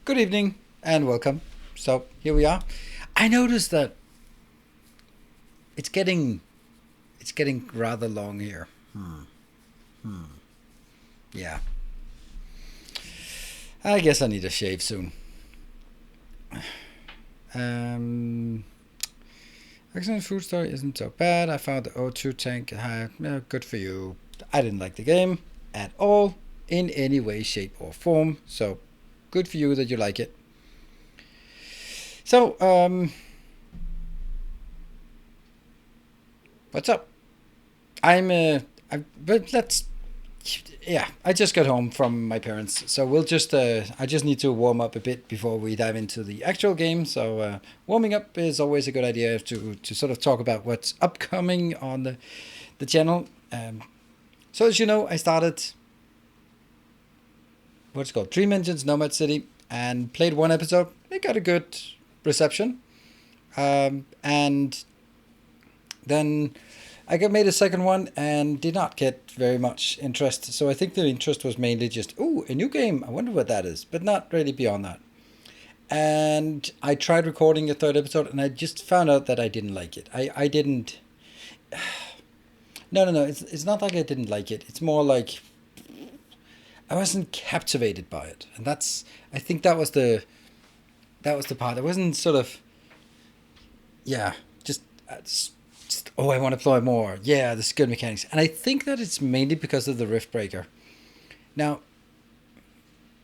Good evening and welcome. So here we are. I noticed that it's getting rather long here. Yeah. I guess I need a shave soon. Excellent food story isn't so bad. I found the O2 tank high. Yeah, good for you. I didn't like the game at all in any way, shape, or form. So good for you that you like it. So, what's up? But let's. Yeah, I just got home from my parents, so we'll just. I just need to warm up a bit before we dive into the actual game. So, warming up is always a good idea to sort of talk about what's upcoming on the channel. So as you know, I started what's it called Dream Engines Nomad City and played one episode. It got a good reception, and then I made a second one and did not get very much interest. So I think the interest was mainly just, ooh, a new game. I wonder what that is, but not really beyond that. And I tried recording a third episode and I just found out that I didn't like it. I didn't. No. It's not like I didn't like it. It's more like I wasn't captivated by it, and I think that was the part. I wasn't sort of, yeah, just oh, I want to play more. Yeah, this is good mechanics, and I think that it's mainly because of the Rift Breaker. Now,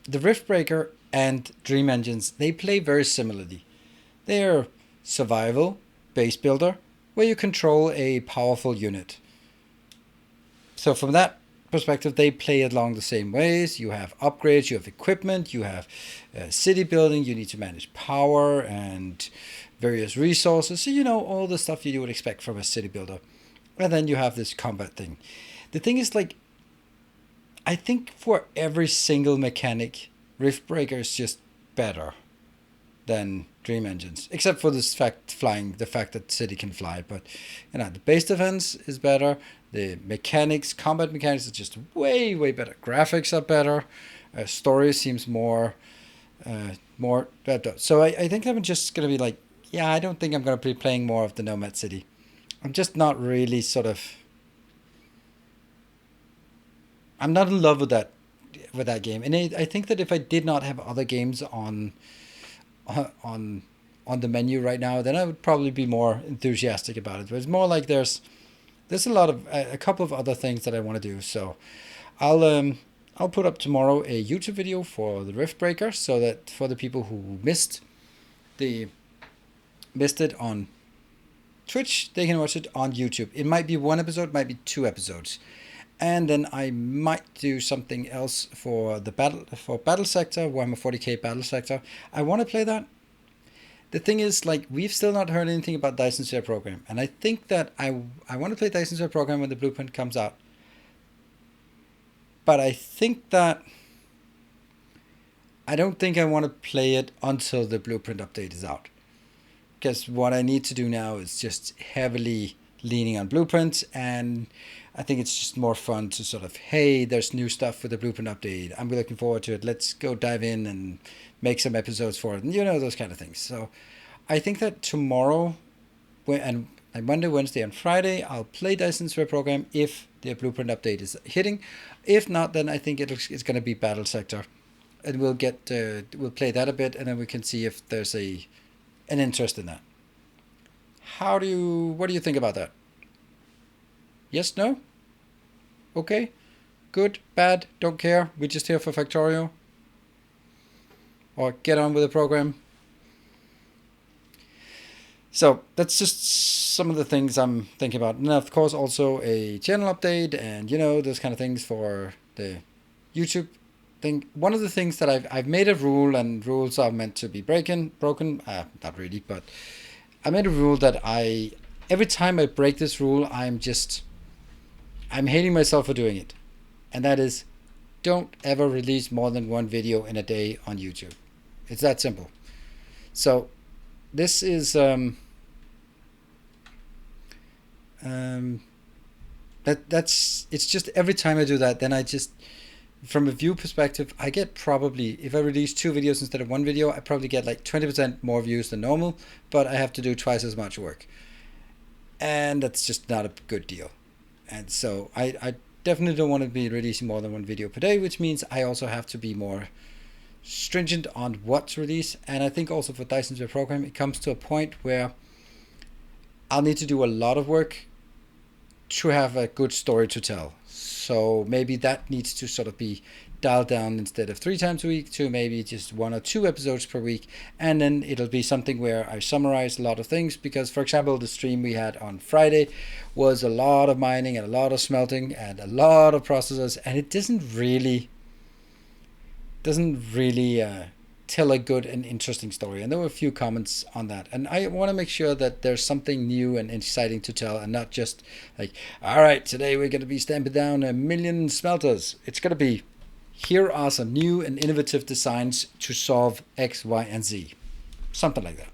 the Rift Breaker and Dream Engines, they play very similarly. They're survival base builder where you control a powerful unit. So from that perspective, they play along the same ways. You have upgrades, you have equipment, you have city building, you need to manage power and various resources. So you know all the stuff you would expect from a city builder. And then you have this combat thing. The thing is, like, I think for every single mechanic Riftbreaker is just better than Dream Engines, except for this fact the fact that City can fly. But the base defense is better. The combat mechanics are just way better. Graphics are better. Story seems more better. So I think I'm just gonna be like, yeah, I don't think I'm gonna be playing more of the Nomad City. I'm just not really I'm not in love with that game, and I think that if I did not have other games on the menu right now, then I would probably be more enthusiastic about it. But it's more like there's a couple of other things that I want to do. So I'll put up tomorrow a YouTube video for the Riftbreaker, so that for the people who missed it on Twitch, they can watch it on YouTube. It might be one episode, might be 2 episodes. And then I might do something else for Battle Sector, Warhammer 40k Battle Sector. I want to play that. The thing is, we've still not heard anything about Dyson Sphere Program, and I think that I want to play Dyson Sphere Program when the blueprint comes out. But I think that I don't think I want to play it until the blueprint update is out, because what I need to do now is just heavily leaning on blueprints, and I think it's just more fun to hey, there's new stuff with the blueprint update. I'm looking forward to it. Let's go dive in and make some episodes for it. And those kind of things. So I think that tomorrow, and Monday, Wednesday, and Friday, I'll play Dyson Sphere Program if the blueprint update is hitting. If not, then I think it's going to be Battle Sector. And we'll play that a bit, and then we can see if there's an interest in that. What do you think about that? Yes, no? Okay, good, bad, don't care. We're just here for Factorio. Or get on with the program. So that's just some of the things I'm thinking about. And of course also a channel update and those kind of things for the YouTube thing. One of the things that I've made a rule, and rules are meant to be broken. Not really, but I made a rule that every time I break this rule, I'm hating myself for doing it. And that is, don't ever release more than 1 video in a day on YouTube. It's that simple. So this is it's just every time I do that, then I just, from a view perspective, I get probably, if I release 2 videos instead of 1 video, I probably get 20% more views than normal, but I have to do twice as much work. And that's just not a good deal. And so I definitely don't want to be releasing more than 1 video per day, which means I also have to be more stringent on what to release. And I think also for Dyson Sphere Program, it comes to a point where I'll need to do a lot of work to have a good story to tell. So maybe that needs to be dialed down, instead of 3 times a week to maybe just 1 or 2 episodes per week. And then it'll be something where I summarize a lot of things, because for example, the stream we had on Friday was a lot of mining and a lot of smelting and a lot of processes, and it doesn't really tell a good and interesting story. And there were a few comments on that, and I want to make sure that there's something new and exciting to tell, and not just all right, today we're going to be stamping down 1 million smelters. It's going to be, here are some new and innovative designs to solve X, Y, and Z. Something like that.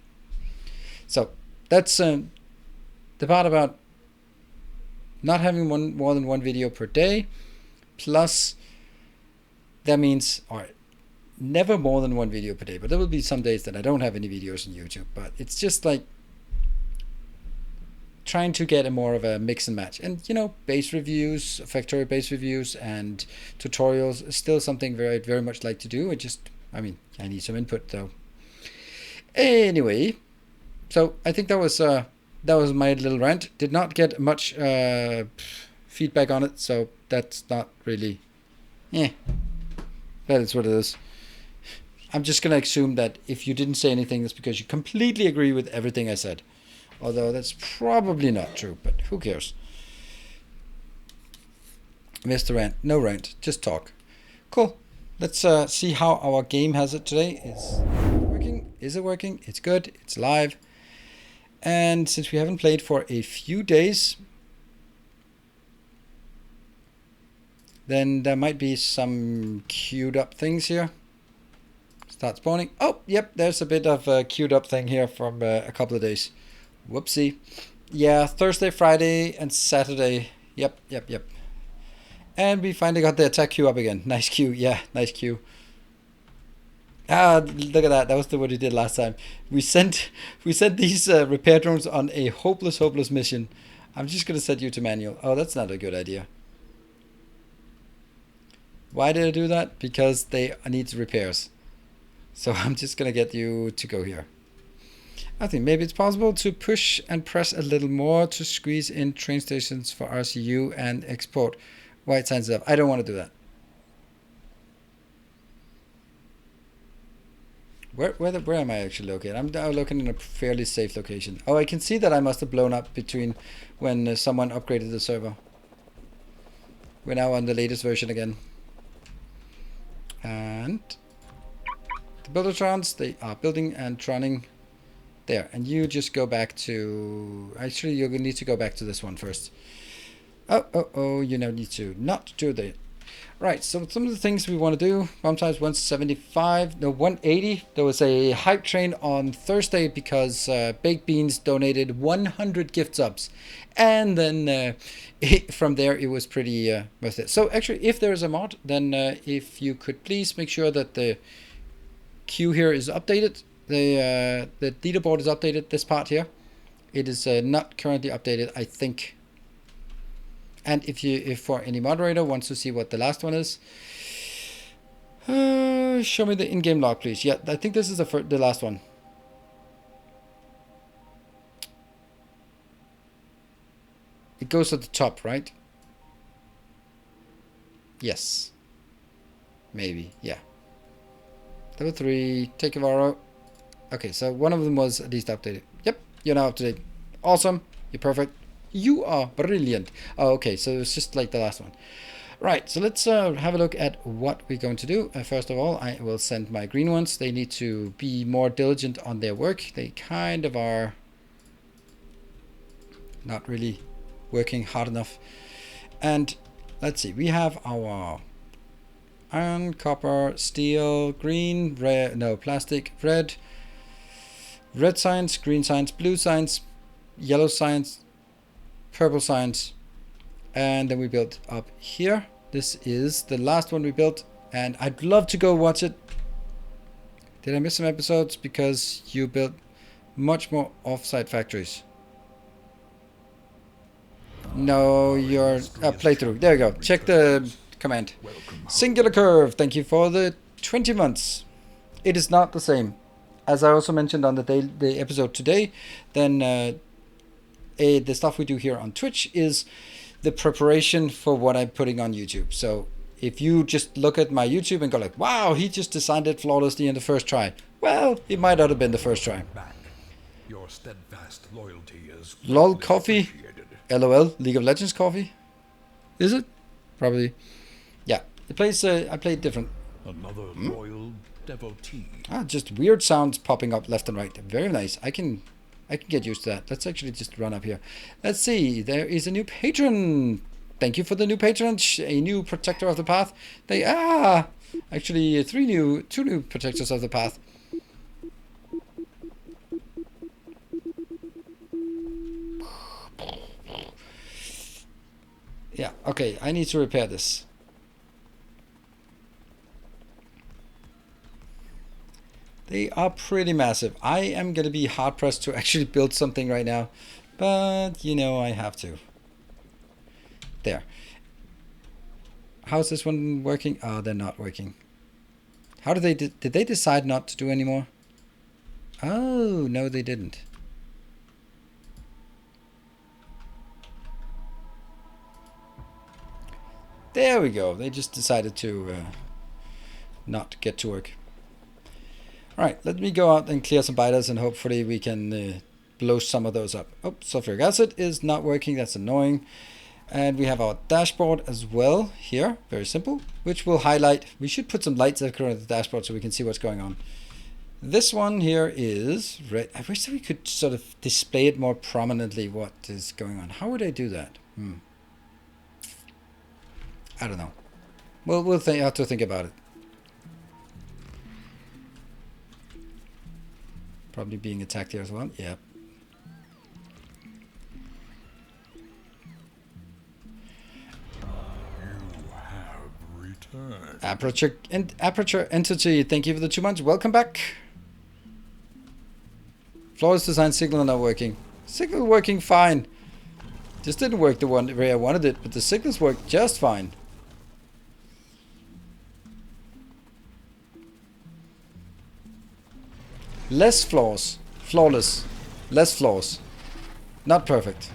So that's the part about not having more than 1 video per day. Plus, that means, all right, never more than 1 video per day. But there will be some days that I don't have any videos on YouTube. But it's just trying to get a more of a mix and match. And base reviews, Factorio base reviews and tutorials is still something very, very much like to do. I need some input though. Anyway, so I think that was my little rant. Did not get much feedback on it, so that's not really, that is what it is. I'm just gonna assume that if you didn't say anything, that's because you completely agree with everything I said. Although that's probably not true, but who cares? Mr. Rant. No rant, just talk. Cool. Let's see how our game has it today. Is it working? Is it working? It's good. It's live. And since we haven't played for a few days, then there might be some queued up things here. Start spawning. Oh, yep, there's a bit of a queued up thing here from a couple of days. Whoopsie. Yeah, Thursday, Friday, and Saturday. Yep. And we finally got the attack queue up again. Nice queue. Yeah, nice queue. Ah, look at that. That was what we did last time. We sent these repair drones on a hopeless mission. I'm just going to set you to manual. Oh, that's not a good idea. Why did I do that? Because they need repairs. So I'm just going to get you to go here. I think maybe it's possible to push and press a little more to squeeze in train stations for RCU and export white signs up. I don't want to do that. Where am I actually located? I'm now looking in a fairly safe location. Oh, I can see that I must have blown up between when someone upgraded the server. We're now on the latest version again. And the Buildertrons, they are building and troning there. And you just go back to... Actually, you're going to need to go back to this one first. Oh, you now need to not do that. Right, so some of the things we want to do, sometimes 175, no, 180. There was a hype train on Thursday because Baked Beans donated 100 gift subs. And then from there, it was pretty worth it. So actually, if there's a mod, then if you could please make sure that the queue here is updated. The leaderboard is updated, this part here. It is not currently updated, I think. And if for any moderator wants to see what the last one is, show me the in-game log, please. Yeah, I think this is the last one. It goes at the top, right? Yes. Maybe, yeah. Level 3, take a Varo. Okay, so one of them was at least updated. Yep, you're now up to date. Awesome, you're perfect. You are brilliant. Oh, okay, so it's just like the last one. Right, so let's have a look at what we're going to do. First of all, I will send my green ones. They need to be more diligent on their work. They kind of are not really working hard enough. And let's see, we have our iron, copper, steel, green, red, no, plastic, red signs, green signs, blue signs, yellow signs, purple signs, and then we built up here. This is the last one we built, and I'd love to go watch it. Did I miss some episodes because you built much more off-site factories? No, your playthrough. There you go. Check the command. Singular curve. Thank you for the 20 months. It is not the same. As I also mentioned on the episode today, then the stuff we do here on Twitch is the preparation for what I'm putting on YouTube. So if you just look at my YouTube and go like, wow, he just designed it flawlessly in the first try. Well, it might not have been the first try. Your steadfast loyalty is LOL coffee. LOL, League of Legends coffee. Is it? Probably. Yeah. It plays, I play different. Another loyal devotee. Just weird sounds popping up left and right. Very nice. I can get used to that. Let's actually just run up here. Let's see. There is a new patron. Thank you for the new patron. A new protector of the path. Actually two new protectors of the path. Yeah, okay. I need to repair this. They are pretty massive. I am going to be hard pressed to actually build something right now, but you know I have to. There. How's this one working? Oh, they're not working. How did they decide not to do anymore? Oh, no, they didn't. There we go. They just decided to not get to work. Alright, let me go out and clear some biters and hopefully we can blow some of those up. Oh, sulfuric acid is not working. That's annoying. And we have our dashboard as well here. Very simple. Which will highlight. We should put some lights across the dashboard so we can see what's going on. This one here is red. I wish that we could sort of display it more prominently what is going on. How would I do that? I don't know. We'll have to think about it. Probably being attacked here as well. Yeah. Aperture Entity, thank you for the 2 months. Welcome back. Flawless design, signal not working. Signal working fine. Just didn't work the one way I wanted it, but the signals work just fine. Less flaws. Flawless. Less flaws. Not perfect.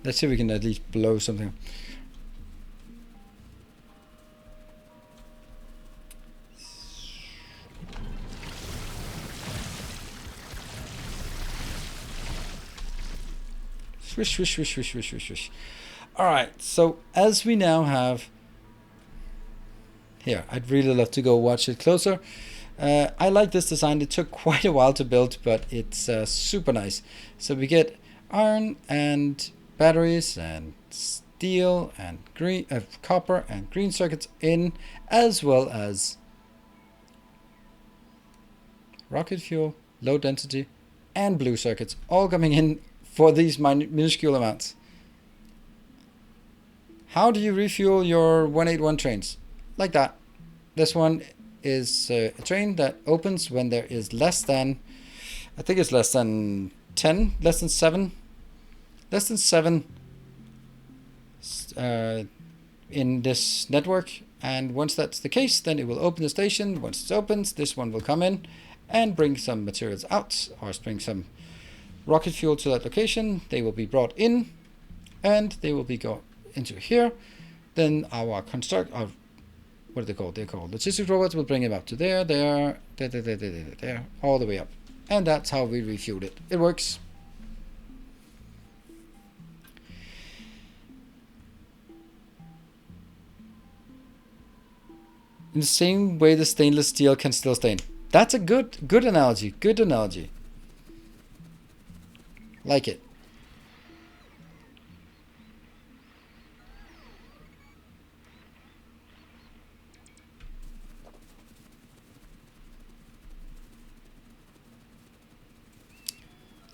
Let's see if we can at least blow something. Swish, swish, swish, swish, swish, swish, swish. Alright, so as we now have... Here, I'd really love to go watch it closer. I like this design. It took quite a while to build, but it's super nice. So we get iron and batteries and steel and green, copper and green circuits in, as well as rocket fuel, low density, and blue circuits, all coming in for these minuscule amounts. How do you refuel your 181 trains? Like that. This one is a train that opens when there is less than, I think it's less than 10, less than 7 in this network, and once that's the case, then it will open the station. Once it opens, this one will come in and bring some materials out, or bring some rocket fuel to that location. They will be brought in, and they will be go into here. Then our what are they called? They're called logistics robots. Will bring them up to there, all the way up, and that's how we refueled it. It works. In the same way the stainless steel can still stain. That's a good analogy. Good analogy. Like it.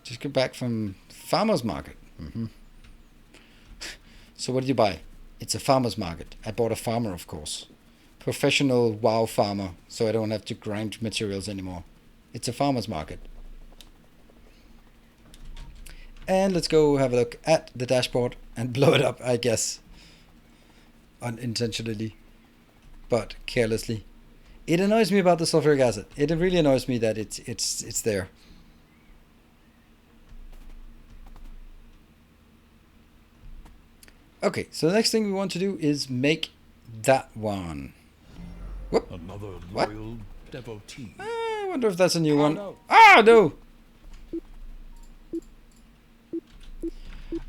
Just get back from farmer's market. So what did you buy? It's a farmer's market. I bought a farmer, of course. Professional wow farmer, so I don't have to grind materials anymore. It's a farmer's market. And let's go have a look at the dashboard and blow it up, I guess. Unintentionally, but carelessly. It annoys me about the sulfuric acid. It really annoys me that it's there. Okay, so the next thing we want to do is make that one. Whoop. Another What? loyal devotee. I wonder if that's a new one. No. Ah, no!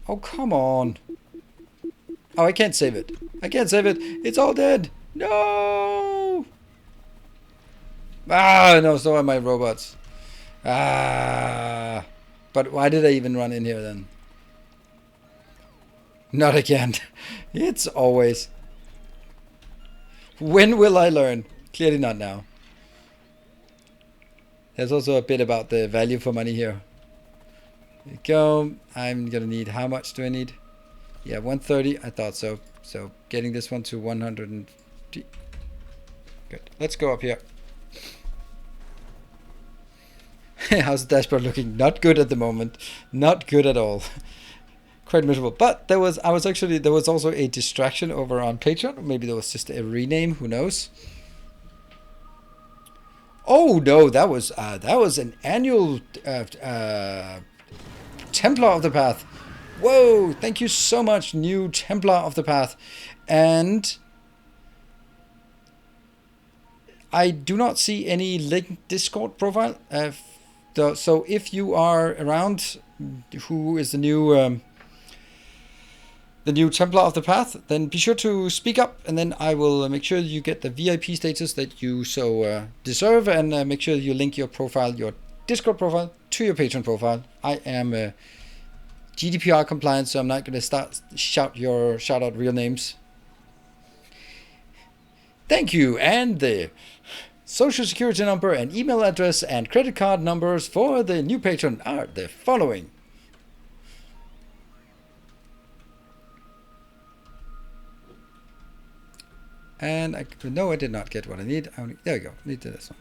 Oh, come on. Oh, I can't save it. I can't save it. It's all dead. No! Ah, no, so are my robots. Ah. But why did I even run in here then? Not again. It's always... When will I learn? Clearly not now. There's also a bit about the value for money here. There you go. I'm gonna need, how much do I need? Yeah, 130. I thought so. So getting this one to 100. Good. Let's go up here. How's the dashboard looking? Not good at the moment. Not good at all. Quite miserable. But there was also a distraction over on Patreon. Templar there was just a rename. Who knows? Oh no, that was an annual Templar of the Path. Whoa! Thank you so much, new Templar of the Path, and I do not see any linked Discord profile. So if you are around, who is the new Templar of the Path, then be sure to speak up, and then I will make sure you get the VIP status that you so deserve, and make sure you link your profile, your Discord profile, to your Patreon profile. I am GDPR compliant, so I'm not going to shout out real names. Thank you, and the social security number and email address and credit card numbers for the new patron are the following. And I did not get what I need. There we go. Need this one.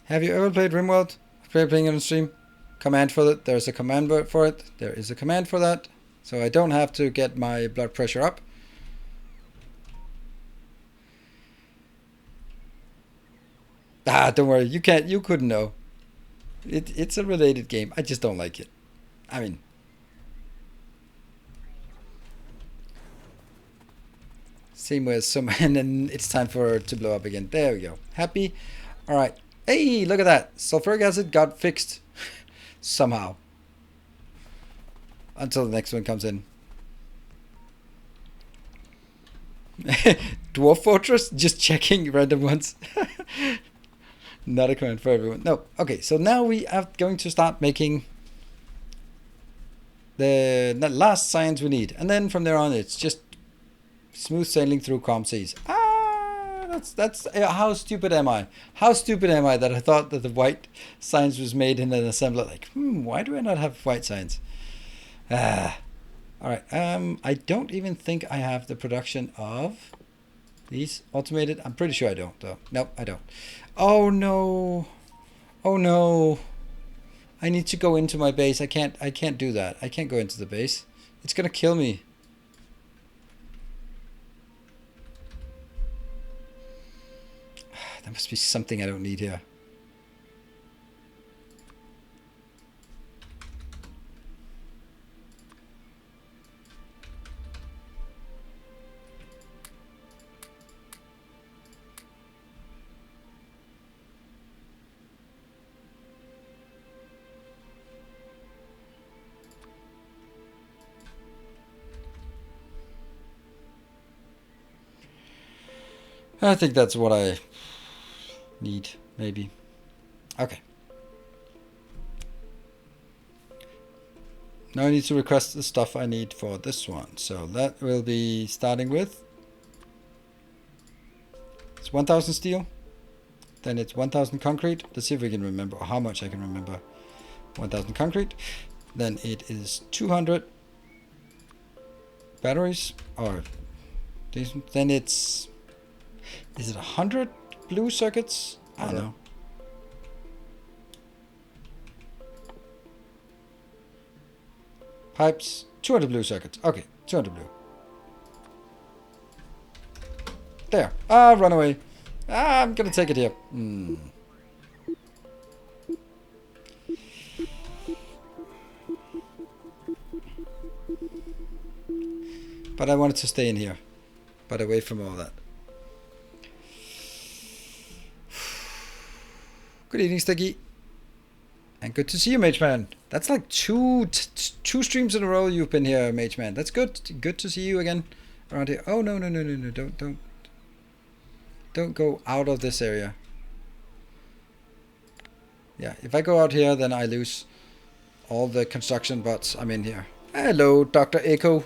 Have you ever played RimWorld? Playing it on stream? Command for it. There's a command for it. There is a command for that. So I don't have to get my blood pressure up. Don't worry. You couldn't know. It's a related game. I just don't like it. I mean, same way as some, and then it's time for it to blow up again. There we go. Happy. All right. Hey, look at that. Sulfuric acid got fixed somehow. Until the next one comes in. Dwarf Fortress? Just checking random ones. Not a command for everyone. No. Okay, so now we are going to start making the last science we need. And then from there on, it's just smooth sailing through calm seas. That's how stupid am I? How stupid am I that I thought that the white science was made in an assembler? Like, why do I not have white science? All right. I don't even think I have the production of these automated. I'm pretty sure I don't, though. Nope, I don't. Oh no! Oh no! I need to go into my base. I can't do that. I can't go into the base. It's gonna kill me. There must be something I don't need here. I think that's what I need, maybe. Okay. Now I need to request the stuff I need for this one. So that will be starting with, it's 1000 steel. Then it's 1000 concrete. Let's see if we can remember, or how much I can remember. 1000 concrete. Then it is 200 batteries, or then it's, is it 100 blue circuits? I don't know. Pipes, 200 blue circuits. Okay, 200 blue. There. Run away. I'm gonna take it here. But I wanted to stay in here. But away from all that. Good evening, Sticky. And good to see you, Mage Man. That's like two streams in a row you've been here, Mage Man. That's good. Good to see you again around here. Oh, no. Don't go out of this area. Yeah, if I go out here, then I lose all the construction bots I'm in here. Hello, Dr. Echo.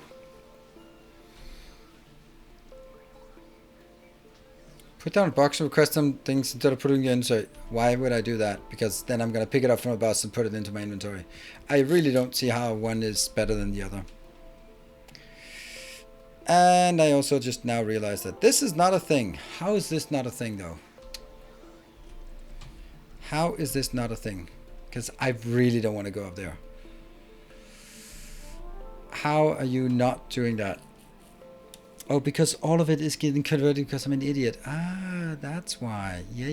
Put down a box and request some things instead of putting it in. So why would I do that? Because then I'm going to pick it up from a bus and put it into my inventory. I really don't see how one is better than the other. And I also just now realized that this is not a thing. How is this not a thing, though? How is this not a thing? Because I really don't want to go up there. How are you not doing that? Oh, because all of it is getting converted because I'm an idiot. Ah, that's why. Yeah.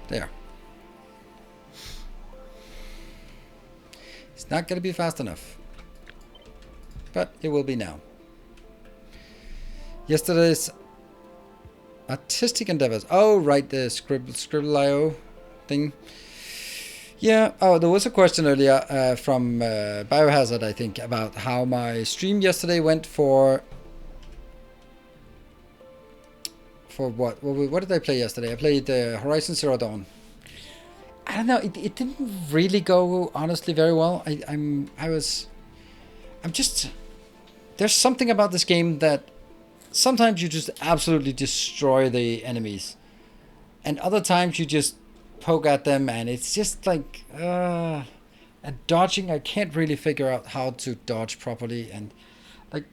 There. It's not going to be fast enough. But it will be now. Yesterday's artistic endeavors. Oh, right, the Scribble.io thing. Yeah. Oh, there was a question earlier from Biohazard, I think, about how my stream yesterday went for what? What did I play yesterday? I played Horizon Zero Dawn. I don't know. It didn't really go honestly very well. I'm just. There's something about this game that sometimes you just absolutely destroy the enemies, and other times you just poke at them, and it's just like and dodging. I can't really figure out how to dodge properly, and like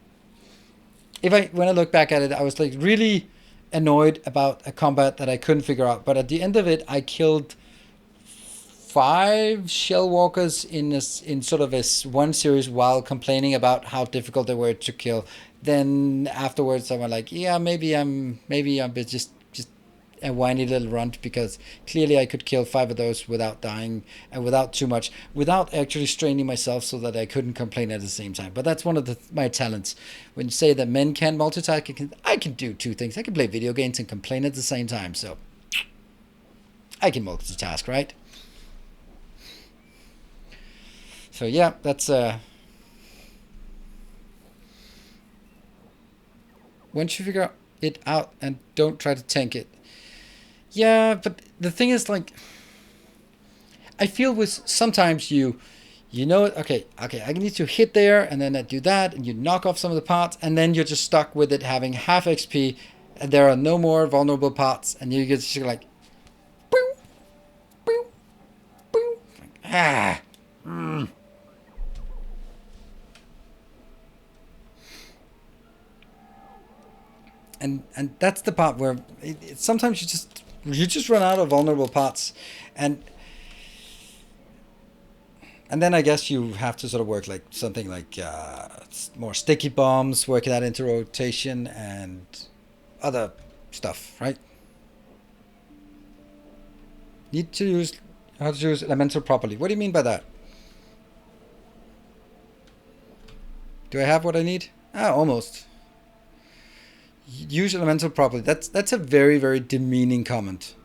when I look back at it, I was like really annoyed about a combat that I couldn't figure out. But at the end of it, I killed 5 shell walkers in sort of a one series while complaining about how difficult they were to kill. Then afterwards, I was like, yeah, maybe I'm just a whiny little runt, because clearly I could kill 5 of those without dying and without actually straining myself so that I couldn't complain at the same time. But that's one of my talents. When you say that men can multitask, I can do 2 things. I can play video games and complain at the same time. So I can multitask, right? So yeah, that's once you figure it out and don't try to tank it. Yeah, but the thing is, like, I feel with sometimes you know it, okay, I need to hit there, and then I do that, and you knock off some of the parts, and then you're just stuck with it having half XP, and there are no more vulnerable parts, and you get just like, boom, boom, boom, ah. And that's the part where sometimes you just run out of vulnerable parts, and then I guess you have to sort of work like something like more sticky bombs, working that into rotation and other stuff, right? Need to use how to use elemental properly. What do you mean by that? Do I have what I need? Almost. Use elemental properly. That's a very, very demeaning comment.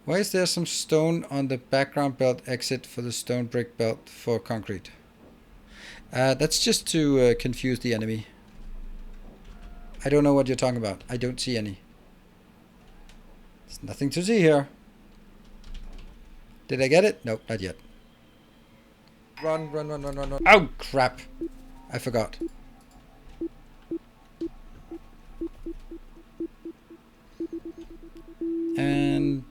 Why is there some stone on the background belt exit for the stone brick belt for concrete? That's just to confuse the enemy. I don't know what you're talking about. I don't see any. There's nothing to see here. Did I get it? Nope, not yet. Run. Oh, crap. I forgot. And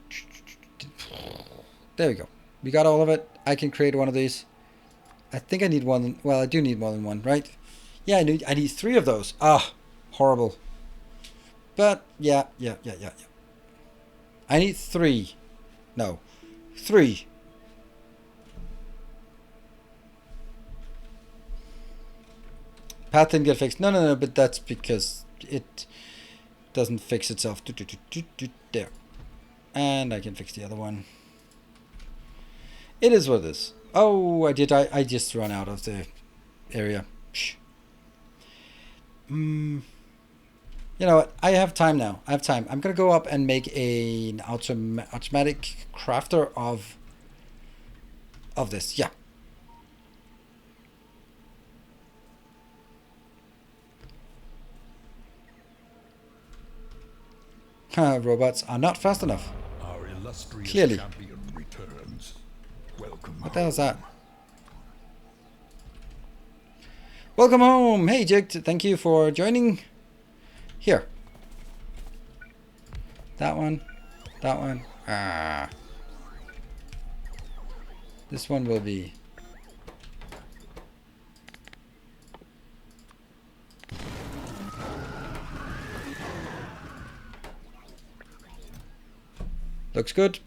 there we go. We got all of it. I can create one of these. I think I need one. Well, I do need more than one, right? Yeah, I need 3 of those. Ah, horrible. But yeah. I need 3. No, 3. Path didn't get fixed. No. But that's because it doesn't fix itself. There. And I can fix the other one. It is what it is. Oh, I just ran out of the area. You know what? I have time now. I'm going to go up and make an automatic crafter of this. Yeah. Robots are not fast enough. Our illustrious Clearly. champion returns. Welcome. What the hell is that? Welcome home. Hey, Jig. Thank you for joining. Here. That one. This one will be. Looks good.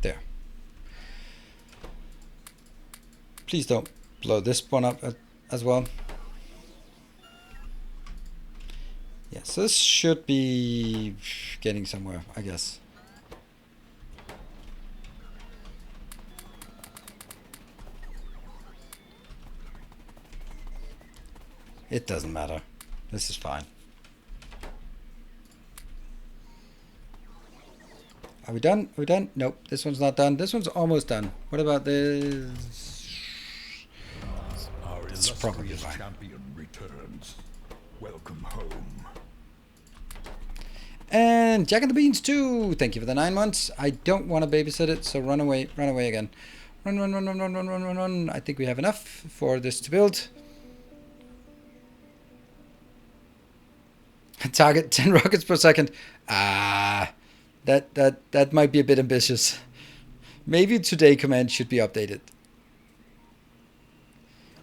There. Please don't blow this one up as well. Yeah, so this should be getting somewhere, I guess. It doesn't matter. This is fine. Are we done? Are we done? Nope, this one's not done. This one's almost done. What about this? Our It's probably illustrious fine. champion returns. Welcome home. And Jack and the Beans 2. Thank you for the 9 months. I don't want to babysit it, so run away again. Run. I think we have enough for this to build. Target 10 rockets per second. That might be a bit ambitious. Maybe today command should be updated.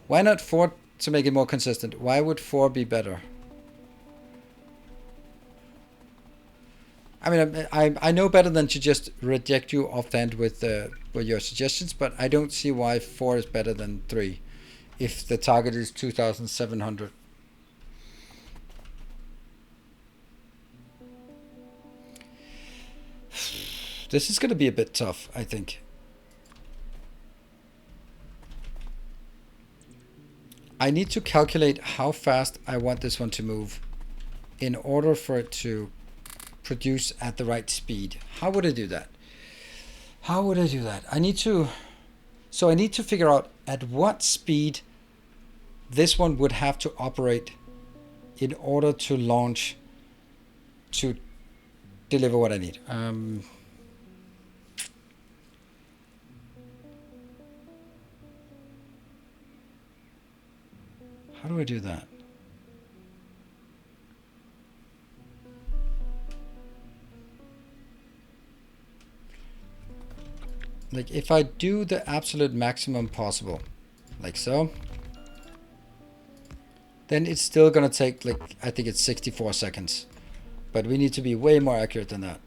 Why not 4 to make it more consistent? Why would 4 be better? I mean, I know better than to just reject you offhand with your suggestions, but I don't see why 4 is better than 3 if the target is 2,700. This is going to be a bit tough, I think. I need to calculate how fast I want this one to move in order for it to produce at the right speed. How would I do that? I need to figure out at what speed this one would have to operate in order to launch to deliver what I need. How do I do that? Like if I do the absolute maximum possible, like so, then it's still gonna take, like, I think it's 64 seconds. But we need to be way more accurate than that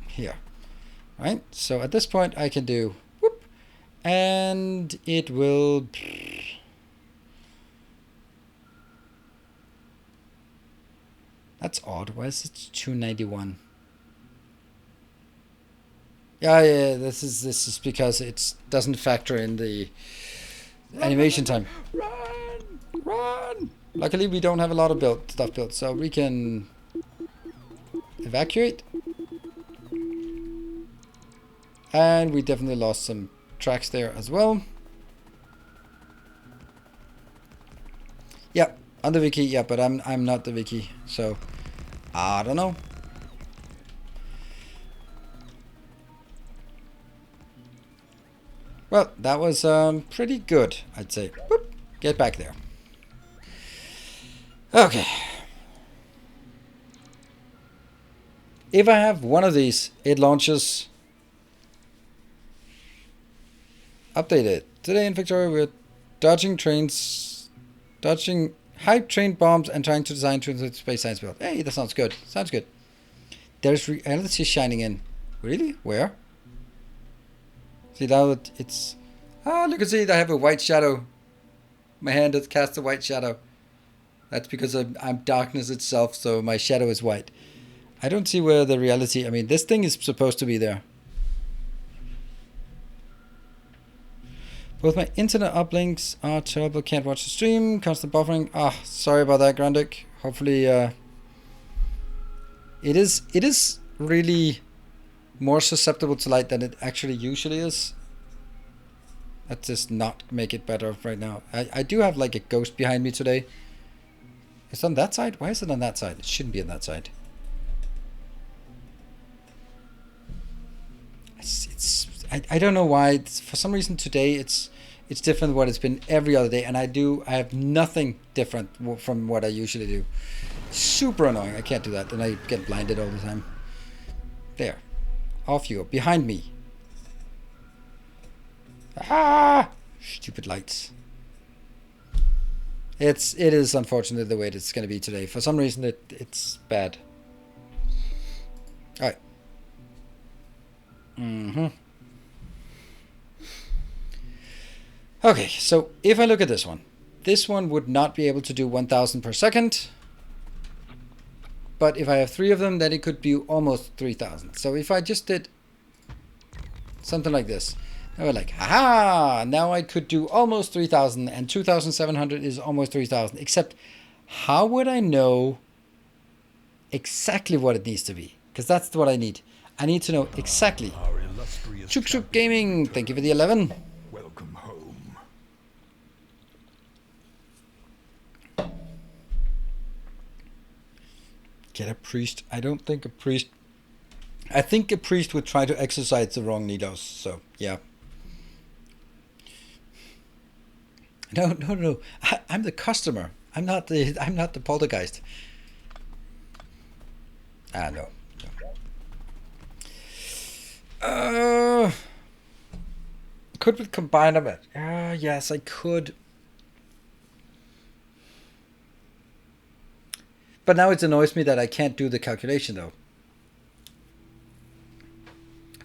here. Right? So at this point I can do whoop, and it will. That's odd. Why is it 291? Yeah, this is because it doesn't factor in the animation time. Run! Luckily we don't have a lot of stuff built, so we can evacuate. And we definitely lost some tracks there as well. Yeah, I'm the wiki, yeah, but I'm not the wiki, so I don't know. Well, that was pretty good, I'd say. Whoop, get back there. Okay. If I have one of these, it launches. Updated. Today in Factorio we're dodging hype train bombs and trying to design to space science build. Hey, that sounds good. Sounds good. There's reality shining in. Really? Where? See now that it's... look and see, I have a white shadow. My hand has cast a white shadow. That's because I'm darkness itself, so my shadow is white. I don't see where the reality... I mean, this thing is supposed to be there. Both my internet uplinks are terrible. Can't watch the stream. Constant buffering. Sorry about that, Grandic. Hopefully, it is really more susceptible to light than it actually usually is. That does not make it better right now. I do have like a ghost behind me today. It's on that side? Why is it on that side? It shouldn't be on that side. I don't know why. For some reason today it's different than what it's been every other day, and I have nothing different from what I usually do. Super annoying. I can't do that, and I get blinded all the time. There. Off you go. Behind me. Stupid lights. It is unfortunately the way it's going to be today. For some reason it's bad. Alright. Okay, so if I look at this one would not be able to do 1,000 per second. but if I have 3 of them, then it could be almost 3,000. So if I just did something like this, I was like, haha, now I could do almost 3,000, and 2,700 is almost 3,000. Except, how would I know exactly what it needs to be? Because that's what I need. I need to know exactly. Our illustrious Chuk Chuk champion Gaming, thank you for the 11. Welcome home. Get a priest. I don't think a priest... I think a priest would try to exercise the wrong needles, so yeah. No. I'm the customer. I'm not the poltergeist. No. Could we combine them? Yes, I could. But now it annoys me that I can't do the calculation though.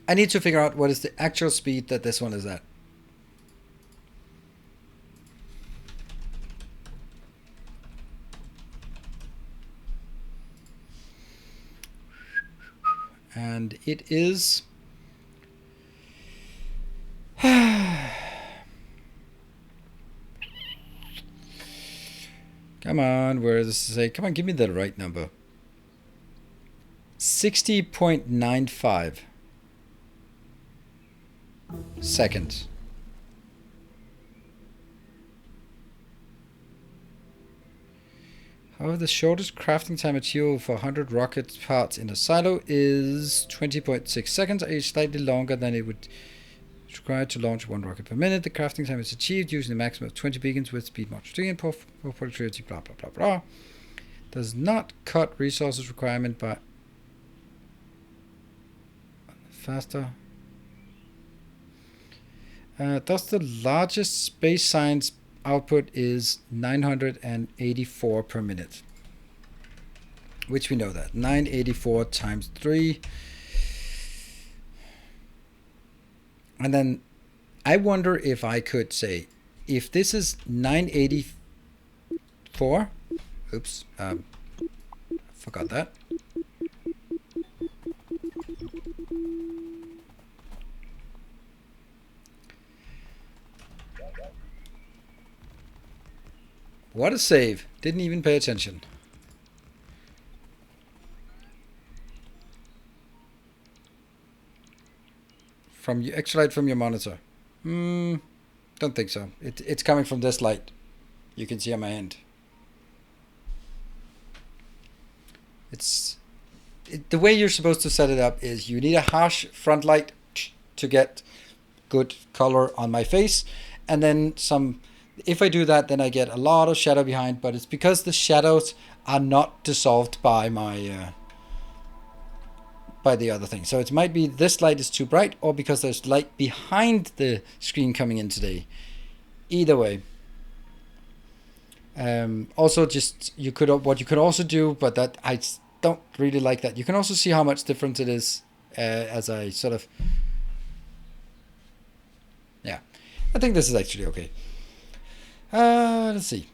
I need to figure out what is the actual speed that this one is at. And it is... Come on, where does it say? Come on, give me the right number. 60.95 seconds. However, the shortest crafting time achievable for 100 rocket parts in a silo is 20.6 seconds, slightly longer than it would require to launch 1 rocket per minute. The crafting time is achieved using a maximum of 20 beacons with speed mod 3 and productivity, blah blah blah blah. Does not cut resources requirement by faster. Thus the largest space science output is 984 per minute, which we know that 984 times 3, and then I wonder if I could say, if this is 984, oops, forgot that. What a save. Didn't even pay attention. From your extra light from your monitor. Don't think so. It's coming from this light. You can see on my hand. The way you're supposed to set it up is you need a harsh front light to get good color on my face, and then some. If I do that, then I get a lot of shadow behind, but it's because the shadows are not dissolved by my by the other thing. So it might be this light is too bright, or because there's light behind the screen coming in today. Either way. Also, just what you could also do, but that I don't really like that. You can also see how much difference it is as I sort of. Yeah, I think this is actually okay. Let's see.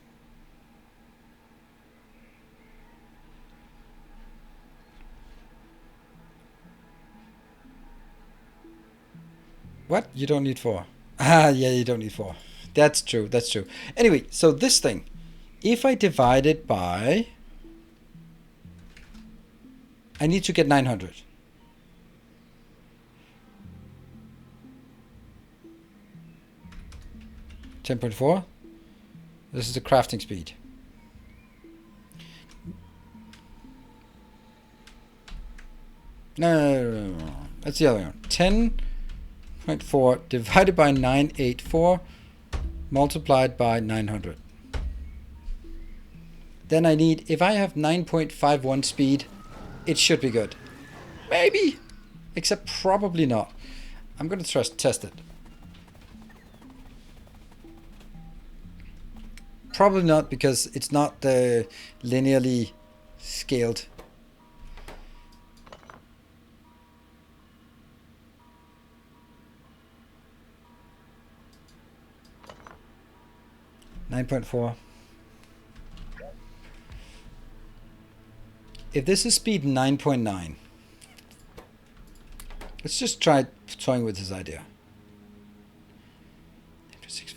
What? You don't need 4. Yeah, you don't need 4. That's true. That's true. Anyway, so this thing, if I divide it by, I need to get 900. $10.4. This is the crafting speed. No. That's the other one. 10.4 divided by 984 multiplied by 900. Then I need, if I have 9.51 speed, it should be good. Maybe. Except probably not. I'm going to test it. Probably not, because it's not linearly scaled. $9.4. if this is speed 9.9, let's just try toying with this idea. 9.65,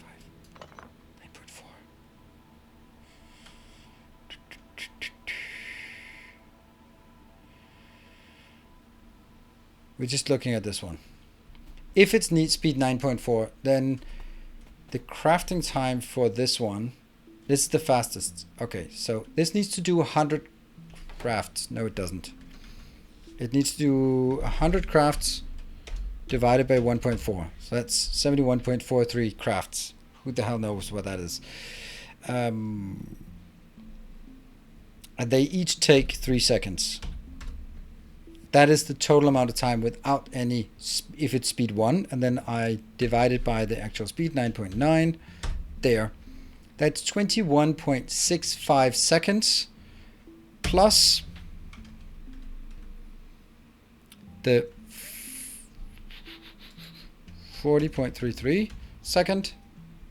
9.4. We're just looking at this one. If it's need speed 9.4, then the crafting time for this one, this is the fastest. Okay, so this needs to do 100 crafts. No, it doesn't. It needs to do 100 crafts divided by 1.4. So that's 71.43 crafts. Who the hell knows what that is? And they each take 3 seconds. That is the total amount of time without any, if it's speed 1, and then I divide it by the actual speed, 9.9, there. That's 21.65 seconds plus the 40.33 second.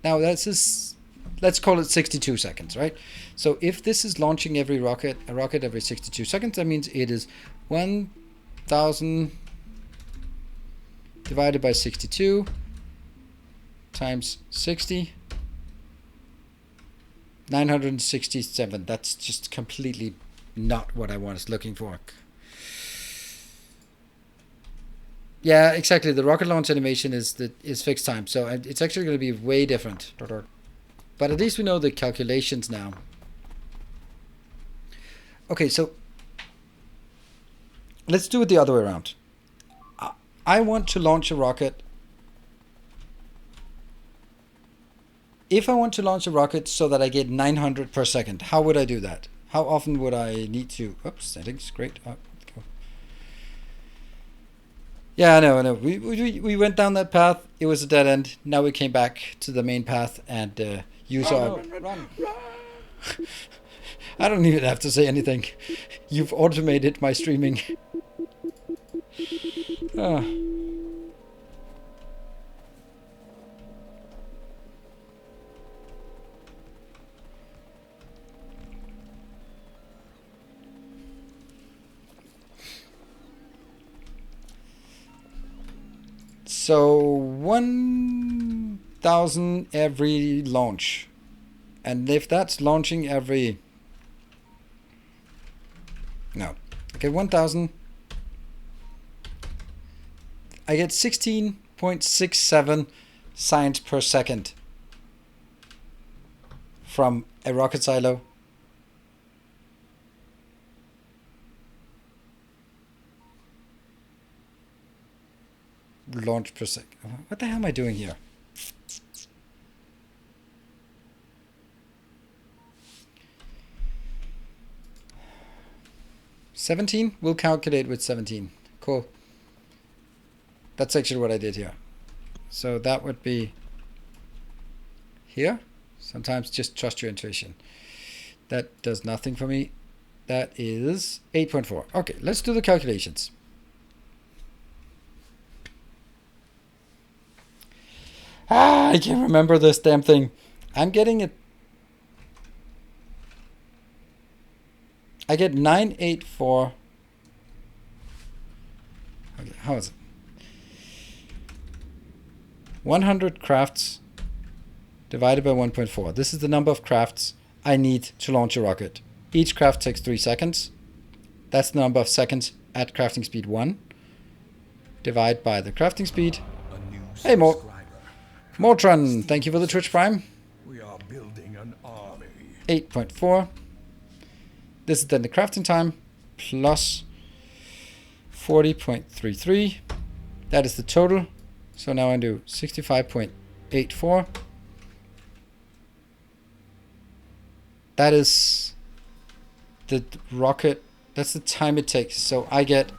Now that's just, let's call it 62 seconds, right? So if this is launching a rocket every 62 seconds, that means it is 1,000 divided by 62 times 60, 967. That's just completely not what I was looking for. Yeah, exactly. The rocket launch animation is fixed time, so it's actually going to be way different. But at least we know the calculations now. Okay, so let's do it the other way around. I want to launch a rocket. If I want to launch a rocket so that I get 900 per second, how would I do that? How often would I need to... Oops, settings, great. Oh, go. Yeah, I know. We went down that path. It was a dead end. Now we came back to the main path and use our... Run. I don't even have to say anything. You've automated my streaming. So 1,000 every launch. And if that's launching every... No. Okay, 1,000. I get 16.67 science per second from a rocket silo. Launch per second. What the hell am I doing here? $17? We'll calculate with 17. Cool. That's actually what I did here. So that would be here. Sometimes just trust your intuition. That does nothing for me. That is 8.4. Okay, let's do the calculations. I can't remember this damn thing. I'm getting it. I get 984. Okay, how is it? 100 crafts divided by 1.4. This is the number of crafts I need to launch a rocket. Each craft takes 3 seconds. That's the number of seconds at crafting speed 1. Divide by the crafting speed. Hey, Mortron, thank you for the Twitch Prime. We are building an army. 8.4. This is then the crafting time plus 40.33. That is the total. So now I do 65.84. That is the rocket. That's the time it takes. So I get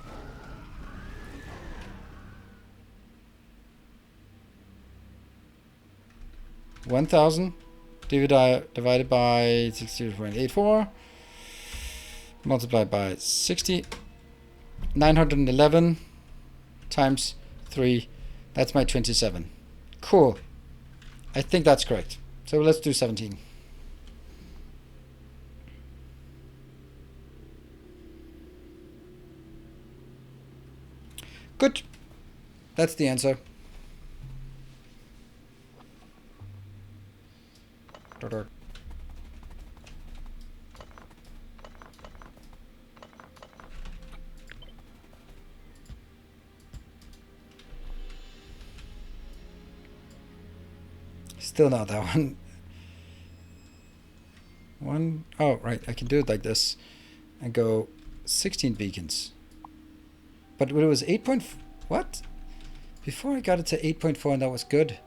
$1,000 divided by 60.84 multiplied by 60. 911 times 3. That's my 27. Cool. I think that's correct. So let's do 17. Good. That's the answer. Still not that one. Oh, right. I can do it like this and go 16 beacons. But it was 8. What? Before I got it to 8.4 and that was good.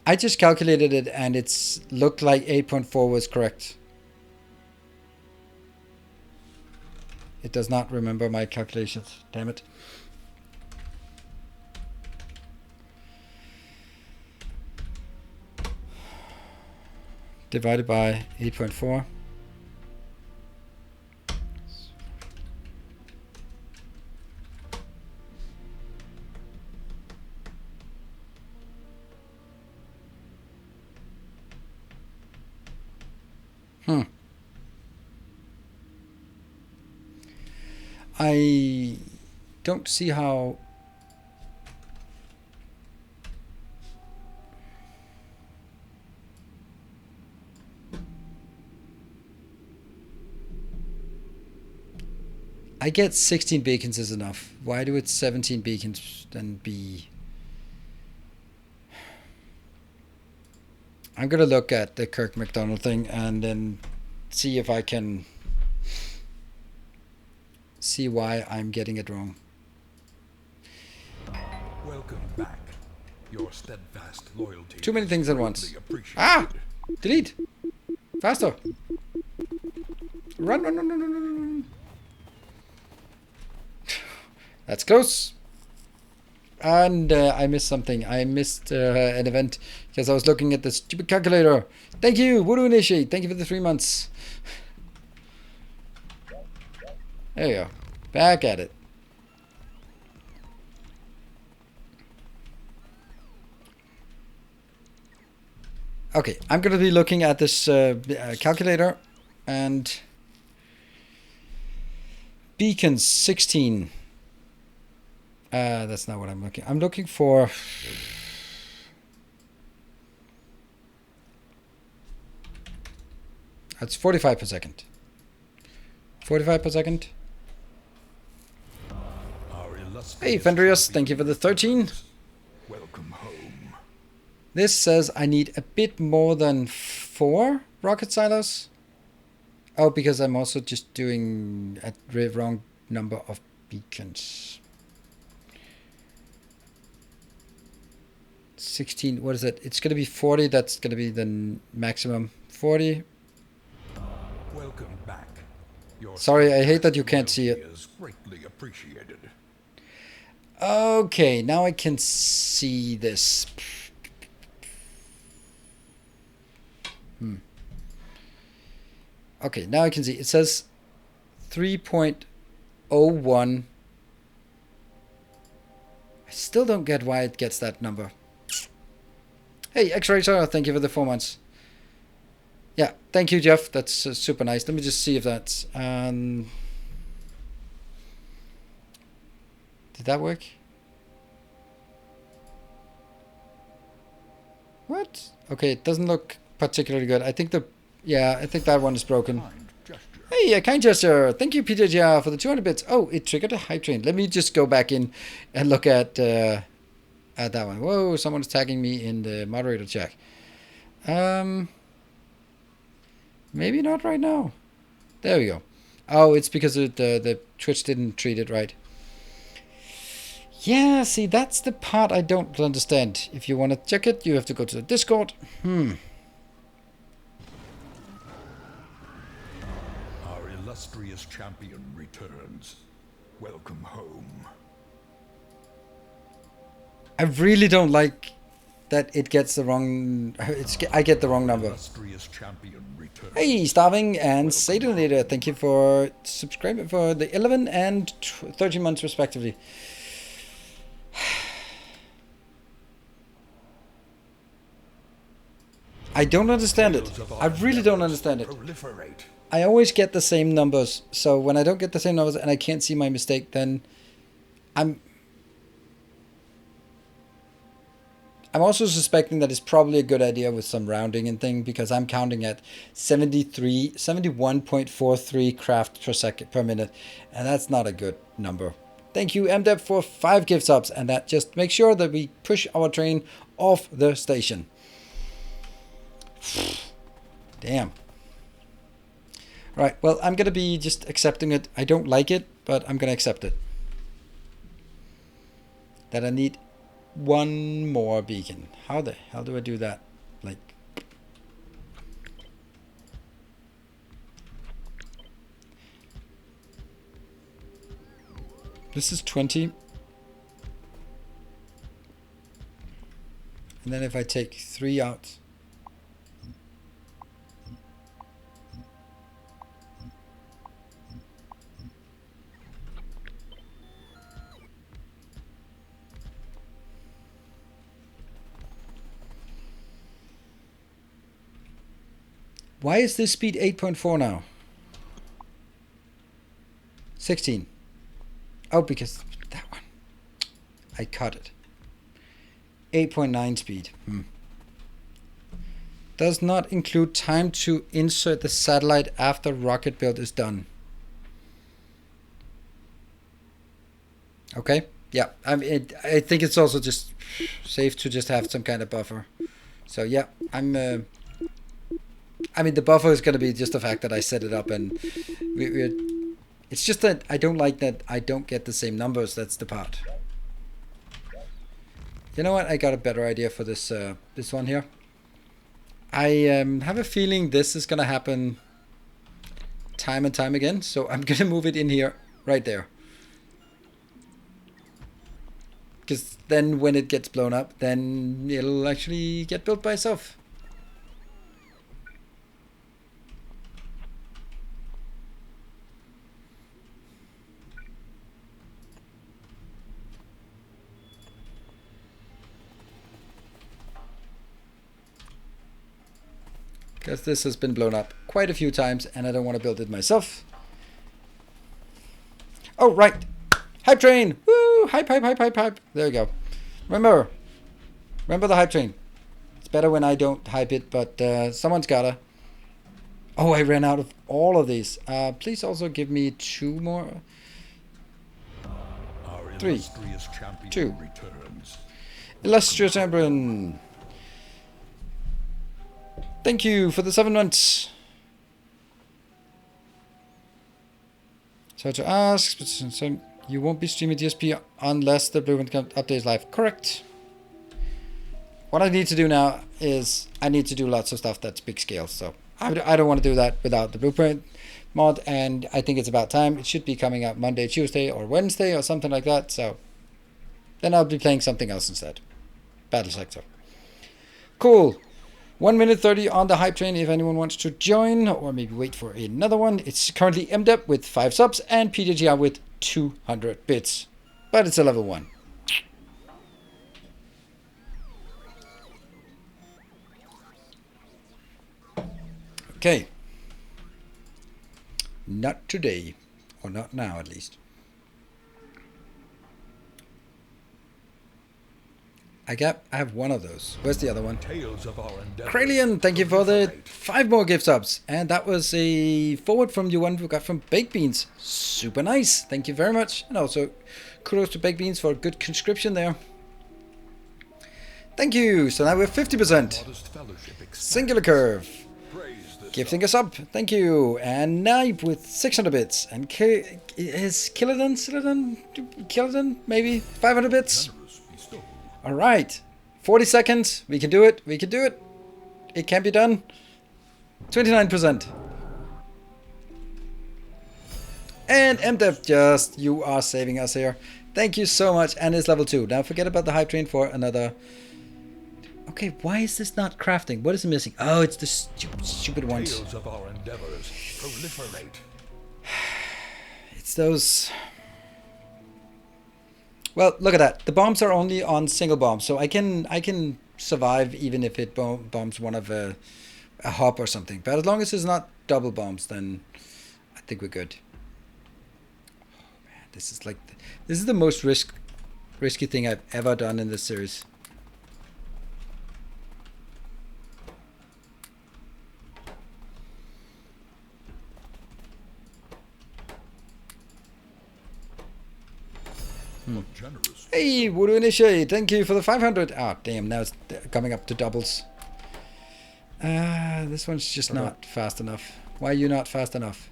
I just calculated it and it's looked like 8.4 was correct. It does not remember my calculations. Damn it. Divided by 8.4. I don't see how. I get 16 beacons is enough. Why do it 17 beacons then be? I'm gonna look at the Kirk McDonald thing and then see if I can see why I'm getting it wrong. Welcome back. Your steadfast loyalty. Too many things at once. Greatly appreciated. Ah! Delete! Faster! Run, run, run, run, run, run, run. That's close. And I missed something. I missed an event because I was looking at the stupid calculator. Thank you, Voodoo Initiate. Thank you for the 3 months. There you go. Back at it. Okay, I'm going to be looking at this calculator and beacons 16. That's not what I'm looking. I'm looking for. That's 45 per second. 45 per second. Hey, Fendrius, thank you for the 13. Welcome home. This says I need a bit more than 4 rocket silos. Oh, because I'm also just doing a wrong number of beacons. 16, what is it? It's going to be 40. That's going to be the maximum. 40. Welcome back. Your Sorry, I hate that you can't see it. is greatly appreciated. Okay, now I can see this. Okay, now I can see. It says 3.01. I still don't get why it gets that number. Hey, X-Racer, thank you for the 4 months. Yeah, thank you, Jeff. That's super nice. Let me just see if that's... did that work? What? Okay, it doesn't look particularly good. I think I think that one is broken. Hey, a kind gesture. Thank you, Peter J. for the 200 bits. Oh, it triggered a hype train. Let me just go back in and look at that one. Whoa, someone's tagging me in the moderator chat. Maybe not right now. There we go. Oh, it's because the Twitch didn't treat it right. Yeah, see, that's the part I don't understand. If you want to check it, you have to go to the Discord. Our illustrious champion returns. Welcome home. I really don't like that it gets the wrong... I get the wrong number. Illustrious champion returns. Hey, Starving and Sataninator, thank you for subscribing for the 11 and 13 months respectively. I don't understand it. Tales of our I really don't endeavors understand it. Proliferate. I always get the same numbers. So when I don't get the same numbers and I can't see my mistake, then I'm also suspecting that it's probably a good idea with some rounding and thing, because I'm counting at 71.43 craft per second per minute, and that's not a good number. Thank you, MDEP, for 5 gift subs, and that just makes sure that we push our train off the station. Damn. Right, well, I'm gonna be just accepting it. I don't like it, but I'm gonna accept it. That I need one more beacon. How the hell do I do that? Like, this is 20. And then if I take 3 out. Why is this speed 8.4 now? 16. Oh, because that one. I cut it. 8.9 speed. Does not include time to insert the satellite after rocket build is done. Okay. Yeah. I think it's also just safe to just have some kind of buffer. So yeah, I mean, the buffer is going to be just the fact that I set it up, and it's just that I don't like that I don't get the same numbers. That's the part. You know what? I got a better idea for this this one here. I have a feeling this is going to happen time and time again. So I'm going to move it in here, right there. Because then when it gets blown up, then it'll actually get built by itself. Because this has been blown up quite a few times and I don't want to build it myself. Oh, right. Hype train. Woo! Hype, hype, hype, hype, hype. There you go. Remember the hype train. It's better when I don't hype it, but someone's gotta. Oh, I ran out of all of these. Please also give me 2 more. Our 3, illustrious champion 2. returns. Illustrious champion. Thank you for the 7 months. So to ask, but you won't be streaming DSP unless the Blueprint update is live. Correct. What I need to do now is I need to do lots of stuff that's big scale. So I don't want to do that without the Blueprint mod, and I think it's about time. It should be coming out Monday, Tuesday, or Wednesday, or something like that. So then I'll be playing something else instead. Battle Sector. Cool. 1 minute 30 on the hype train if anyone wants to join, or maybe wait for another one. It's currently MDEP with 5 subs and PDGR with 200 bits. But it's a level 1. Okay. Not today. Or not now, at least. I have one of those. Where's the other one? Tales of our endeavors. Kralian, thank you for the Proliferate. 5 more gift subs. And that was a forward from you one we got from Baked Beans. Super nice. Thank you very much. And also kudos to Baked Beans for a good conscription there. Thank you. So now we're 50%. Modest fellowship expands. Singular Curve. Praise the Gifting us up. Thank you. And Naib with 600 bits. And is Killidan, maybe 500 bits. generous bestow. All right. 40 seconds. We can do it. We can do it. It can be done. 29%. And MDEV, just you are saving us here. Thank you so much. And it's level 2. Now forget about the hype train for another. Okay, why is this not crafting? What is missing? Oh, it's the stupid ones. Tales of our endeavors proliferate. It's those. Well, look at that. The bombs are only on single bombs, so I can survive even if it bombs one of a hub or something. But as long as it's not double bombs, then I think we're good. Oh, man, this is the most risky thing I've ever done in this series. Hey, Voodoo Initiate, thank you for the 500. Ah, damn, now it's coming up to doubles. This one's just not fast enough. Why are you not fast enough?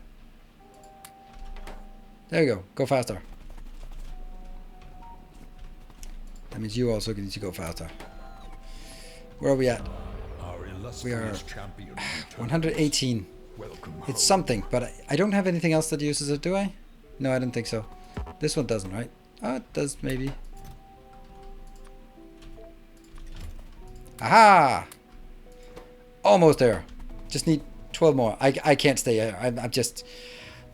There you go, go faster. That means you also need to go faster. Where are we at? We are 118. It's something, but I don't have anything else that uses it, do I? No, I don't think so. This one doesn't, right? Oh, it does, maybe. Aha! Almost there. Just need 12 more. I can't stay here. I'm just...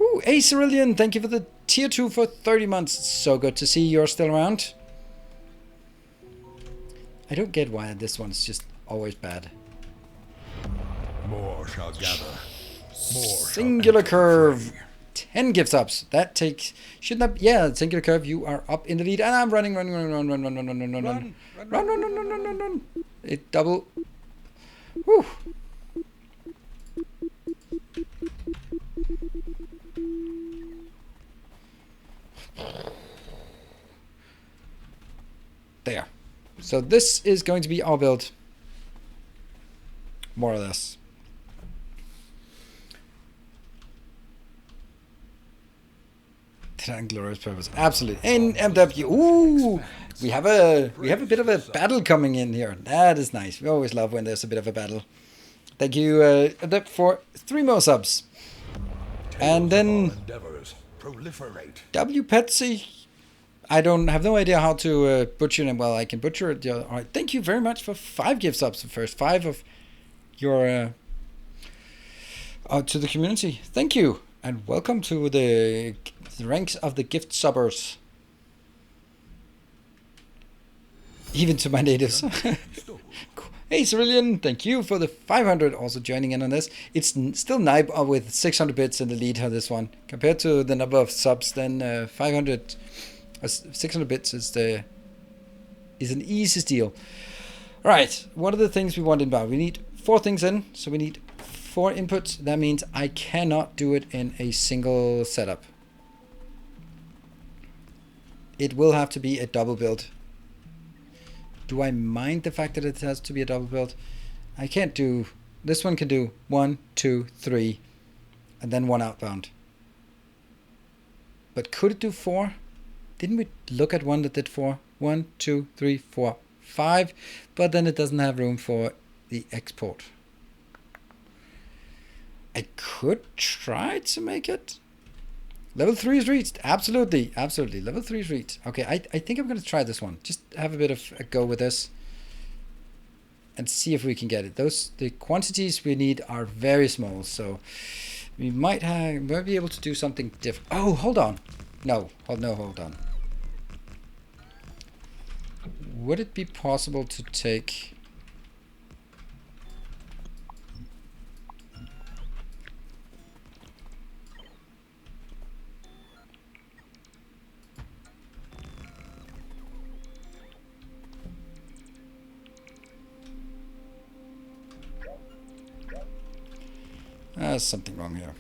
Ooh, hey, Cerulean, thank you for the tier 2 for 30 months. It's so good to see you're still around. I don't get why this one's just always bad. More shall gather. More Singular curve. 10 gift subs. That takes... Shouldn't that... Yeah, singular curve. You are up in the lead. And I'm running. Run. It double... Whew. There. So this is going to be our build. More or less. Glorious purpose, absolutely. In MW, ooh, we have a bit of a battle coming in here. That is nice. We always love when there's a bit of a battle. Thank you, Adept, for 3 more subs. And then W Petsy. I have no idea how to butcher them. Well, I can butcher it. All right. Thank you very much for 5 gift subs. The first 5 of your to the community. Thank you. And welcome to the ranks of the gift subbers. Even to my natives. Hey, Cerulean, thank you for the 500. Also joining in on this. It's still Nibe with 600 bits in the lead on this one. Compared to the number of subs, then 600 bits is an easy steal. Right, what are the things we want inbound? We need 4 things in, so we need 4 inputs. That means I cannot do it in a single setup. It will have to be a double build. Do I mind the fact that it has to be a double build? I can't do... This one can do 1, 2, 3, and then 1 outbound. But could it do 4? Didn't we look at one that did 4? 1, 2, 3, 4, 5. But then it doesn't have room for the export. I could try to make it. Level 3 is reached. Absolutely. Level 3 is reached. Okay, I think I'm going to try this one. Just have a bit of a go with this. And see if we can get it. The quantities we need are very small. So we might be able to do something different. Oh, hold on. No, hold on. Would it be possible to take... There's something wrong here.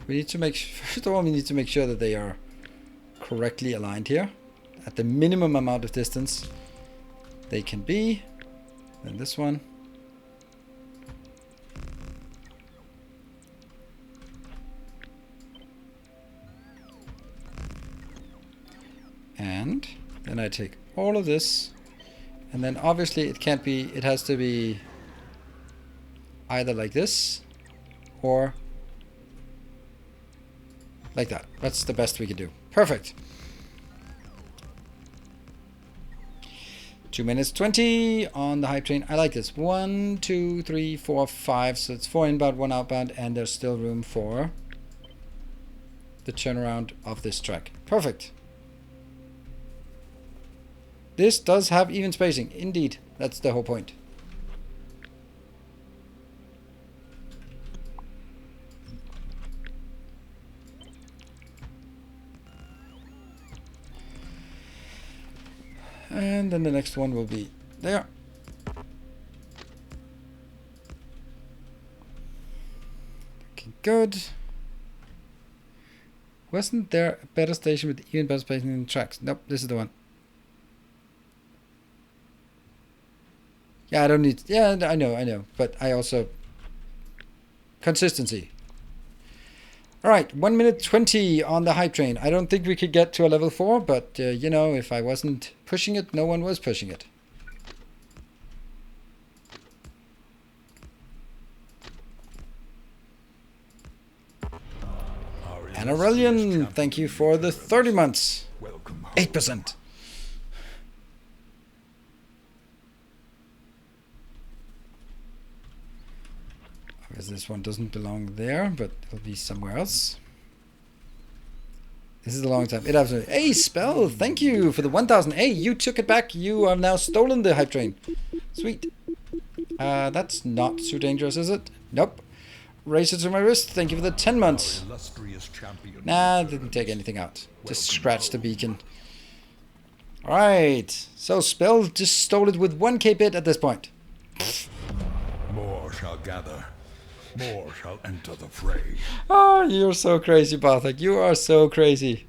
We need to first of all, we need to make sure that they are correctly aligned here at the minimum amount of distance they can be. Then this one. And then I take all of this. And then obviously it has to be either like this or like that. That's the best we can do. Perfect. 2 minutes 20 on the hype train. I like this. 1, 2, 3, 4, 5. So it's 4 inbound, 1 outbound, and there's still room for the turnaround of this track. Perfect. This does have even spacing. Indeed. That's the whole point. And then the next one will be there. Okay, good. Wasn't there a better station with even better spacing than the tracks? Nope, this is the one. Yeah, I don't need... Yeah, I know. But I also... Consistency. Alright, 1 minute 20 on the hype train. I don't think we could get to a level 4, but, you know, if I wasn't pushing it, no one was pushing it. And Aurelian, thank you for the 30 months. 8%. This one doesn't belong there, but it'll be somewhere else. This is a long time. It absolutely. Hey, Spell, thank you for the 1,000. Hey, you took it back. You have now stolen the hype train. Sweet. That's not too dangerous, is it? Nope. Race it to my wrist. Thank you for the 10 months. Nah, didn't take anything out. Just scratched the beacon. Alright. So, Spell just stole it with 1k bit at this point. More shall gather. More shall enter the fray. Oh, you're so crazy, Barthak. You are so crazy.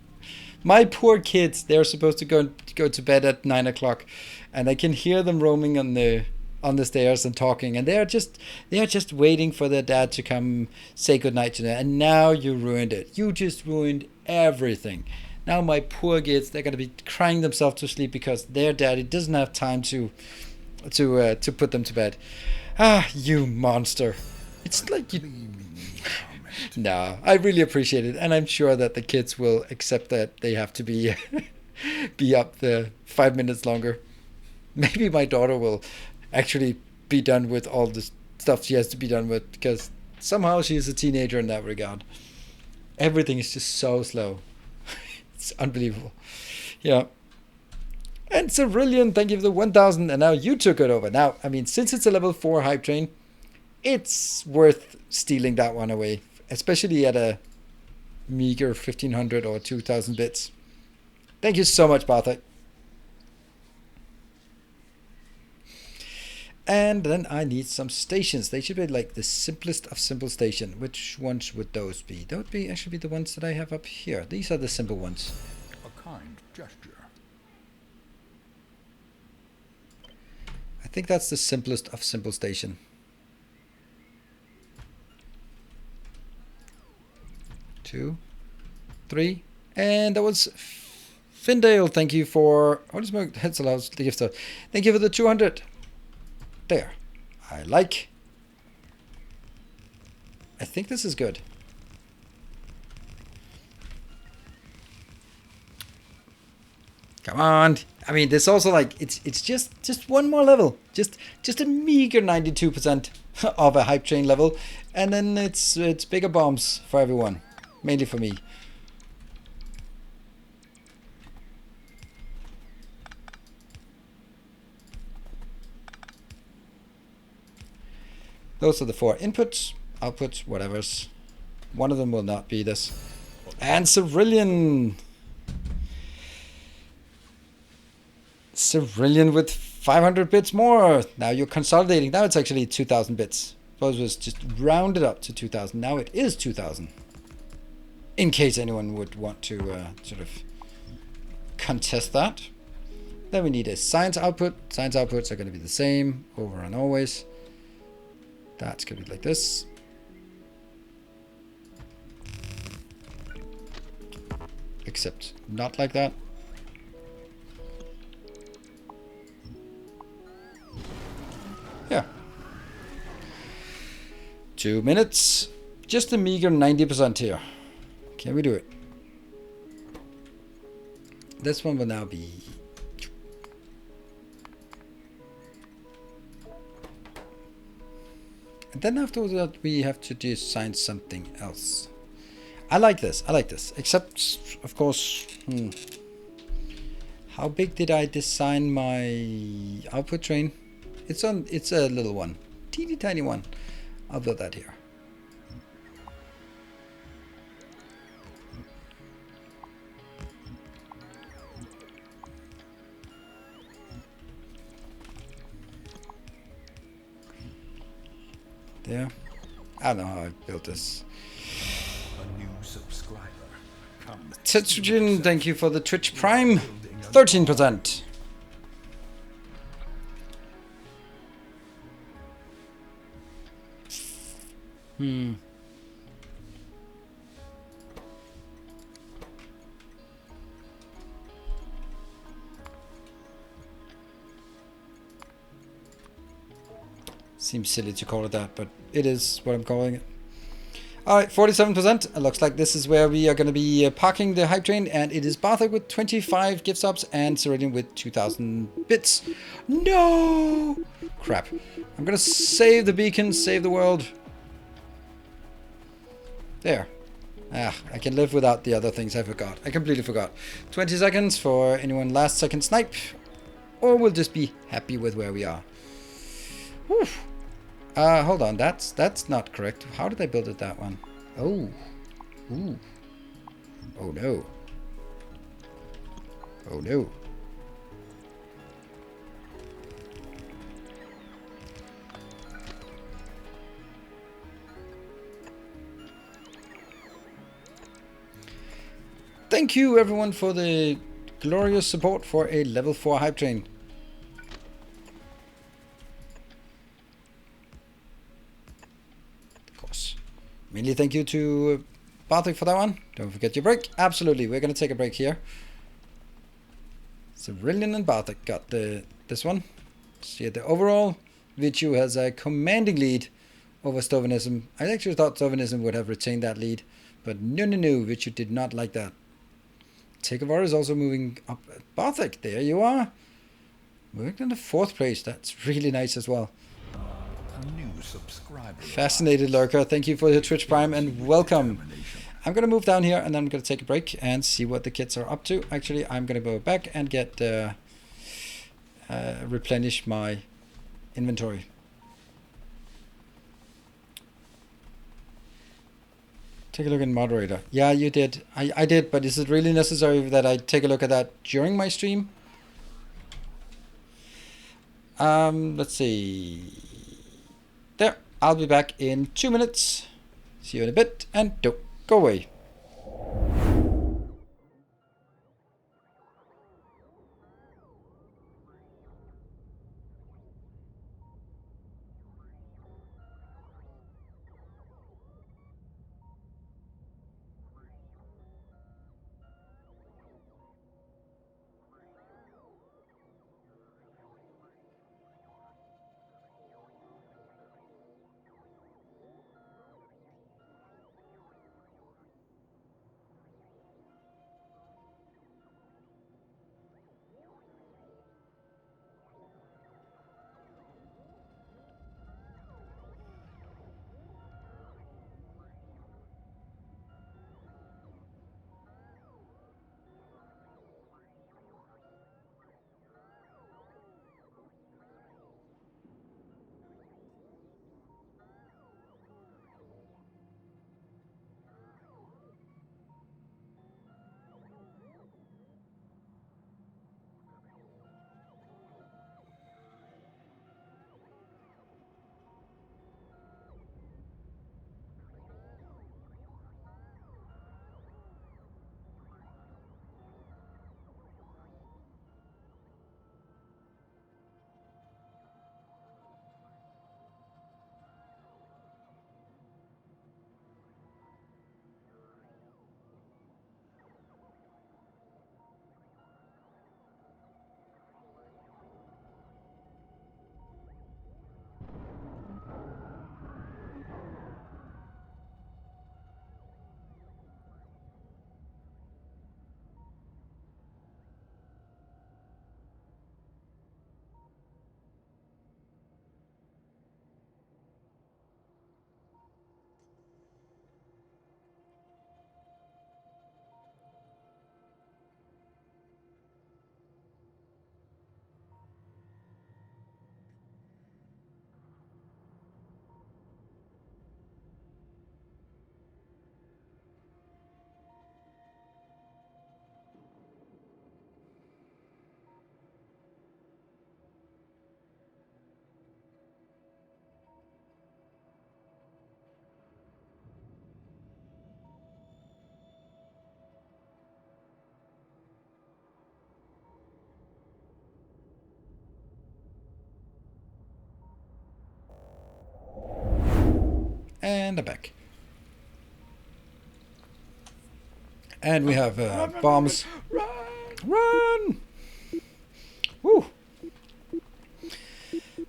My poor kids, they're supposed to go to bed at 9 o'clock, and I can hear them roaming on the stairs and talking, and they are just waiting for their dad to come say goodnight to them. And now you ruined it. You just ruined everything. Now my poor kids, they're gonna be crying themselves to sleep because their daddy doesn't have time to put them to bed. Ah, you monster. It's like you... No, I really appreciate it, and I'm sure that the kids will accept that they have to be up the 5 minutes longer. Maybe my daughter will actually be done with all the stuff she has to be done with, because somehow she's a teenager in that regard. Everything is just so slow. It's unbelievable. Yeah. And Cerulean, thank you for the 1,000, and now you took it over. Now, I mean, since it's a level 4 hype train, it's worth stealing that one away, especially at a meager 1,500 or 2,000 bits. Thank you so much, Barthak. And then I need some stations. They should be like the simplest of simple station. Which ones would those be? That would be actually be the ones that I have up here. These are the simple ones. A kind gesture. I think that's the simplest of simple station. 2, 3, and that was Findale. Thank you for... What is my heads allowed the gift stuff? Thank you for the 200. There. I like. I think this is good. Come on. I mean, this also like it's just one more level. Just a meager 92% of a hype train level, and then it's bigger bombs for everyone. Mainly for me. Those are the 4 inputs, outputs, whatever's. One of them will not be this. And Cerulean. Cerulean with 500 bits more. Now you're consolidating. Now it's actually 2,000 bits. Suppose it was just rounded up to 2,000. Now it is 2,000. In case anyone would want to sort of contest that. Then we need a science output. Science outputs are going to be the same over and always. That's going to be like this. Except not like that. Yeah. 2 minutes. Just a meager 90% here. Can we do it? This one will now be... And then after that we have to design something else. I like this. I like this. Except, of course... How big did I design my output train? It's a little one. Teeny tiny one. I'll build that here. There. I don't know how I built this. A new subscriber. Come. Tetrogen, thank you for the Twitch Prime. 13%. Seems silly to call it that, but it is what I'm calling it. Alright, 47%. It looks like this is where we are going to be parking the hype train, and it is Bartek with 25 gift subs and Ceridian with 2,000 bits. No! Crap. I'm going to save the beacon, save the world. There. Ah, I can live without the other things I forgot. I completely forgot. 20 seconds for anyone last second snipe, or we'll just be happy with where we are. Whew. Hold on, that's not correct. How did I build it that one? Oh. Ooh. Oh no. Oh no. Thank you everyone for the glorious support for a level 4 hype train. Mainly thank you to Bartek for that one. Don't forget your break. Absolutely, we're going to take a break here. Ceridian and Bartek got this one. See, the overall, Vichu has a commanding lead over Stovenism. I actually thought Stovenism would have retained that lead, but no, Vichu did not like that. Takeover is also moving up. Bartek, there you are. Moving in the 4th place. That's really nice as well. New subscriber. Fascinated Lurker, thank you for the Twitch Prime and welcome. I'm going to move down here and then I'm going to take a break and see what the kids are up to. Actually, I'm going to go back and get replenish my inventory. Take a look at moderator. Yeah, you did. I did, but is it really necessary that I take a look at that during my stream? Let's see. There, I'll be back in 2 minutes. See you in a bit, and don't go away. And I'm back. And we have bombs. Run! Woo!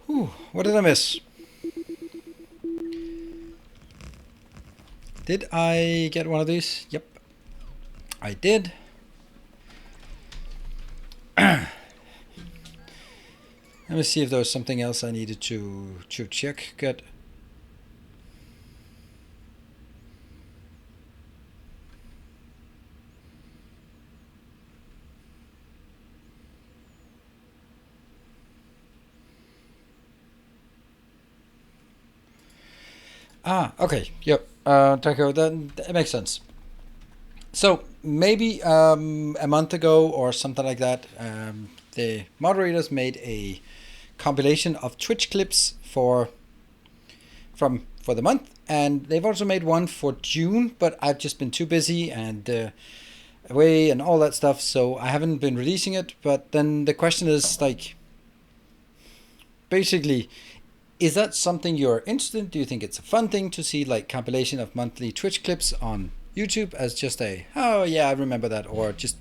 Whew. What did I miss? Did I get one of these? Yep. I did. Let me see if there was something else I needed to check. Good. Okay. Yep. Taco, that makes sense. So maybe a month ago or something like that, the moderators made a compilation of Twitch clips for the month, and they've also made one for June, but I've just been too busy and away and all that stuff, so I haven't been releasing it. But then the question is, like, basically, is that something you're interested in? Do you think it's a fun thing to see, like, compilation of monthly Twitch clips on YouTube as just a, oh yeah, I remember that, or just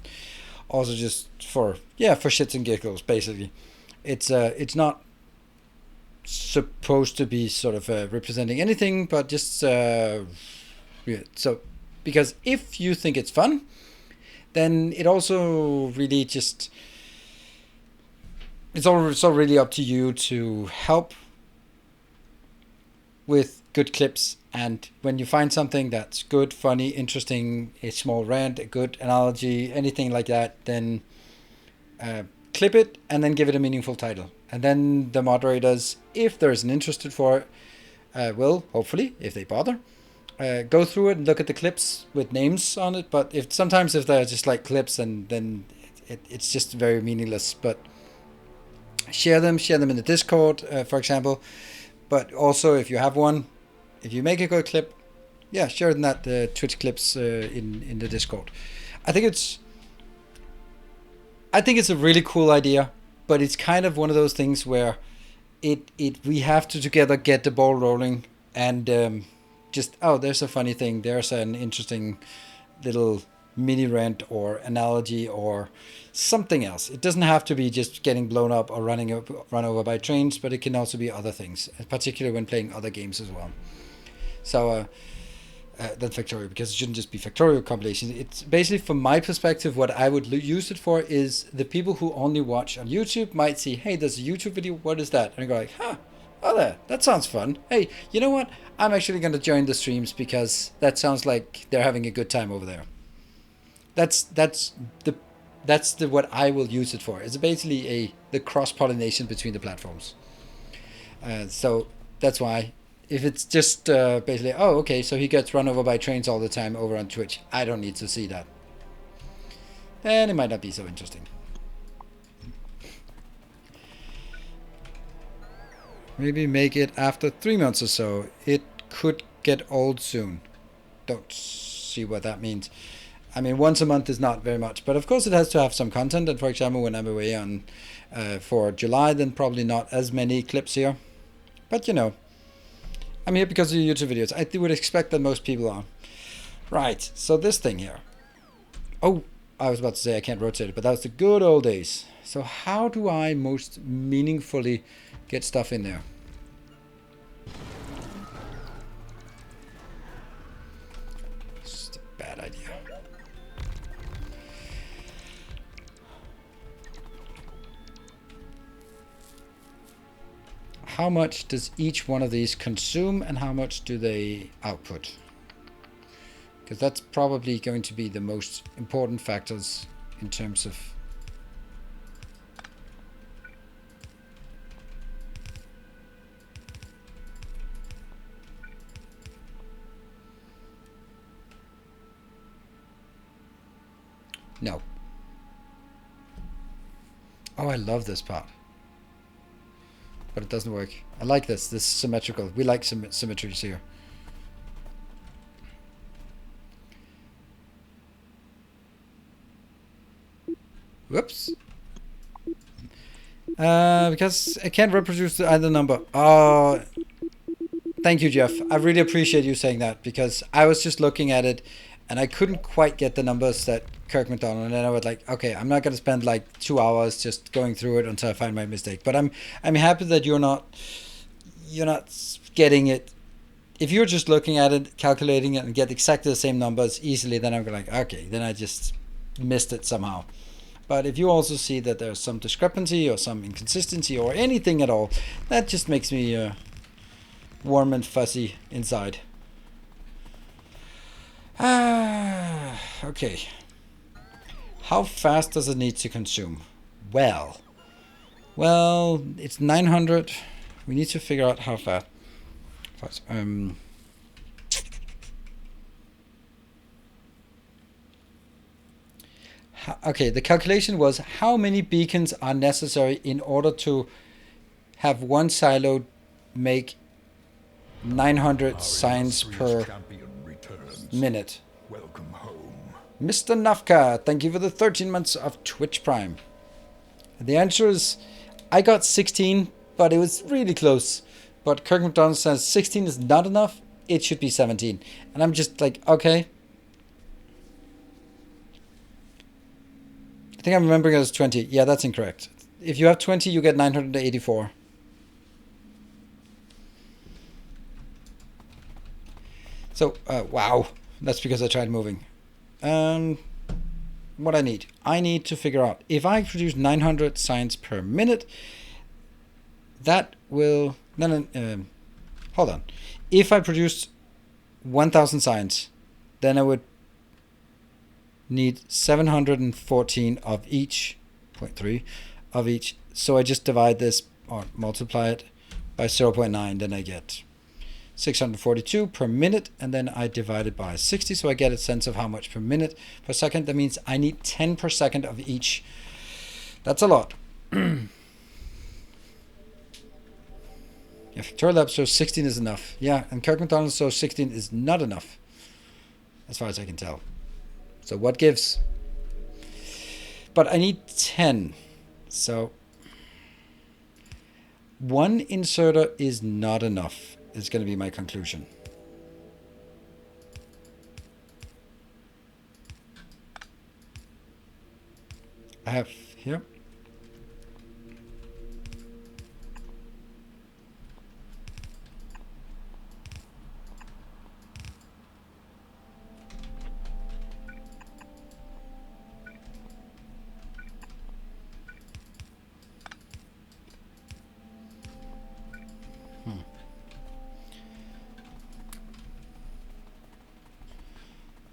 also just for shits and giggles, basically. It's not supposed to be sort of representing anything, but just so because if you think it's fun, then it also really just it's all really up to you to help with good clips. And when you find something that's good, funny, interesting, a small rant, a good analogy, anything like that, then clip it and then give it a meaningful title. And then the moderators, if there's an interest for it, will, hopefully, if they bother, go through it and look at the clips with names on it. But if they're just like clips, and then it's just very meaningless. But share them in the Discord, for example. But also, if you have one, if you make a good clip, yeah, share it in that Twitch clips in the Discord. I think it's a really cool idea, but it's kind of one of those things where we have to together get the ball rolling, and just, oh, there's a funny thing, there's an interesting little mini rant or analogy or something else. It doesn't have to be just getting blown up or run over by trains, but it can also be other things, particularly when playing other games as well. So than Factorio, because it shouldn't just be Factorio compilations. It's basically, from my perspective, what I would use it for is the people who only watch on YouTube might see, hey, there's a YouTube video, what is that? And I go like, oh, that sounds fun. Hey, you know what? I'm actually going to join the streams because that sounds like they're having a good time over there. That's what I will use it for. It's basically the cross-pollination between the platforms. So that's why. If it's just basically, oh, okay, so he gets run over by trains all the time over on Twitch, I don't need to see that. Then it might not be so interesting. Maybe make it after 3 months or so. It could get old soon. Don't see what that means. I mean, once a month is not very much, but of course it has to have some content. And for example, when I'm away on for July, then probably not as many clips here. But you know, I'm here because of YouTube videos. I would expect that most people are. Right, so this thing here. Oh, I was about to say I can't rotate it, but that was the good old days. So how do I most meaningfully get stuff in there? It's a bad idea. How much does each one of these consume and how much do they output? Because that's probably going to be the most important factors in terms of no. Oh, I love this part. But it doesn't work. I like this. This is symmetrical. We like symmetries here. Whoops. Because I can't reproduce either number. Thank you, Jeff. I really appreciate you saying that, because I was just looking at it and I couldn't quite get the numbers that Kirk McDonald, and then I was like, okay, I'm not going to spend like 2 hours just going through it until I find my mistake. But I'm happy that you're not getting it. If you're just looking at it, calculating it, and get exactly the same numbers easily, then I'm like, okay, then I just missed it somehow. But if you also see that there's some discrepancy or some inconsistency or anything at all, that just makes me warm and fuzzy inside. Okay. How fast does it need to consume? Well, it's 900. We need to figure out how fast. Okay, the calculation was how many beacons are necessary in order to have one silo make 900 signs per minute. Welcome home. Mr. Nafka, thank you for the 13 months of Twitch Prime. The answer is, I got 16, but it was really close. But Kirk McDonald says 16 is not enough, it should be 17. And I'm just like, okay. I think I'm remembering it as 20. Yeah, that's incorrect. If you have 20, you get 984. So, wow. That's because I tried moving. What I need to figure out, if I produce 900 signs per minute, that will... hold on. If I produced 1,000 signs, then I would need 714 of each, 0.3 of each. So I just divide this or multiply it by 0.9, then I get 642 per minute, and then I divide it by 60, so I get a sense of how much per minute per second. That means I need 10 per second of each. That's a lot. Yeah, Factorio Lab shows 16 is enough. Yeah, and Kirk McDonald shows 16 is not enough, as far as I can tell. So what gives? But I need 10. So one inserter is not enough, is going to be my conclusion. I have here.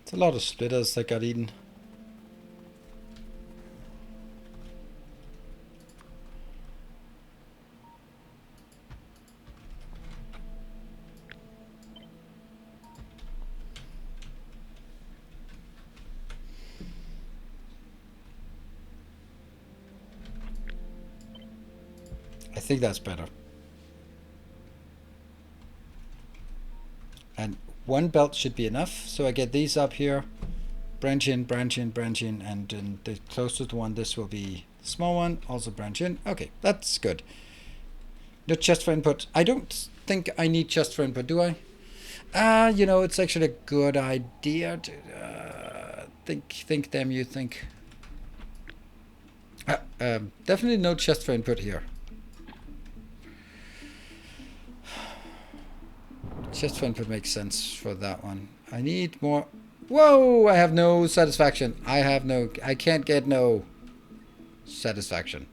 It's a lot of splitters that got eaten. I think that's better. And one belt should be enough, so I get these up here, branch in, branch in, branch in, and then the closest one, this will be the small one, also branch in. Okay, that's good. No chest for input. I don't think I need chest for input, do I? You know, it's actually a good idea to think them, you think. Definitely no chest for input here. Chest for input makes sense for that one. I need more. Whoa! I have no satisfaction. I can't get no satisfaction.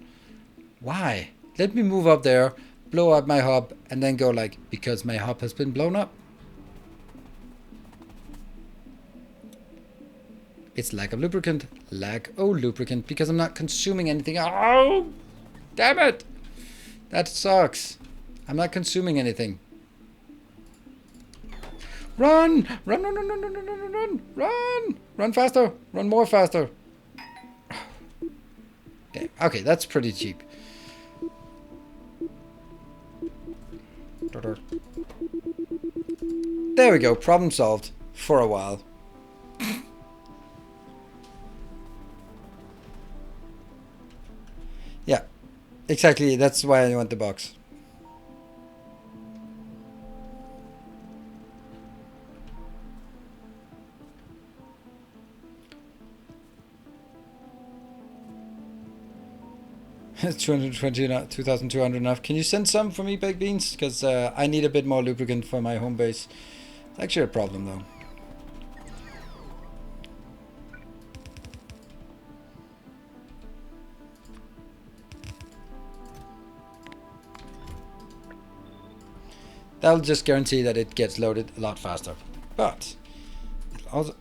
Why? Let me move up there, blow up my hub, and then go like, because my hub has been blown up. It's lack of lubricant. Lack of lubricant, because I'm not consuming anything. Oh! Damn it! That sucks. I'm not consuming anything. Run! Run, run, run, run, run, run, run, run, run! Run faster! Run more faster! Damn. Okay, that's pretty cheap. There we go, problem solved. For a while. Yeah, exactly, that's why I want the box. 220, 2,200 enough. Can you send some for me, baked beans? Because I need a bit more lubricant for my home base. It's actually a problem though. That'll just guarantee that it gets loaded a lot faster. But it'll also...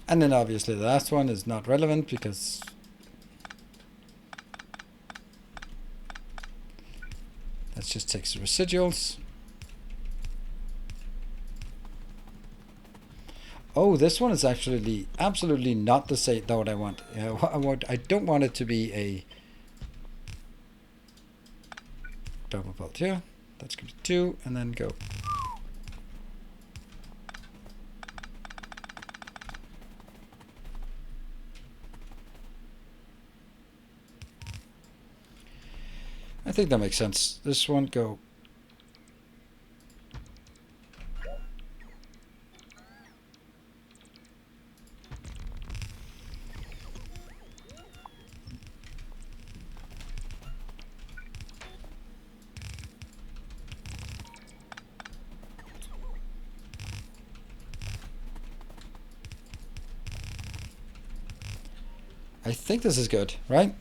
And then obviously the last one is not relevant because that just takes the residuals. Oh, this one is actually absolutely not the same that what I want. I don't want it to be a double bolt here. That's going to be 2 and then go. I think that makes sense. This one go. I think this is good, right?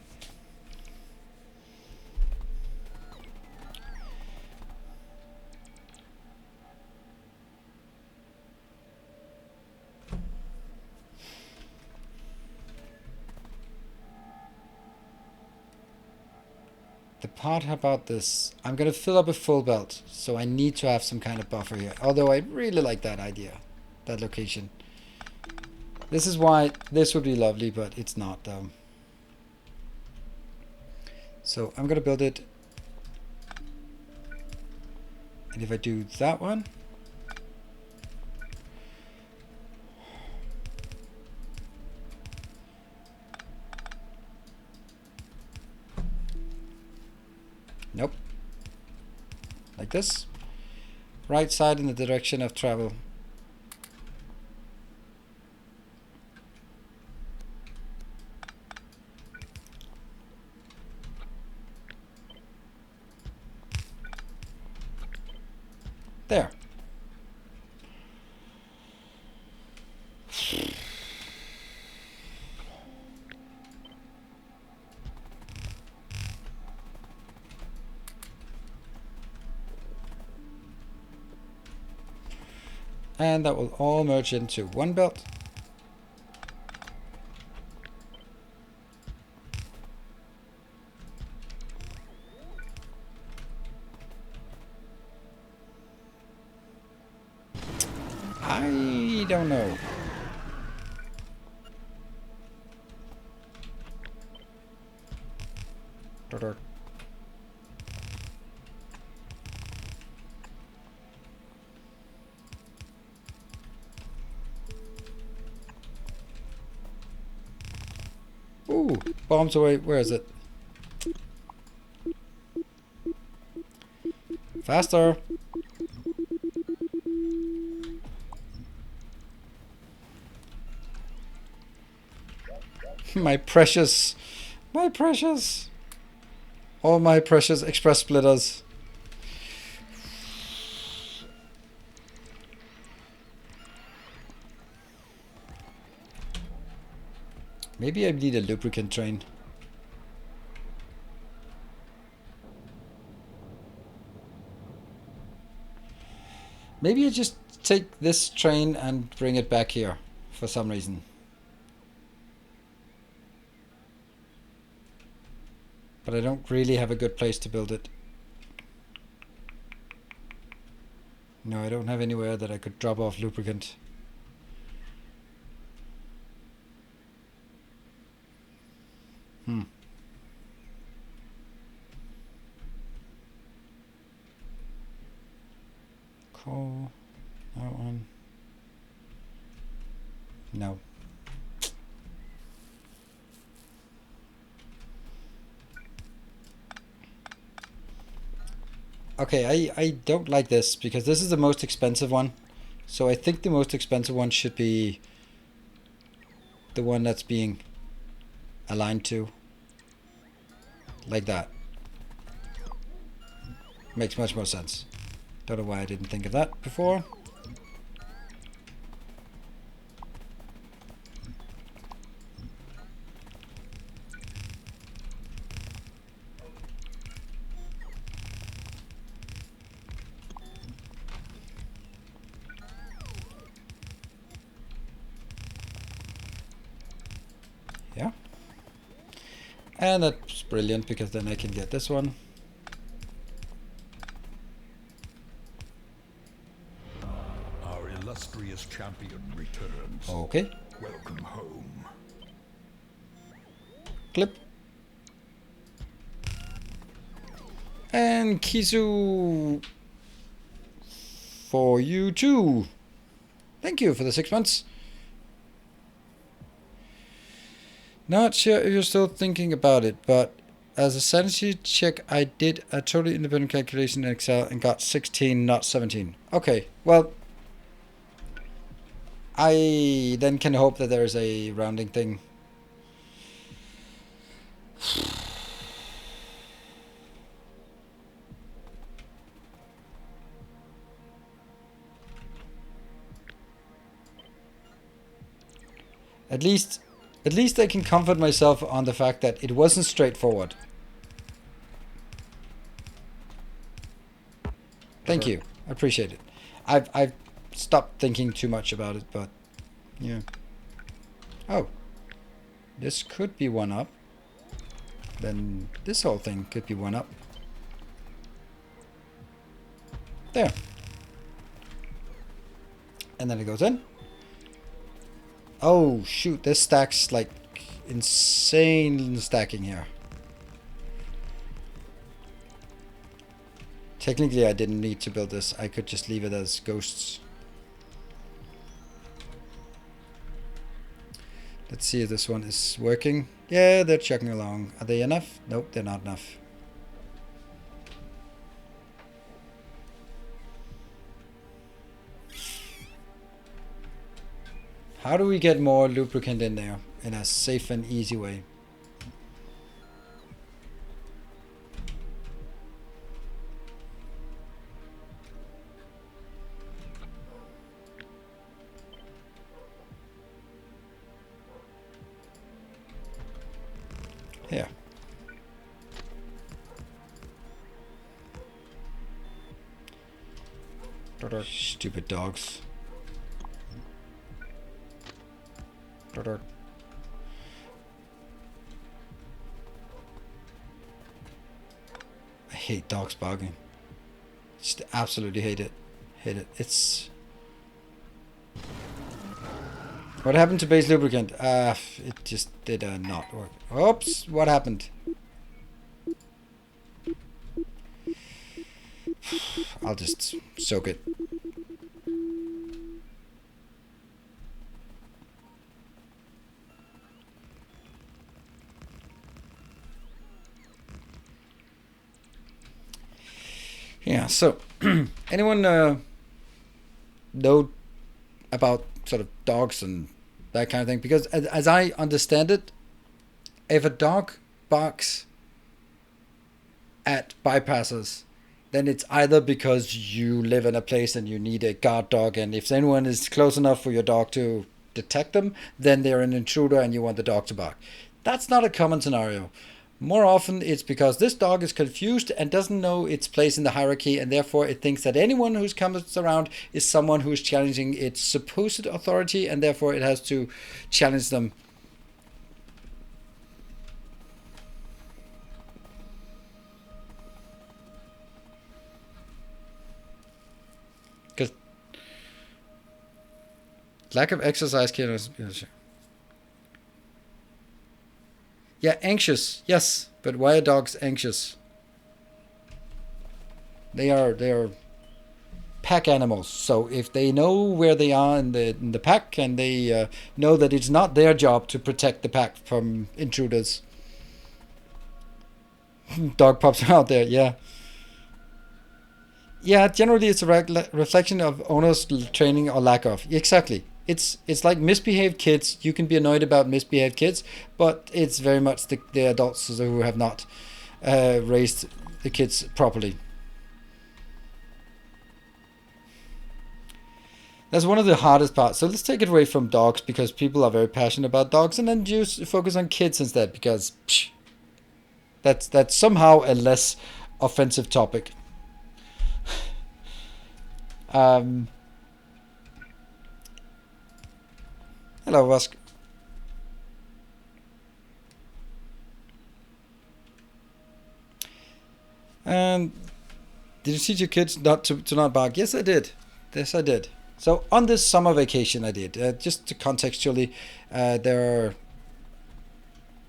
The part about this, I'm going to fill up a full belt, so I need to have some kind of buffer here. Although I really like that idea, that location. This is why this would be lovely, but it's not though. So I'm going to build it. And if I do that one, nope. Like this. Right side in the direction of travel. There. And that will all merge into one belt. I don't know. Ooh, bombs away. Where is it? Faster. My precious, all my precious express splitters. Maybe I need a lubricant train. Maybe I just take this train and bring it back here for some reason. But I don't really have a good place to build it. No, I don't have anywhere that I could drop off lubricant. Coal. That one. No. Okay, I don't like this because this is the most expensive one. So I think the most expensive one should be the one that's being aligned to. Like that. Makes much more sense. Don't know why I didn't think of that before. Yeah. And that's brilliant because then I can get this one. Our illustrious champion returns. Okay. Welcome home. Clip. And Kizu for you too. Thank you for the 6 months. Not sure if you're still thinking about it, but as a sanity check, I did a totally independent calculation in Excel and got 16, not 17. Okay, well, I then can hope that there's a rounding thing. At least I can comfort myself on the fact that it wasn't straightforward. Thank you. I appreciate it. I've stopped thinking too much about it, but yeah. Oh. This could be one up. Then this whole thing could be one up. There. And then it goes in. Oh shoot, this stacks like insane stacking here. Technically I didn't need to build this, I could just leave it as ghosts. Let's see if this one is working. Yeah, they're chugging along. Are they enough? Nope, they're not enough. How do we get more lubricant in there in a safe and easy way? Here. Stupid dogs. I hate dogs barking. Just absolutely hate it. Hate it. It's... What happened to base lubricant? It just did not work. Oops, what happened? I'll just soak it. Yeah, so anyone know about sort of dogs and that kind of thing? Because as I understand it, if a dog barks at bypassers, then it's either because you live in a place and you need a guard dog, and if anyone is close enough for your dog to detect them, then they're an intruder and you want the dog to bark. That's not a common scenario. More often it's because this dog is confused and doesn't know its place in the hierarchy, and therefore it thinks that anyone who comes around is someone who is challenging its supposed authority, and therefore it has to challenge them. Lack of exercise can. Yeah, anxious. Yes, but why are dogs anxious? They are pack animals. So if they know where they are in the pack, and they know that it's not their job to protect the pack from intruders. Dog pops out there. Yeah. Yeah, generally it's a reflection of owners' training or lack of. Exactly. It's like misbehaved kids. You can be annoyed about misbehaved kids, but it's very much the adults who have not raised the kids properly. That's one of the hardest parts. So let's take it away from dogs, because people are very passionate about dogs, and then just focus on kids instead, because that's somehow a less offensive topic. Hello, Vask. And did you teach your kids not to not bark? Yes, I did. Yes, I did. So on this summer vacation, I did. Just to contextually, there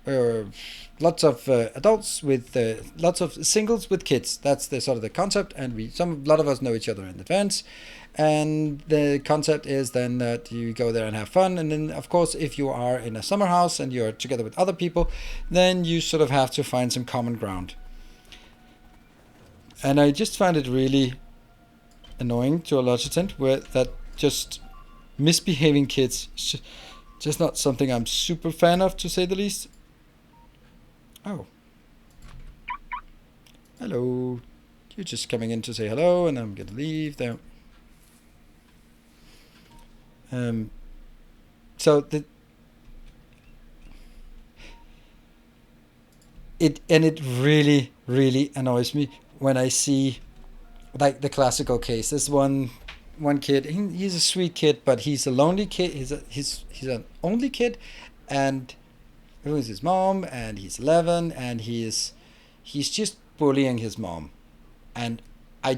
are lots of adults with lots of singles with kids. That's the sort of the concept, and a lot of us know each other in advance. And the concept is then that you go there and have fun, and then of course if you are in a summer house and you're together with other people, then you sort of have to find some common ground. And I just find it really annoying to a large extent, where that just misbehaving kids is just not something I'm super fan of, to say the least. Oh. Hello. You're just coming in to say hello, and I'm gonna leave there. So it really, really annoys me when I see, like, the classical case. This one kid, he's a sweet kid, but he's a lonely kid. He's an only kid, and who is his mom, and he's 11, and he's just bullying his mom, and I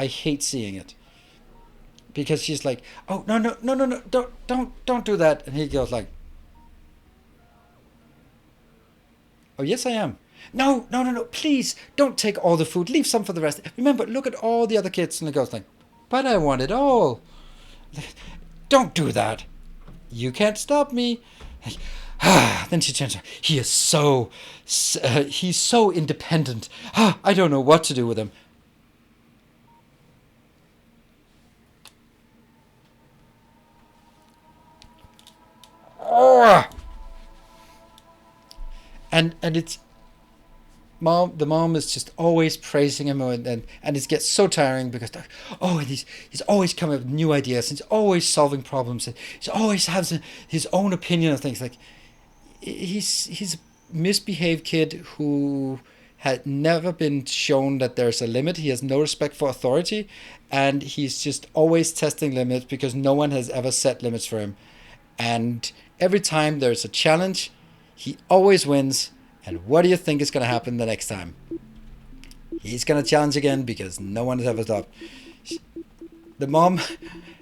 hate seeing it, because she's like, oh, no, don't do that, and he goes like, oh yes I am. No, please don't take all the food, leave some for the rest, remember, look at all the other kids. And he goes like, but I want it all. Don't do that, you can't stop me. Then she turns around. He's so independent. I don't know what to do with him. And it's the mom is just always praising him, and it gets so tiring, because he's always coming up with new ideas, and he's always solving problems, and he always has his own opinion of things. Like, he's a misbehaved kid who had never been shown that there's a limit. He has no respect for authority, and he's just always testing limits, because no one has ever set limits for him. And every time there's a challenge, he always wins. And what do you think is going to happen the next time? He's going to challenge again, because no one has ever stopped. The mom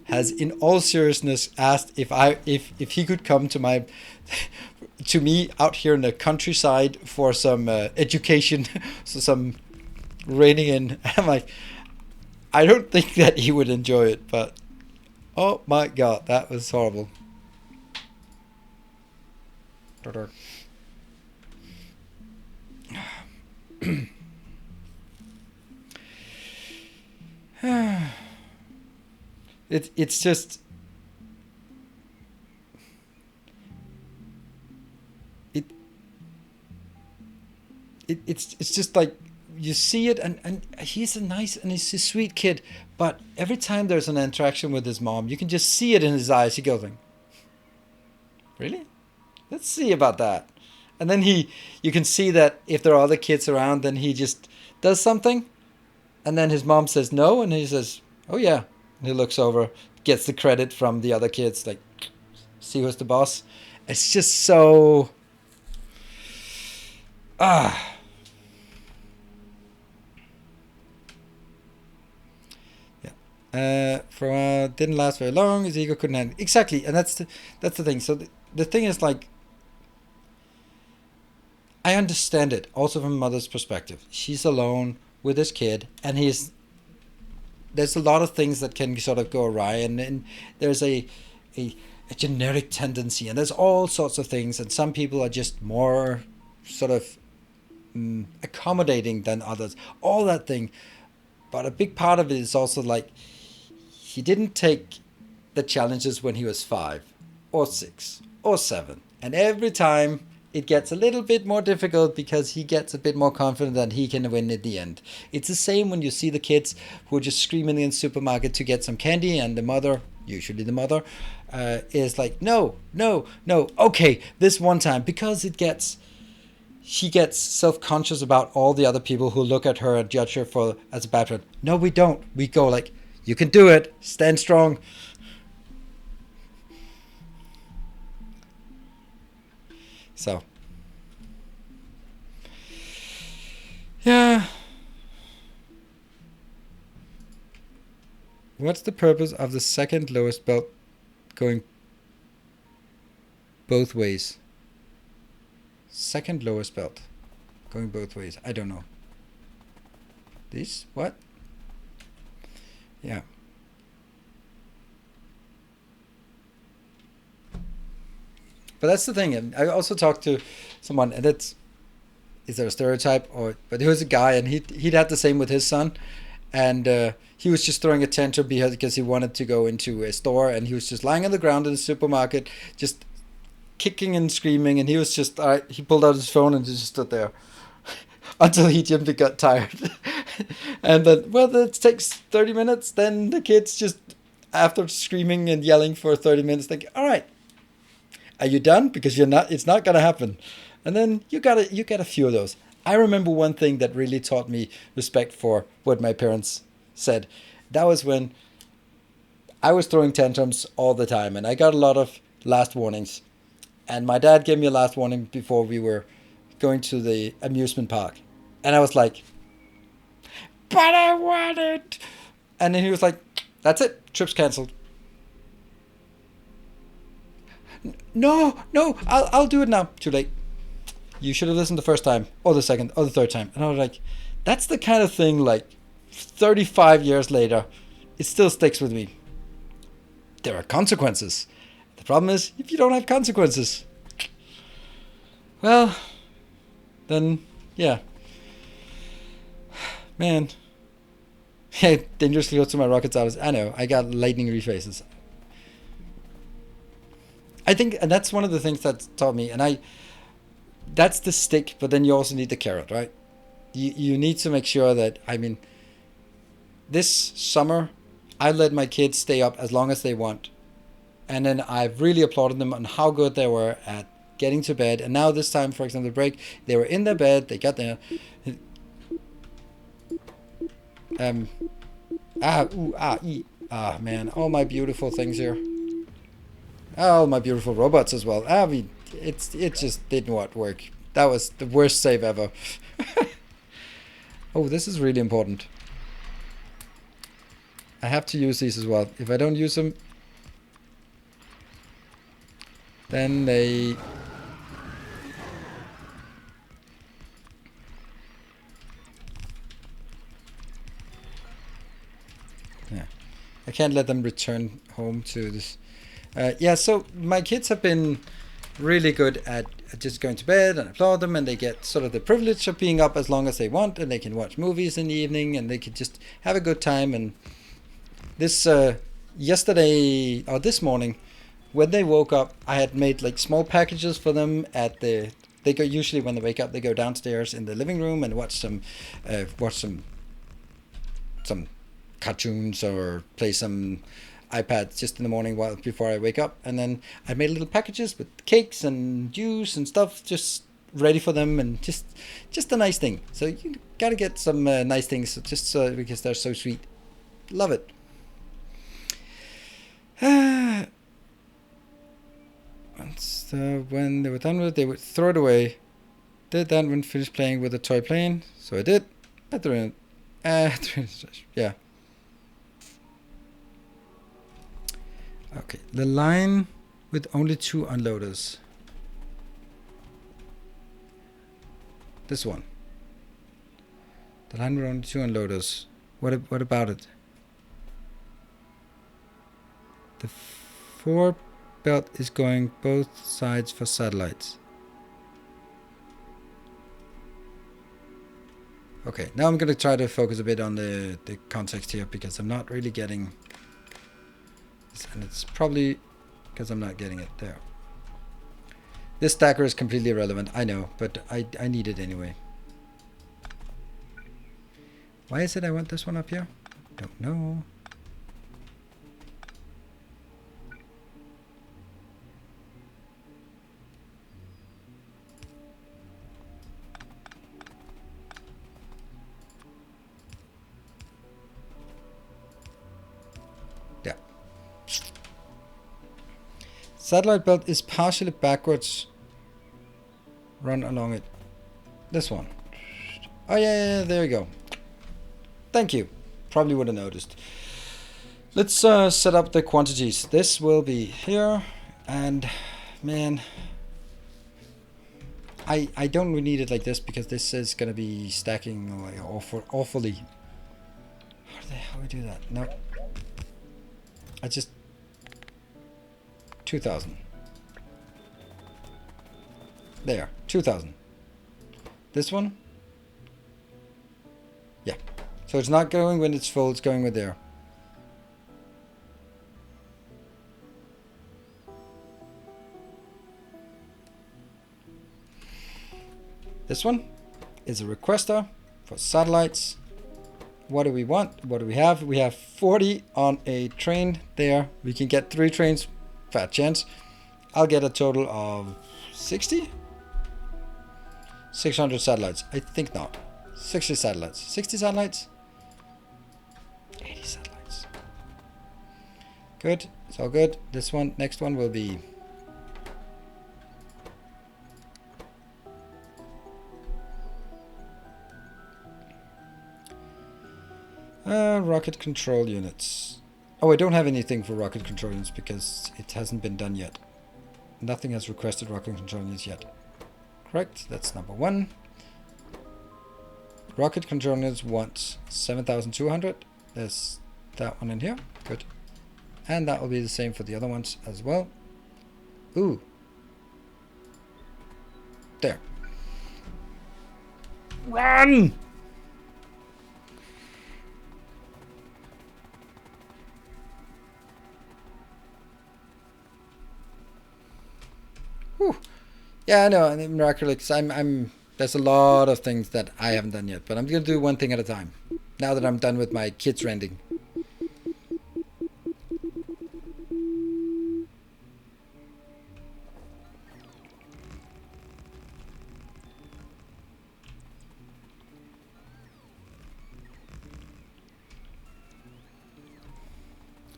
has, in all seriousness, asked if he could come to me out here in the countryside for some education, so some reining in. I'm like, I don't think that he would enjoy it, but oh my god, that was horrible. It's just it's just like, you see it, and he's a sweet kid, but every time there's an interaction with his mom, you can just see it in his eyes. He goes like, really? Let's see about that. And then you can see that if there are other kids around, then he just does something, and then his mom says no, and he says, oh yeah, and he looks over, gets the credit from the other kids, like, see who's the boss. It's just so yeah. For a while, didn't last very long. His ego couldn't handle it. Exactly, and that's the thing. So the thing is, like, I understand it also from mother's perspective. She's alone with this kid, and there's a lot of things that can sort of go awry, and there's a genetic tendency, and there's all sorts of things, and some people are just more sort of accommodating than others. All that thing, but a big part of it is also like he didn't take the challenges when he was 5 or 6 or 7, and every time it gets a little bit more difficult because he gets a bit more confident that he can win at the end. It's the same when you see the kids who are just screaming in the supermarket to get some candy, and the mother, usually the mother, is like, no, no, no, okay, this one time, because she gets self-conscious about all the other people who look at her and judge her as a bad friend. No, we don't. We go like, you can do it, stand strong. So, yeah. What's the purpose of the second lowest belt going both ways? Second lowest belt going both ways. I don't know. This? What? Yeah. But that's the thing. And I also talked to someone, and is there a stereotype? But there was a guy, and he'd had the same with his son, and he was just throwing a tantrum because he wanted to go into a store, and he was just lying on the ground in the supermarket, just kicking and screaming, and he was just, all right, he pulled out his phone and just stood there until he simply got tired. And then, well, it takes 30 minutes, then the kids just, after screaming and yelling for 30 minutes, think, all right, are you done? Because it's not going to happen. And then you get a few of those. I remember one thing that really taught me respect for what my parents said. That was when I was throwing tantrums all the time, and I got a lot of last warnings. And my dad gave me a last warning before we were going to the amusement park. And I was like, but I want it. And then he was like, that's it, trip's cancelled. No, I'll do it now. Too late. You should have listened the first time, or the second, or the third time. And I was like, that's the kind of thing, like, 35 years later, it still sticks with me. There are consequences. The problem is, if you don't have consequences, well, then, yeah. Man. Hey, dangerously close to my rocket stars. I know, I got lightning refaces. I think, and that's one of the things that taught me, and that's the stick, but then you also need the carrot, right? You need to make sure that, I mean, this summer, I let my kids stay up as long as they want. And then I've really applauded them on how good they were at getting to bed. And now this time, for example, the break, they were in their bed, they got there. Man, all my beautiful things here. Oh, my beautiful robots as well. I mean, it just didn't work. That was the worst save ever. Oh, this is really important. I have to use these as well. If I don't use them, then they... Yeah. I can't let them return home to this. Yeah, so my kids have been really good at just going to bed, and applaud them, and they get sort of the privilege of being up as long as they want, and they can watch movies in the evening, and they can just have a good time. And this yesterday, or this morning, when they woke up, I had made like small packages for them they go, usually when they wake up, they go downstairs in the living room and watch some cartoons or play some iPad just in the morning before I wake up. And then I made little packages with cakes and juice and stuff just ready for them, and just a nice thing. So you gotta get some nice things just because they're so sweet. Love it. When they were done with it, they would throw it away. Did that when finished playing with the toy plane. So I did. I threw it. Yeah. Okay, the line with only 2 unloaders. This one. The line with only 2 unloaders. What about it? The 4 belt is going both sides for satellites. Okay, now I'm going to try to focus a bit on the context here, because I'm not really getting this, and it's probably because I'm not getting it there. This stacker is completely irrelevant, I know, but I need it anyway. Why is it I want this one up here? Don't know. Yeah. Satellite belt is partially backwards. Run along it. This one. Oh yeah, there you go. Thank you. Probably would have noticed. Let's set up the quantities. This will be here, and man, I don't really need it like this, because this is gonna be stacking like awfully. How the hell we do that? No. I just 2,000. There, 2,000. This one? Yeah. So it's not going when it's full, it's going with there. This one is a requester for satellites. What do we want? What do we have? We have 40 on a train there. We can get 3 trains. Fat chance. I'll get a total of 60? 600 satellites. I think not. 60 satellites. 60 satellites? 80 satellites. Good. It's all good. This one, next one will be rocket control units. Oh, I don't have anything for rocket control units because it hasn't been done yet. Nothing has requested rocket control units yet. Correct, that's number 1. Rocket control units wants 7,200. There's that one in here. Good. And that will be the same for the other ones as well. Ooh. There. Run! Whew. Yeah, I know. Miraculous. There's a lot of things that I haven't done yet, but I'm gonna do one thing at a time. Now that I'm done with my kids renting.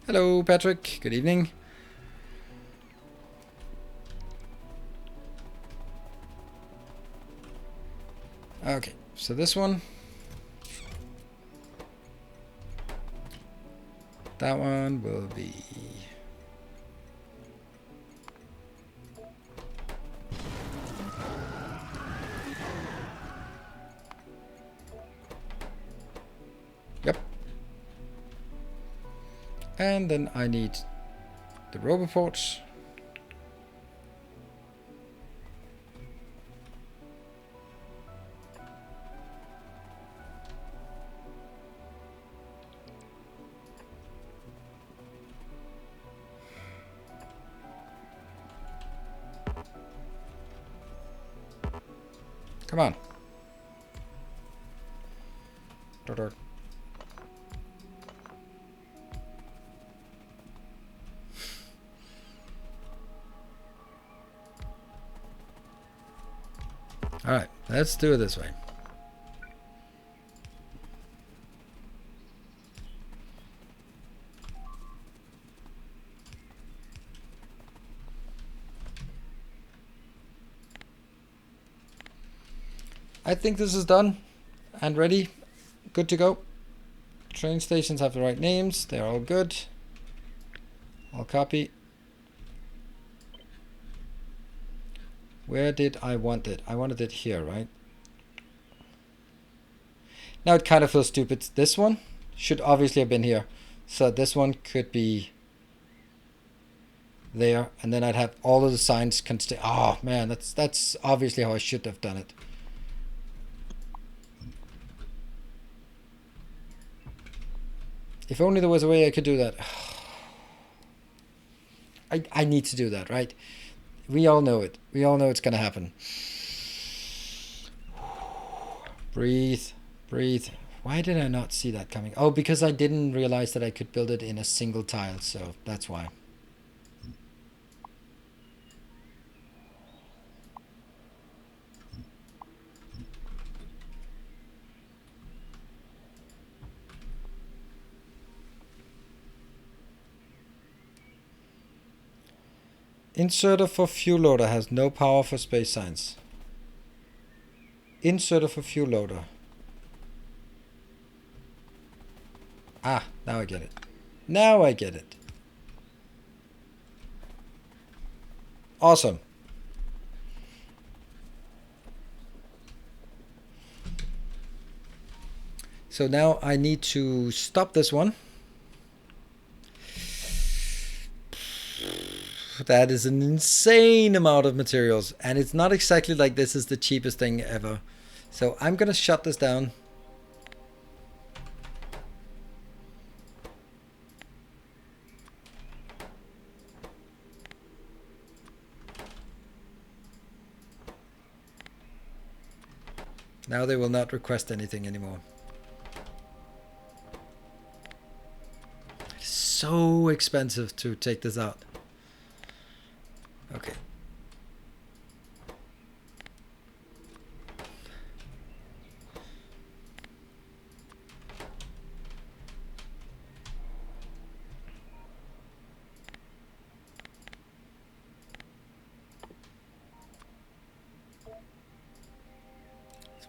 Hello, Patrick. Good evening. Okay, so this one. That one will be... Yep. And then I need the roboports. Come on. All right, let's do it this way. I think this is done and ready. Good to go. Train stations have the right names. They're all good. I'll copy. Where did I want it? I wanted it here, right? Now it kind of feels stupid. This one should obviously have been here. So this one could be there, and then I'd have all of the signs can stay. Oh man, that's obviously how I should have done it. If only there was a way I could do that. I need to do that, right? We all know it. We all know it's gonna happen. Breathe, breathe. Why did I not see that coming? Oh, because I didn't realize that I could build it in a single tile, so that's why. Inserter for fuel loader has no power for space signs. Inserter for fuel loader. Ah, now I get it. Now I get it. Awesome. So now I need to stop this one. That is an insane amount of materials, and it's not exactly like this is the cheapest thing ever. So I'm gonna shut this down. Now they will not request anything anymore. It's so expensive to take this out. Okay.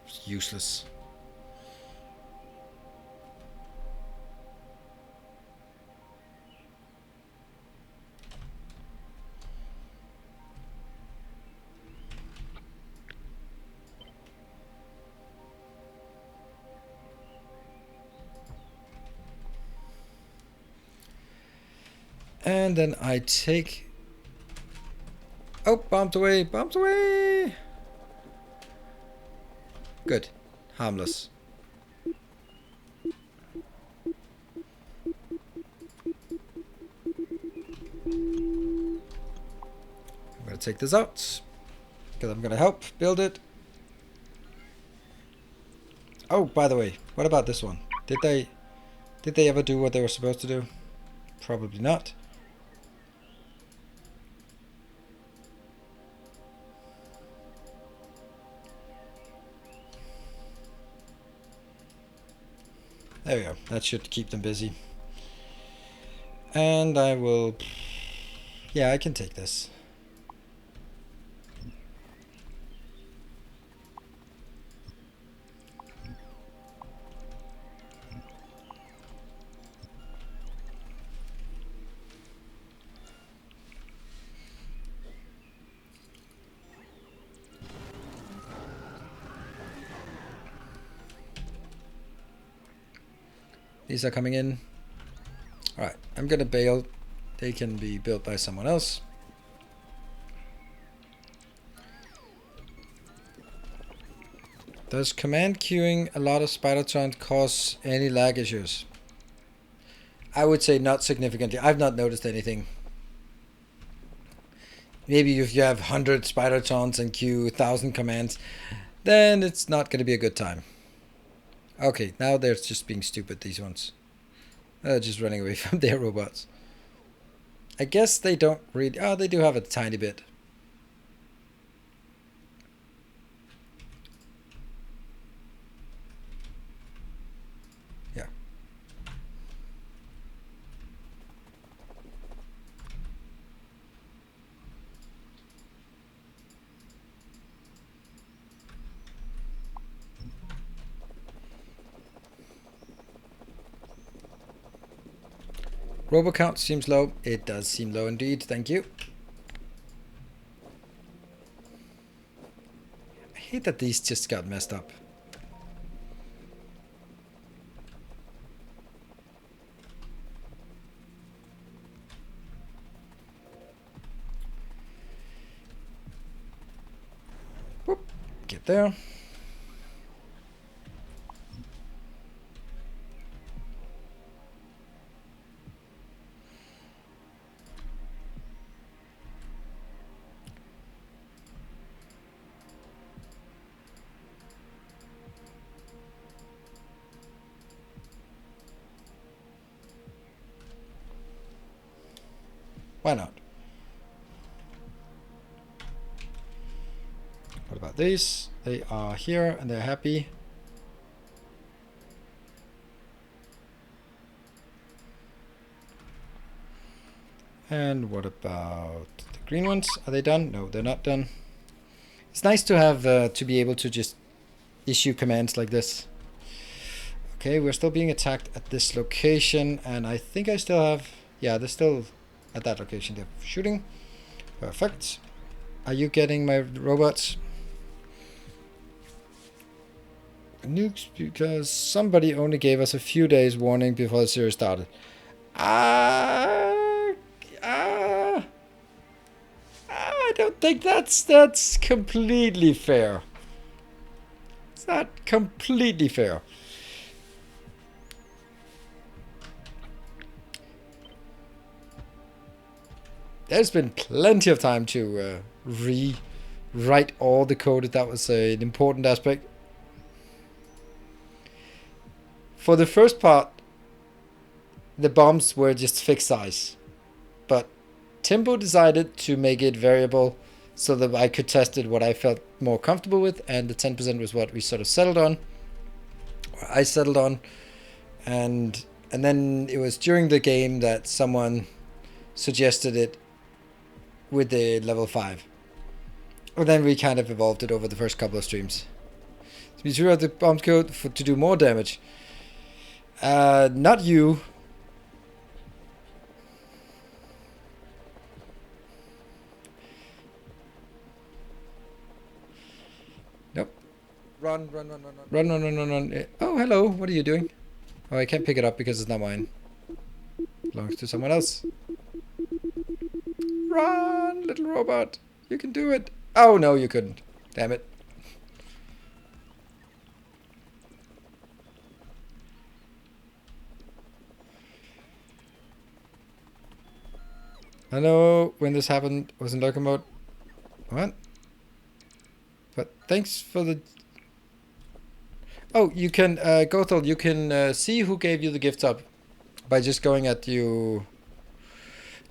It's useless. And then I take... Oh, bombed away, bombed away! Good. Harmless. I'm gonna take this out, because I'm gonna help build it. Oh, by the way, what about this one? Did they ever do what they were supposed to do? Probably not. There we go. That should keep them busy. And I will... Yeah, I can take this. These are coming in. Alright, I'm gonna bail. They can be built by someone else. Does command queuing a lot of Spider-Tron cause any lag issues? I would say not significantly. I've not noticed anything. Maybe if you have 100 Spider-Trons and queue 1,000 commands, then it's not going to be a good time. Okay, now they're just being stupid, these ones. Just running away from their robots. I guess they don't really... Oh, they do have a tiny bit. Yeah. Robo count seems low. It does seem low indeed. Thank you. I hate that these just got messed up. Whoop. Get there. Why not? What about these? They are here and they're happy. And what about the green ones? Are they done? No, they're not done. It's nice to have to be able to just issue commands like this. Okay, we're still being attacked at this location, and I think I still have... Yeah, they're still at that location. They're shooting. Perfect. Are you getting my robots? Nukes, because somebody only gave us a few days warning before the series started. I don't think that's completely fair. It's not completely fair. There's been plenty of time to rewrite all the code. That was an important aspect. For the first part, the bombs were just fixed size. But Timbo decided to make it variable so that I could test it what I felt more comfortable with, and the 10% was what we sort of settled on. Or I settled on. And then it was during the game that someone suggested it with the level 5. And then we kind of evolved it over the first couple of streams. So we threw out the bomb code to do more damage. Not you. Nope. Run. Oh, hello. What are you doing? Oh, I can't pick it up because it's not mine. It belongs to someone else. Run, little robot. You can do it. Oh, no, you couldn't. Damn it. I know when this happened, was in lurker mode. What? But thanks for the... Oh, you can, Gothel, you can see who gave you the gift sub by just going at you...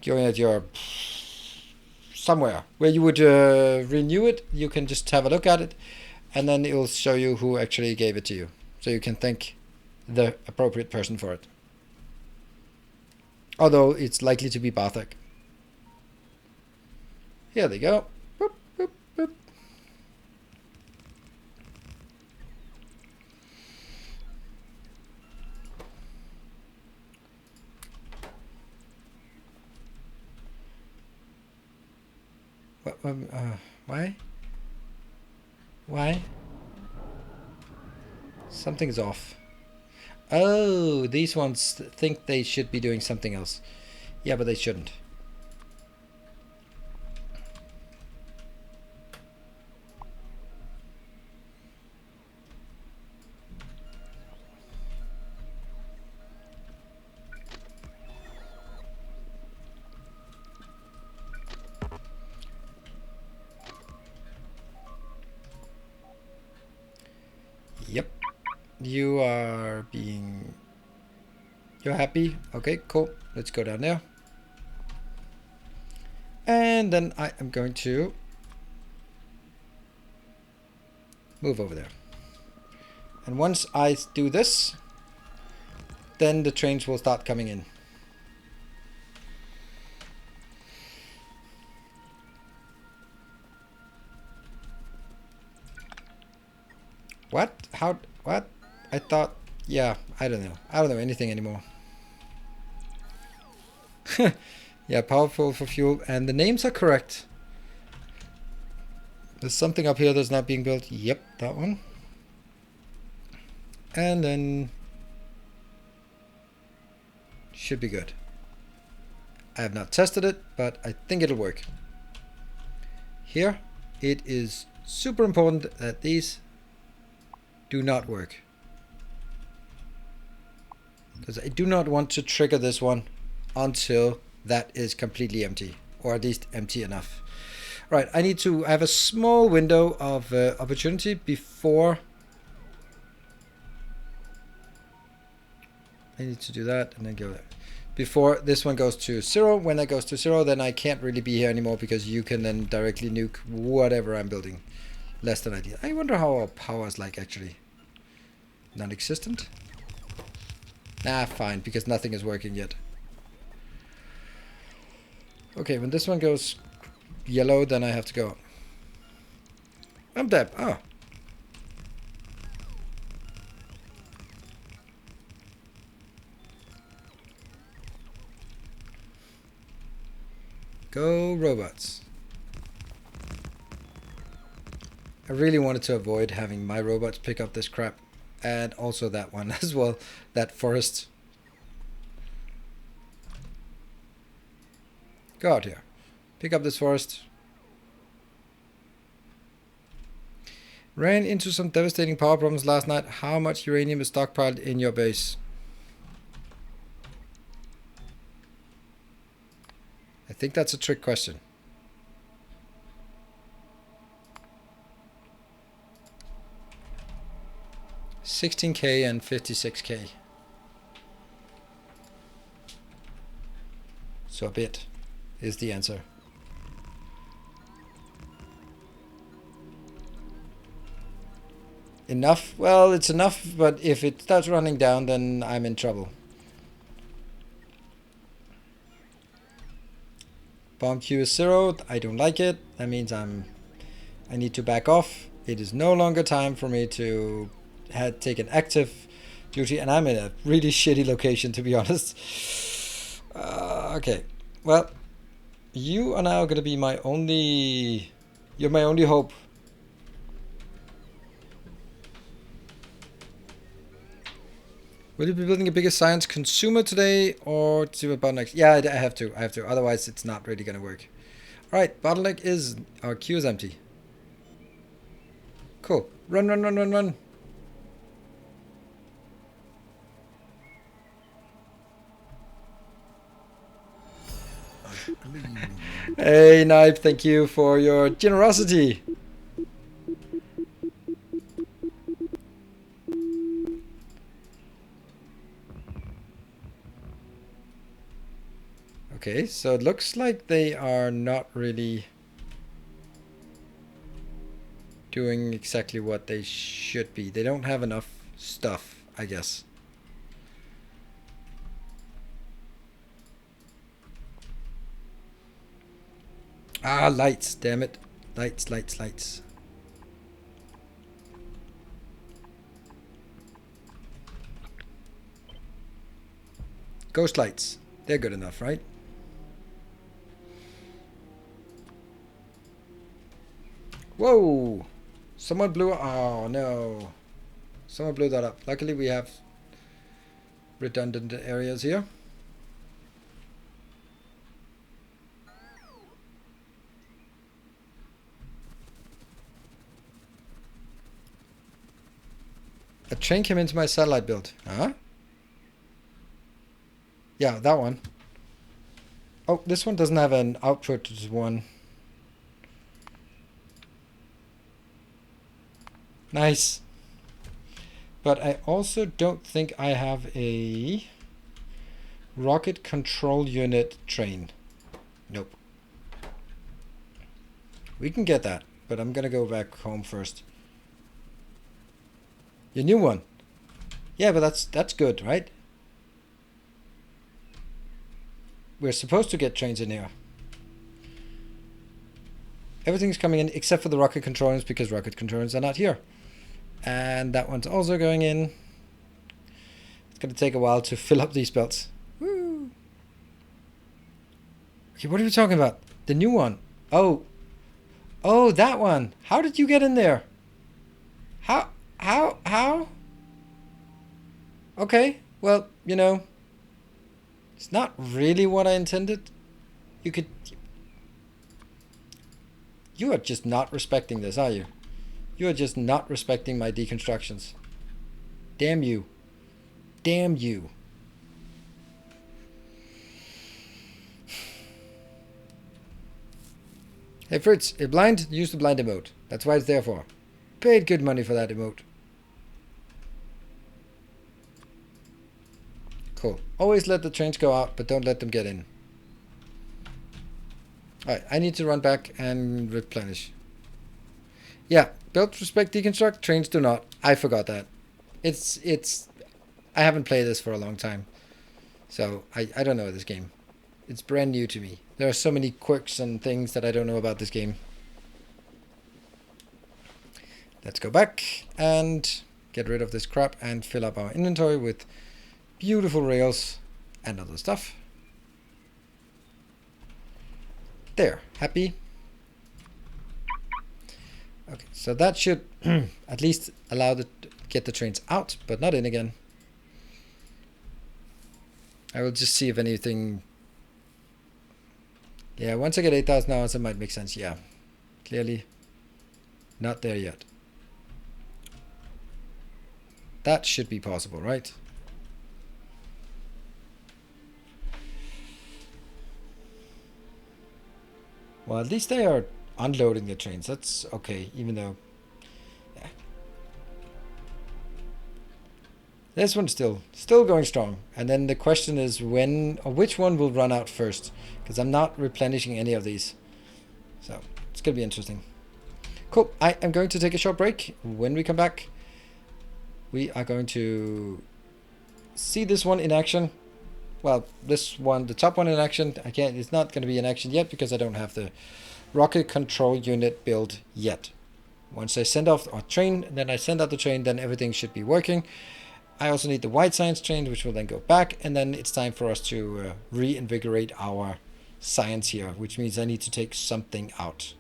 Going at your... Somewhere where you would renew it. You can just have a look at it, and then it will show you who actually gave it to you. So you can thank the appropriate person for it. Although it's likely to be Barthak. Here they go. Boop, boop, boop. Why? Why? Something's off. Oh, these ones think they should be doing something else. Yeah, but they shouldn't. Yep. You are being... You're happy? Okay, cool. Let's go down there. And then I am going to move over there. And once I do this, then the trains will start coming in. What? How? What? I thought... Yeah, I don't know. I don't know anything anymore. Yeah, powerful for fuel. And the names are correct. There's something up here that's not being built. Yep, that one. And then should be good. I have not tested it, but I think it'll work. Here, it is super important that these do not work. Because I do not want to trigger this one until that is completely empty, or at least empty enough. Right, I have a small window of opportunity before I need to do that and then go there. Before this one goes to 0. When that goes to 0, then I can't really be here anymore because you can then directly nuke whatever I'm building. Less than ideal. I wonder how our power is like actually. Non-existent? Nah, fine, because nothing is working yet. Okay, when this one goes yellow, then I have to go. I'm dead. Oh. Go robots. I really wanted to avoid having my robots pick up this crap. And also that one as well. That forest. Go out here. Pick up this forest. Ran into some devastating power problems last night. How much uranium is stockpiled in your base? I think that's a trick question. $16K and $56K. So a bit is the answer. Enough? Well, it's enough, but if it starts running down, then I'm in trouble. Bomb Q is 0. I don't like it. That means I need to back off. It is no longer time for me to take an active duty, and I'm in a really shitty location, to be honest. Okay. Well, you are now going to be my only... You're my only hope. Will you be building a bigger science consumer today or see what bottleneck? Yeah, I have to. Otherwise, it's not really going to work. All right, bottleneck is... Our queue is empty. Cool. Run, run, run, run, run. Hey, Knife, thank you for your generosity. Okay, so it looks like they are not really doing exactly what they should be. They don't have enough stuff, I guess. Ah, lights, damn it. Lights, lights, lights. Ghost lights. They're good enough, right? Whoa! Someone blew... Oh, no. Someone blew that up. Luckily, we have redundant areas here. A train came into my satellite build. Huh? Yeah, that one. Oh, this one doesn't have an output one. Nice. But I also don't think I have a rocket control unit train. Nope. We can get that, but I'm gonna go back home first. Your new one. Yeah, but that's good, right? We're supposed to get trains in here. Everything's coming in except for the rocket controllers because rocket controllers are not here. And that one's also going in. It's going to take a while to fill up these belts. Woo. Okay, what are we talking about? The new one. Oh. Oh, that one. How did you get in there? How? Okay, well, you know, it's not really what I intended. You could... You are just not respecting this, are you? You are just not respecting my deconstructions. Damn you. Damn you. Hey Fritz, if blind, use the blind emote. That's why it's there for. Paid good money for that emote. Cool. Always let the trains go out, but don't let them get in. Alright, I need to run back and replenish. Yeah, belts respect deconstruct, trains do not. I forgot that. It's I haven't played this for a long time. So I don't know this game. It's brand new to me. There are so many quirks and things that I don't know about this game. Let's go back and get rid of this crap and fill up our inventory with beautiful rails and other stuff. There, happy. Okay, so that should at least allow the get the trains out, but not in again. I will just see if anything... Yeah, once I get 8,000 hours, it might make sense. Yeah, clearly not there yet. That should be possible, right? Well, at least they are unloading the trains. That's okay, even though... Yeah. This one's still going strong. And then the question is when, or which one will run out first? Because I'm not replenishing any of these. So, it's going to be interesting. Cool. I am going to take a short break. When we come back, we are going to see this one in action. Well, this one, the top one in action. It's not going to be in action yet because I don't have the rocket control unit built yet. Once I send off our train, then I send out the train, then everything should be working. I also need the white science train, which will then go back, and then it's time for us to reinvigorate our science here, which means I need to take something out.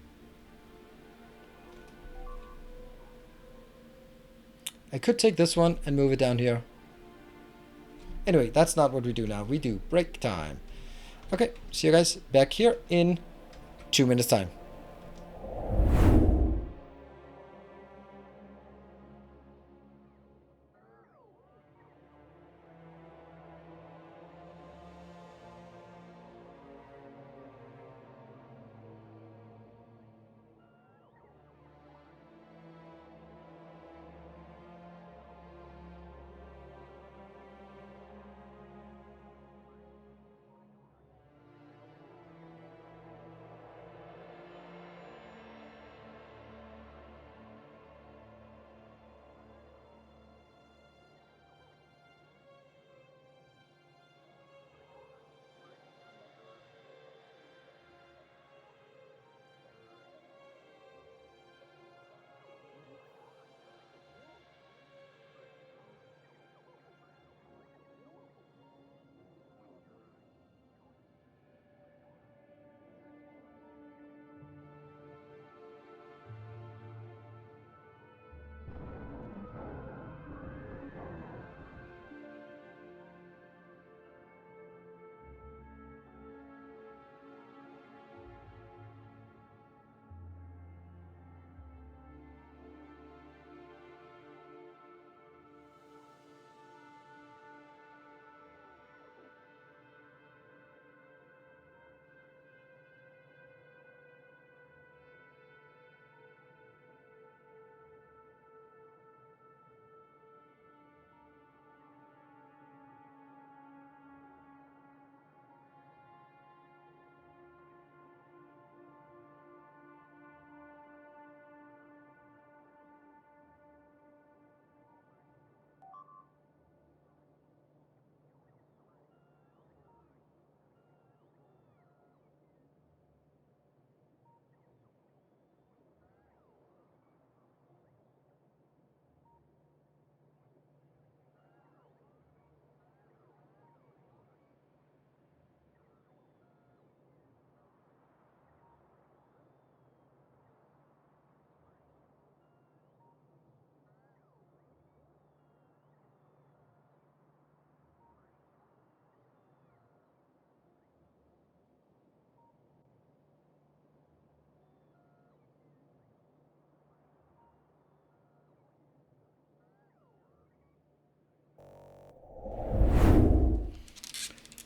I could take this one and move it down here. Anyway, that's not what we do now. We do break time. Okay, see you guys back here in 2 minutes time.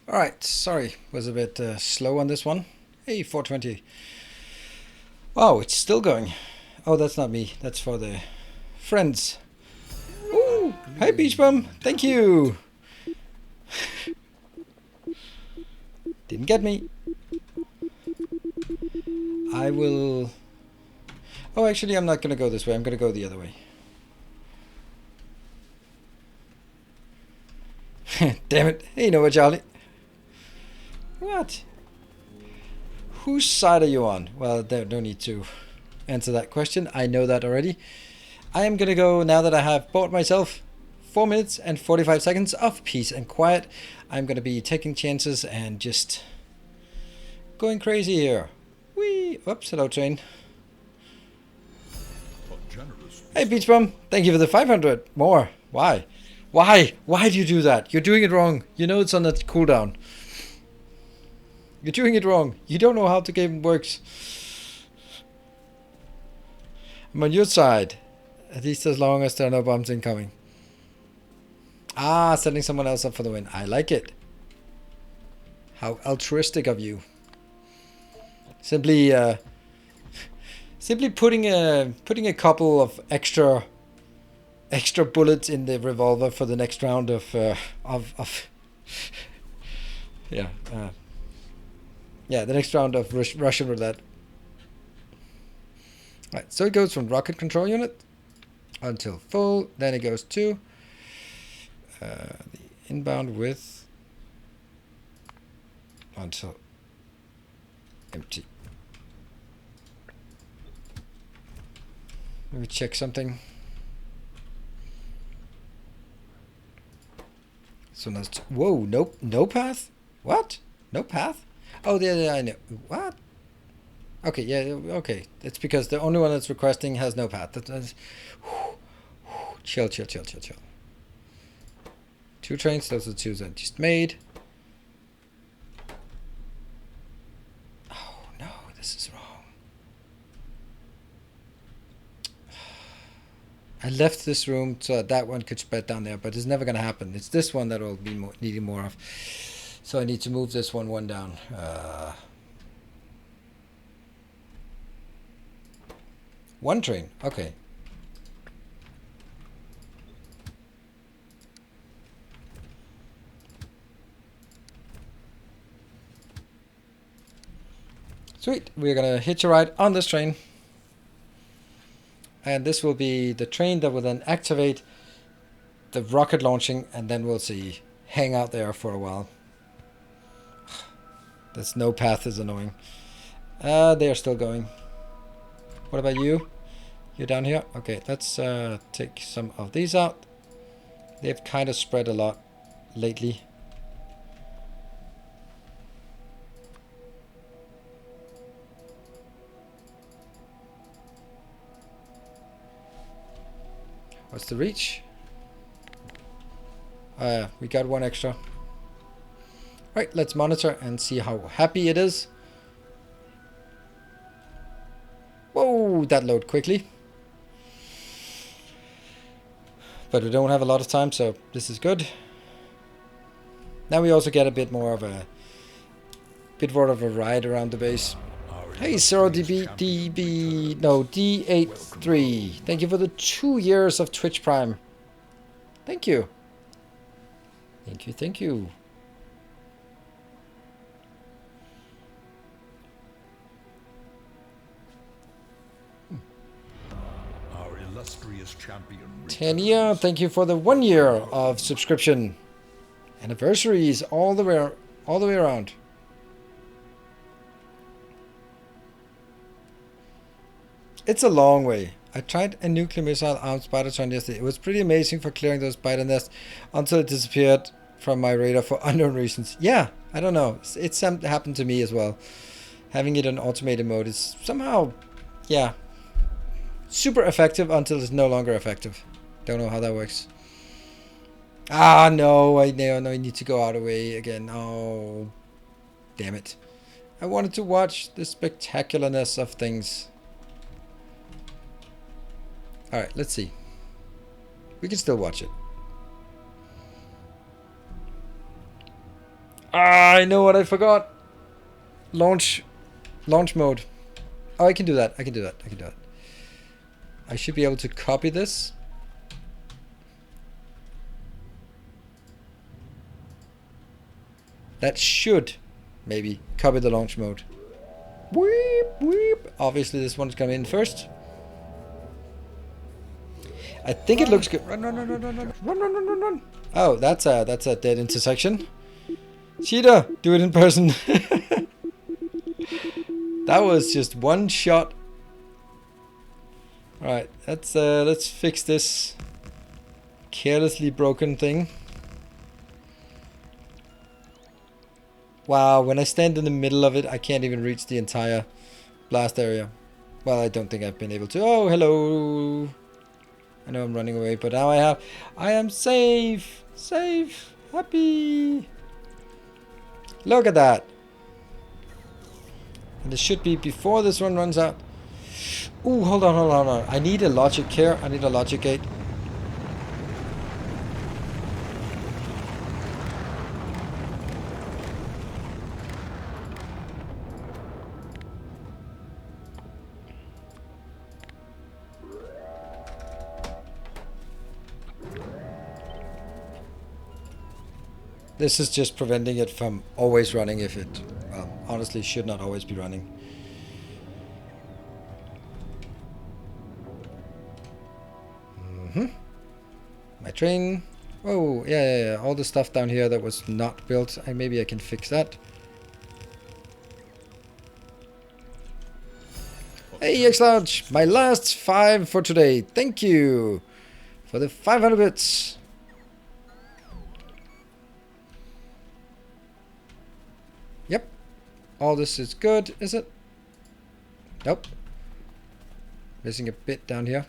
Alright, sorry, was a bit slow on this one. Hey, 420. Wow, it's still going. Oh, that's not me. That's for the friends. Ooh, hi Beach Bum. Thank you. Didn't get me. I will... Oh, actually, I'm not going to go this way. I'm going to go the other way. Damn it. Hey, you know what, Charlie? What? Whose side are you on? Well, no need to answer that question. I know that already. I am going to go, now that I have bought myself 4 minutes and 45 seconds of peace and quiet. I'm going to be taking chances and just going crazy here. Whee! Oops, hello train. Hey Beach Bum, thank you for the 500. More. Why? Why? Why do you do that? You're doing it wrong. You know it's on the cooldown. You're doing it wrong. You don't know how the game works. I'm on your side. At least as long as there are no bombs incoming. Ah, setting someone else up for the win. I like it. How altruistic of you. Simply putting a couple of extra bullets in the revolver for the next round of yeah, the next round of Russian roulette. Right, so it goes from rocket control unit until full, then it goes to the inbound with until empty. Let me check something. So that's whoa, nope, no path. What? No path? Oh, yeah, I know. What? Okay, yeah, okay. It's because the only one that's requesting has no path. That's chill. 2 trains. Those are 2 that I just made. Oh no, this is wrong. I left this room so that one could spread down there, but it's never going to happen. It's this one that will be needing more of. So I need to move this one down. One train. Okay. Sweet. We're going to hitch a ride on this train. And this will be the train that will then activate the rocket launching, and then we'll see. Hang out there for a while. This no path is annoying. They are still going. What about you? You're down here? Okay, let's take some of these out. They've kind of spread a lot lately. What's the reach? We got 1 extra. Right, let's monitor and see how happy it is. Whoa, that load quickly. But we don't have a lot of time, so this is good. Now we also get a bit more of a ride around the base. Hey, 0DB, no, D83. Thank you for the 2 years of Twitch Prime. Thank you. Thank you. Our illustrious champion. Tania, thank you for the 1 year of subscription. Anniversaries all the way around. It's a long way. I tried a nuclear missile armed spider train yesterday. It was pretty amazing for clearing those spider nests until it disappeared from my radar for unknown reasons. Yeah, I don't know. It's happened to me as well. Having it on automated mode is somehow, yeah, super effective until it's no longer effective. Don't know how that works. Ah, no, I need to go out of the way again. Oh, damn it. I wanted to watch the spectacularness of things. Alright, let's see. We can still watch it. Ah, I know what I forgot. Launch mode. Oh, I can do that. I can do that. I can do that. I should be able to copy this. That should maybe copy the launch mode. Weep, weep. Obviously, this one's coming in first. I think it looks good. Run, run, run, run, run, run, run, run, run, run, run. Oh, that's a dead intersection. Cheetah, do it in person. That was just one shot. All right, let's fix this carelessly broken thing. Wow, when I stand in the middle of it, I can't even reach the entire blast area. Well, I don't think I've been able to. Oh, hello. I know I'm running away, but now I am safe. Safe. Happy. Look at that. And this should be before this one runs out. Ooh, hold on, hold on, hold on. I need a logic here. I need a logic gate. This is just preventing it from always running if it, well, honestly should not always be running. My train. Oh, yeah. All the stuff down here that was not built. Maybe I can fix that. Hey, X-Large, my last 5 for today. Thank you for the 500 bits. Yep. All this is good, is it? Nope. Missing a bit down here.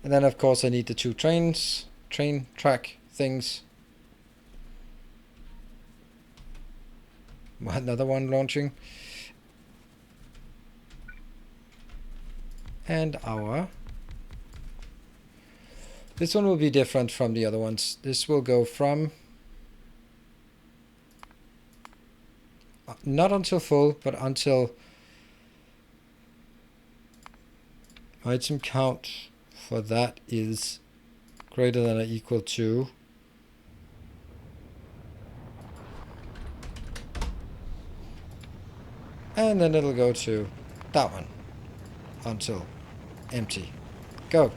And then, of course, I need the 2 train track things. Another one launching. And this one will be different from the other ones. This will go from not until full, but until item count for that is greater than or equal to and then it'll go to that one until empty. Go.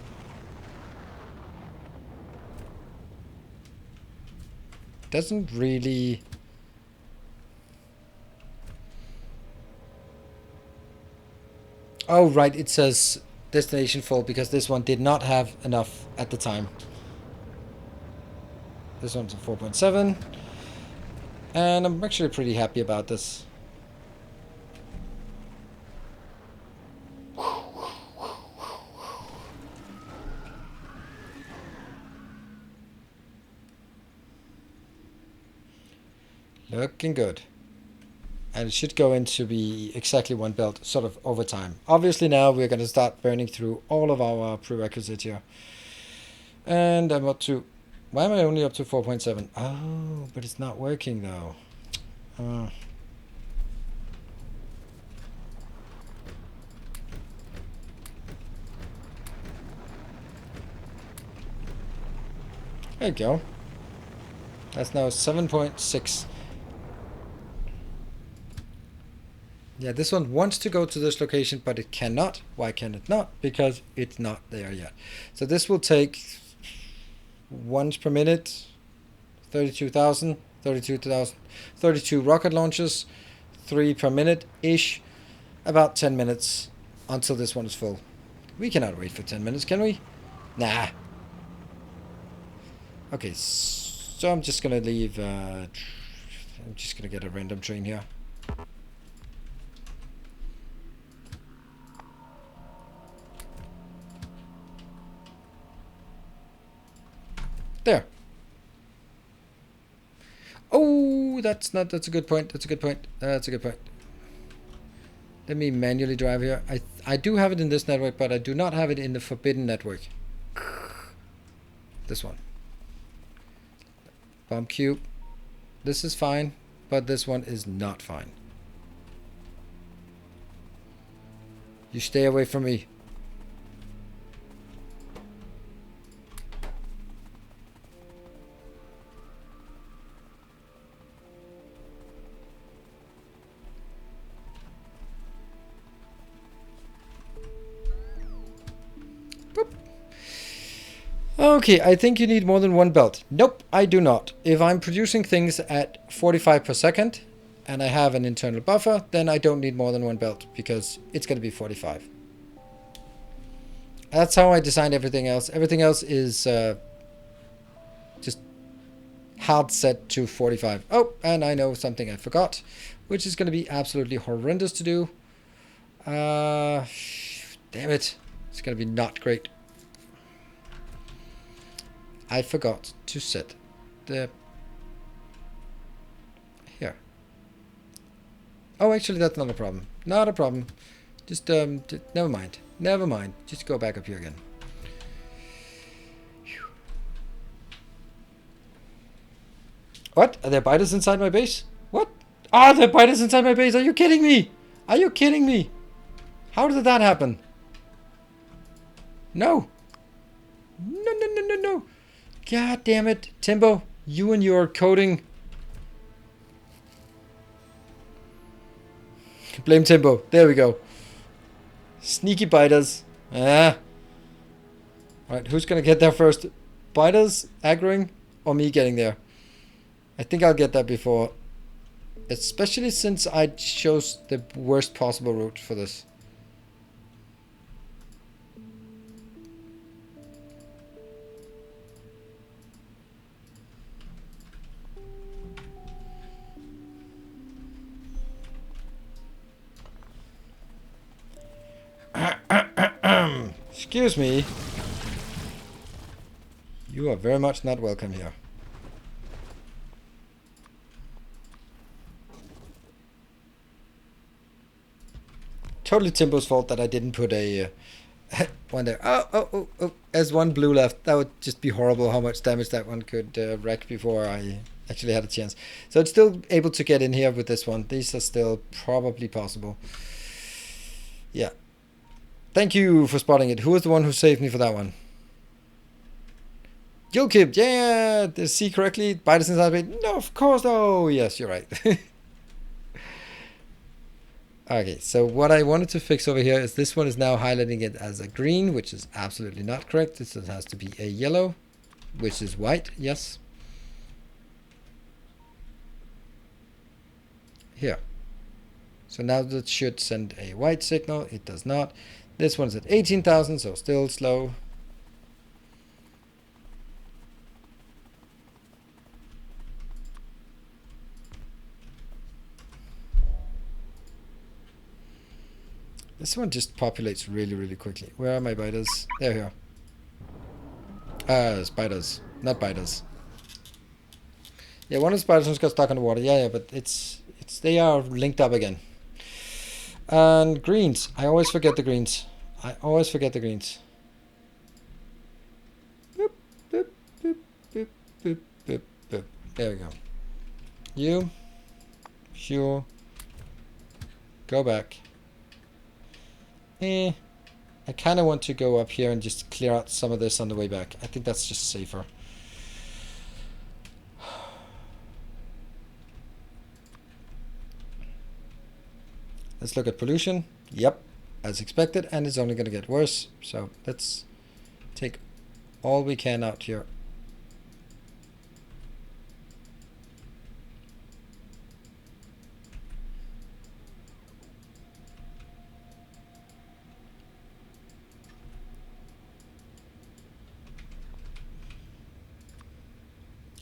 Doesn't really oh right, it says destination full because this one did not have enough at the time. This one's a 4.7 and I'm actually pretty happy about this. Looking good. And it should go into be exactly 1 belt, sort of over time. Obviously now we're going to start burning through all of our prerequisites here. And I'm up to... Why am I only up to 4.7? Oh, but it's not working though. There you go. That's now 7.6. Yeah, this one wants to go to this location, but it cannot. Why can it not? Because it's not there yet. So this will take once per minute, 32,000, 32 rocket launches, 3 per minute-ish, about 10 minutes until this one is full. We cannot wait for 10 minutes, can we? Nah. Okay, so I'm just gonna leave, I'm just gonna get a random train here. There. Oh, that's a good point. That's a good point. That's a good point. Let me manually drive here. I do have it in this network, but I do not have it in the forbidden network. This one. Bomb cube. This is fine, but this one is not fine. You stay away from me. Okay, I think you need more than one belt. Nope, I do not. If I'm producing things at 45 per second and I have an internal buffer, then I don't need more than one belt because it's going to be 45. That's how I designed everything else. Everything else is just hard set to 45. Oh, and I know something I forgot, which is going to be absolutely horrendous to do. Damn it. It's going to be not great. I forgot to set the... Here. Oh, actually, that's not a problem. Not a problem. Just never mind. Never mind. Just go back up here again. Whew. What? Are there biters inside my base? What? Ah, there are biters inside my base. Are you kidding me? Are you kidding me? How did that happen? No. No, no, no, no, no. God damn it. Timbo, you and your coding. Blame Timbo. There we go. Sneaky biters. Ah. Alright, who's going to get there first? Biters aggroing or me getting there? I think I'll get that before. Especially since I chose the worst possible route for this. Excuse me. You are very much not welcome here. Totally Timbo's fault that I didn't put a one there. Oh. As one blue left. That would just be horrible how much damage that one could wreck before I actually had a chance. So it's still able to get in here with this one. These are still probably possible. Yeah. Thank you for spotting it. Who was the one who saved me for that one? Yulkib, yeah, did I see correctly? Biters inside me? No, of course. Oh, yes, you're right. Okay, so what I wanted to fix over here is this one is now highlighting it as a green, which is absolutely not correct. This has to be a yellow, which is white, yes. Here. So now that should send a white signal. It does not. This one's at 18,000, so still slow. This one just populates really, really quickly. Where are my biters? There we are. Spiders, not biters. Yeah, one of the spiders just got stuck in the water. Yeah, but they are linked up again. And greens. I always forget the greens. I always forget the greens. Boop, boop, boop, boop, boop, boop, boop. There we go. You. Sure. Go back. I kind of want to go up here and just clear out some of this on the way back. I think that's just safer. Let's look at pollution. Yep, as expected, and it's only going to get worse. So let's take all we can out here.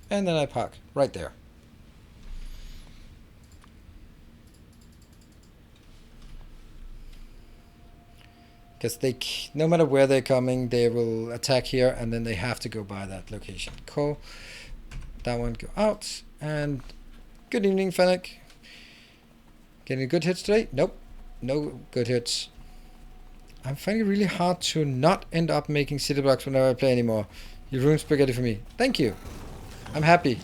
And then I park right there. Because they, no matter where they're coming, they will attack here, and then they have to go by that location. Cool. That one go out. And good evening, Fennec. Getting good hits today? Nope. No good hits. I'm finding it really hard to not end up making city blocks whenever I play anymore. You ruined spaghetti for me. Thank you. I'm happy.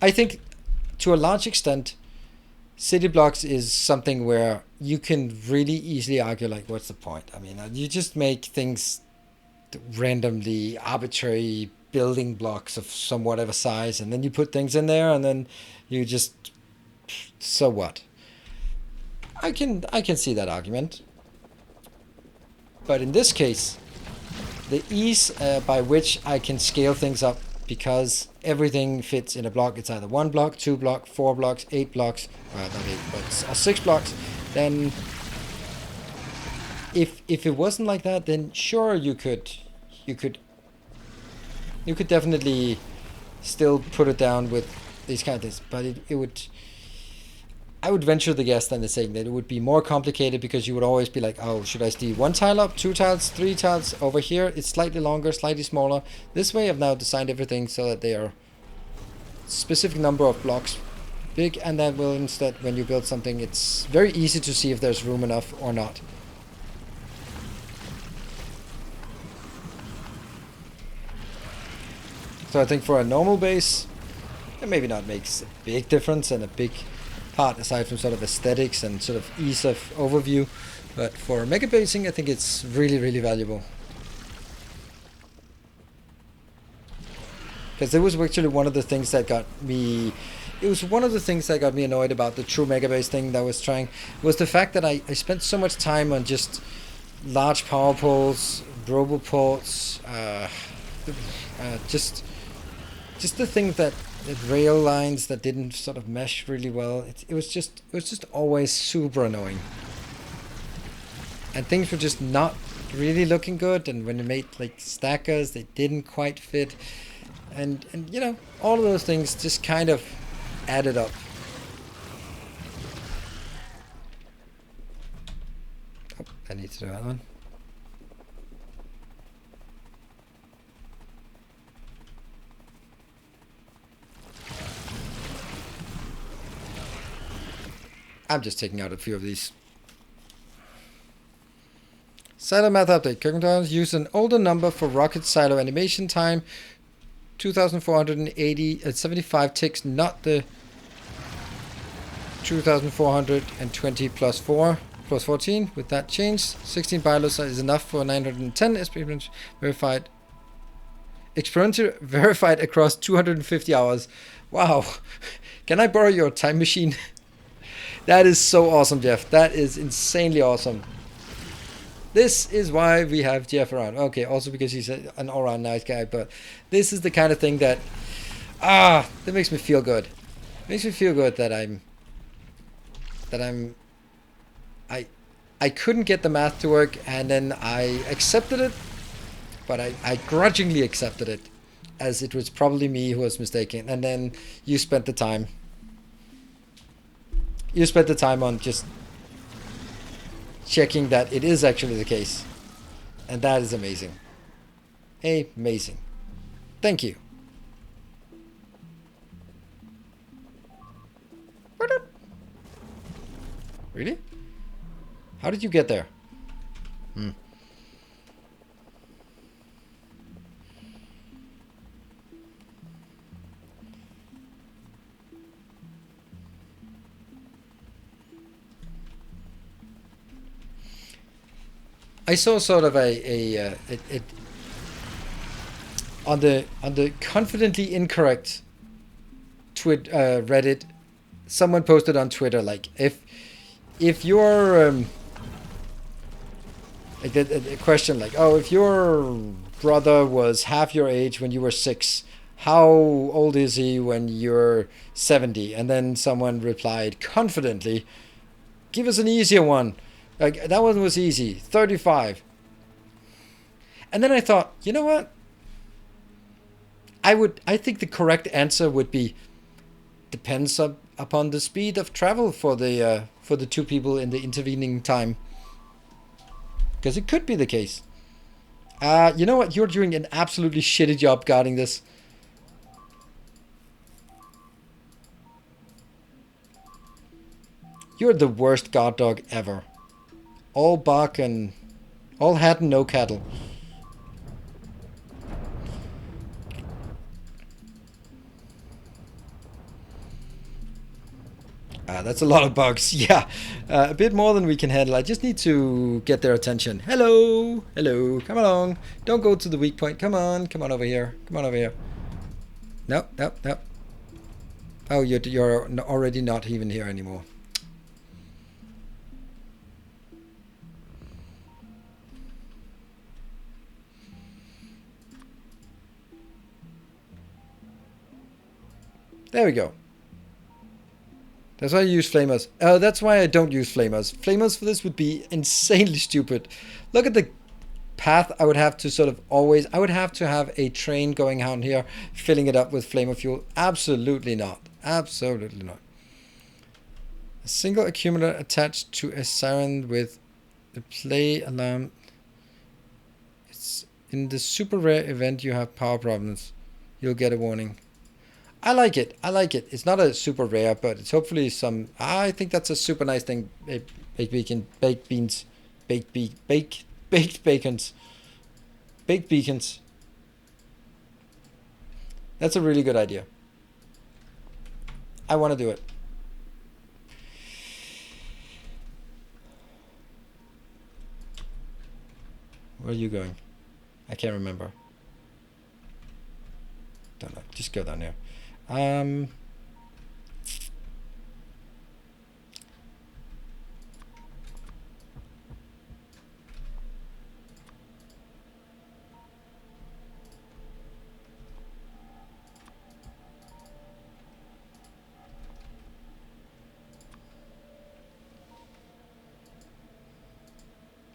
I think to a large extent, city blocks is something where you can really easily argue, like, what's the point? I mean, you just make things randomly arbitrary building blocks of some whatever size, and then you put things in there, and then you just, so what? I can see that argument, but in this case, the ease by which I can scale things up, because everything fits in a block. It's either 1 block, 2 block, 4 blocks, 8 blocks, not 8, but 6 blocks. Then, if it wasn't like that, then sure you could definitely still put it down with these kind of things, but it would. I would venture the guess then to saying that it would be more complicated, because you would always be like, oh, should I steal 1 tile up, 2 tiles, 3 tiles? Over here, it's slightly longer, slightly smaller. This way, I've now designed everything so that they are specific number of blocks big, and that will instead, when you build something, it's very easy to see if there's room enough or not. So I think for a normal base, it maybe not makes a big difference and a big part aside from sort of aesthetics and sort of ease of overview, but for mega basing, I think it's really, really valuable. Because it was actually one of the things that got me. It was one of the things that got me annoyed about the true mega base thing that I was trying, was the fact that I spent so much time on just large power poles, roboports, just the thing that rail lines that didn't sort of mesh really well. It was just always super annoying, and things were just not really looking good. And when you made like stackers, they didn't quite fit, and you know, all of those things just kind of added up. Oh, I need to do that one. I'm just taking out a few of these. Silo math update. Current use an older number for rocket silo animation time. 2,475 ticks, not the 2,420 plus 4 plus 14. With that change, 16 bilos is enough for 910 experiment verified. Experimental verified across 250 hours. Wow. Can I borrow your time machine? That is so awesome, Jeff. That is insanely awesome. This is why we have Jeff around. Okay, also because he's an all-around nice guy, but this is the kind of thing that that makes me feel good. It makes me feel good that I couldn't get the math to work, and then I accepted it, but I grudgingly accepted it, as it was probably me who was mistaken, and then you spent the time. You spent the time on just checking that it is actually the case. And that is amazing. Amazing. Thank you. Really? How did you get there? I saw sort of on the confidently incorrect Reddit, someone posted on Twitter, like, if you're like a question like, oh, if your brother was half your age when you were 6, how old is he when you're 70? And then someone replied confidently, give us an easier one. Like, that one was easy, 35. And then I thought, you know what? I think the correct answer would be, depends upon the speed of travel for the 2 people in the intervening time. Because it could be the case. You know what? You're doing an absolutely shitty job guarding this. You're the worst guard dog ever. All bark and all hat and no cattle. That's a lot of bugs. Yeah, a bit more than we can handle. I just need to get their attention. Hello, hello, come along. Don't go to the weak point. Come on over here. Come on over here. Nope, nope, nope. Oh, you're already not even here anymore. There we go. That's why I use flamers. That's why I don't use flamers. Flamers for this would be insanely stupid. Look at the path I would have to sort of always... I would have to have a train going out here, filling it up with flamer fuel. Absolutely not. Absolutely not. A single accumulator attached to a siren with the play alarm. It's in the super rare event you have power problems. You'll get a warning. I like it. I like it. It's not a super rare, but it's hopefully some... I think that's a super nice thing. Baked beacon, baked beans, baked bacons, baked beacons. That's a really good idea. I want to do it. Where are you going? I can't remember. Don't know. Just go down there.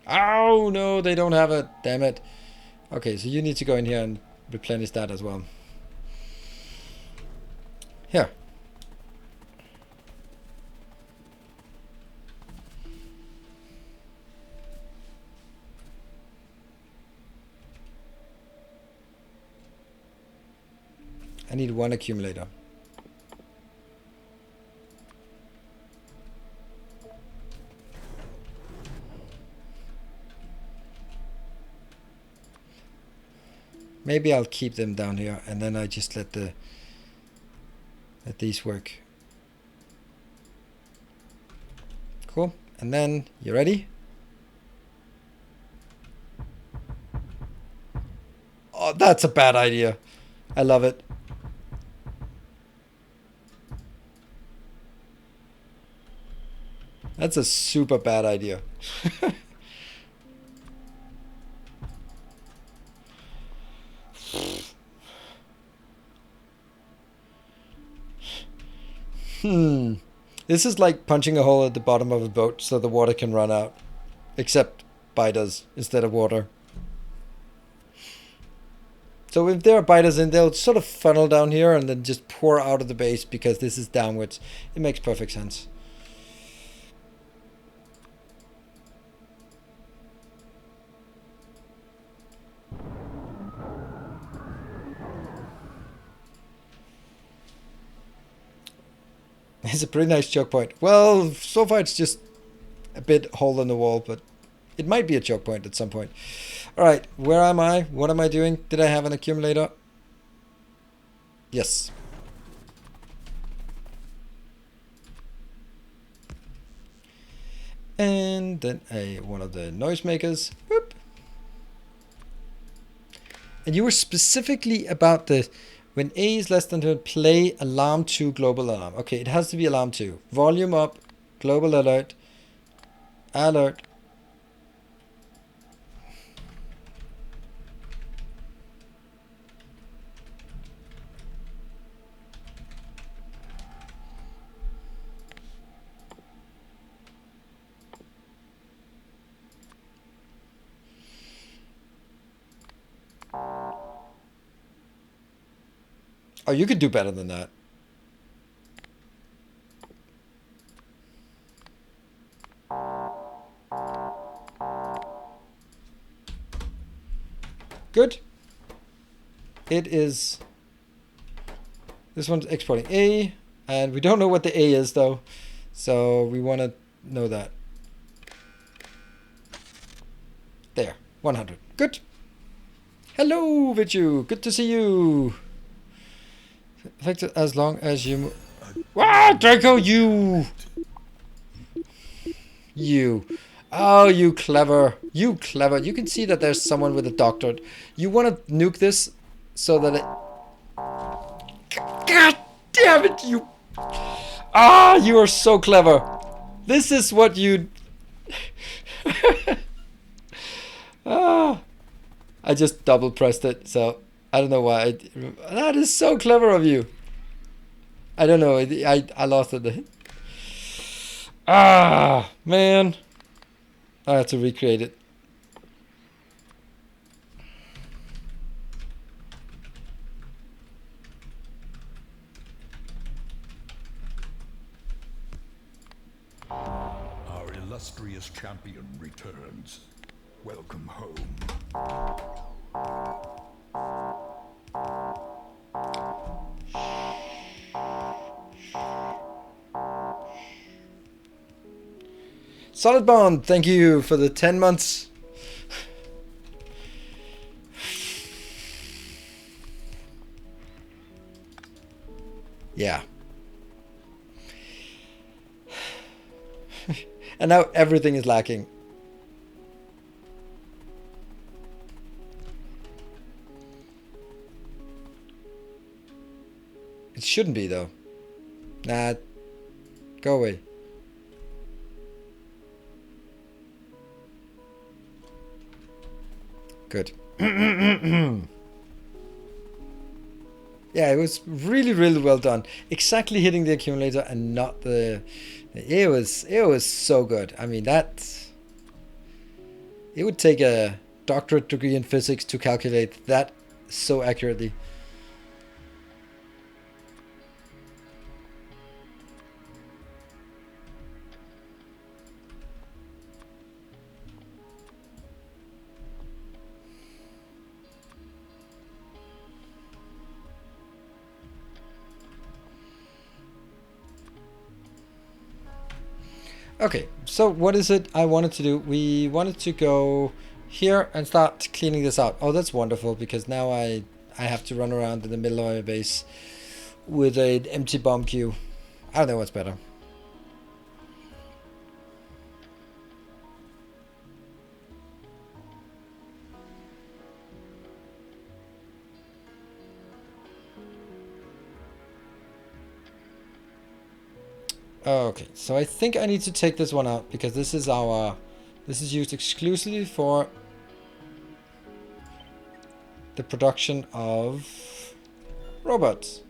Oh, no, they don't have it. Damn it. Okay, so you need to go in here and replenish that as well. Here. I need one accumulator. Maybe I'll keep them down here and then I just let these work. Cool. And then, you ready? Oh, that's a bad idea. I love it. That's a super bad idea. This is like punching a hole at the bottom of a boat so the water can run out. Except biters instead of water. So if there are biters in, they'll sort of funnel down here and then just pour out of the base because this is downwards. It makes perfect sense. It's a pretty nice choke point. Well, so far it's just a bit hole in the wall, but it might be a choke point at some point. Alright, where am I? What am I doing? Did I have an accumulator? Yes. And then one of the noisemakers. Whoop. And you were specifically about the... When A is less than 10, play alarm 2, global alarm. Okay, it has to be alarm 2. Volume up, global alert, alert. Oh, you could do better than that. Good. It is... This one's exporting A, and we don't know what the A is, though. So we want to know that. There, 100. Good. Hello, Vichu. Good to see you. Affected as long as you... Ah, Draco, you! You. Oh, you clever. You clever. You can see that there's someone with a doctorate. You want to nuke this so that it... God damn it, you... Ah, you are so clever. This is what you... Ah, I just double pressed it, so I don't know why. That is so clever of you. I don't know. I lost it. Ah, man. I have to recreate it. Our illustrious champion returns. Welcome home. Solid Bond, thank you for the 10 months. Yeah. And now everything is lacking. It shouldn't be though. Nah, go away. Good. Yeah, it was really, really well done. Exactly hitting the accumulator and not the... It was so good. I mean, that... It would take a doctorate degree in physics to calculate that so accurately. Okay, so what is it I wanted to do? We wanted to go here and start cleaning this out. Oh, that's wonderful, because now I have to run around in the middle of my base with an empty bomb queue. I don't know what's better. Okay, so I think I need to take this one out because this is our... This is used exclusively for the production of robots.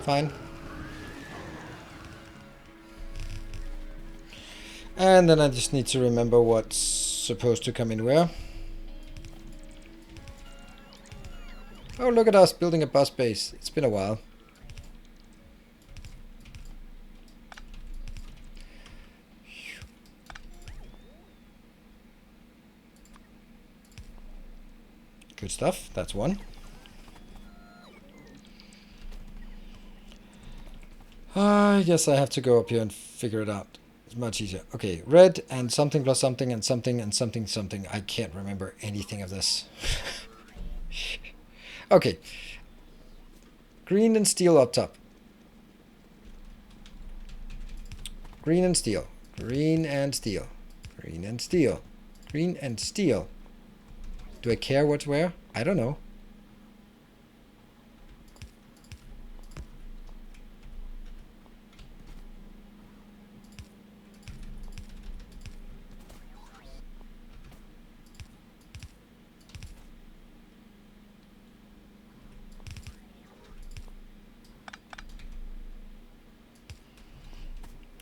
Fine. And then I just need to remember what's supposed to come in where. Oh, look at us building a bus base. It's been a while. Good stuff. That's one. I guess I have to go up here and figure it out. It's much easier. Okay, red and something plus something and something and something something. I can't remember anything of this. Okay. Green and steel up top. Green and steel. Green and steel. Green and steel. Green and steel. Do I care what's where? I don't know.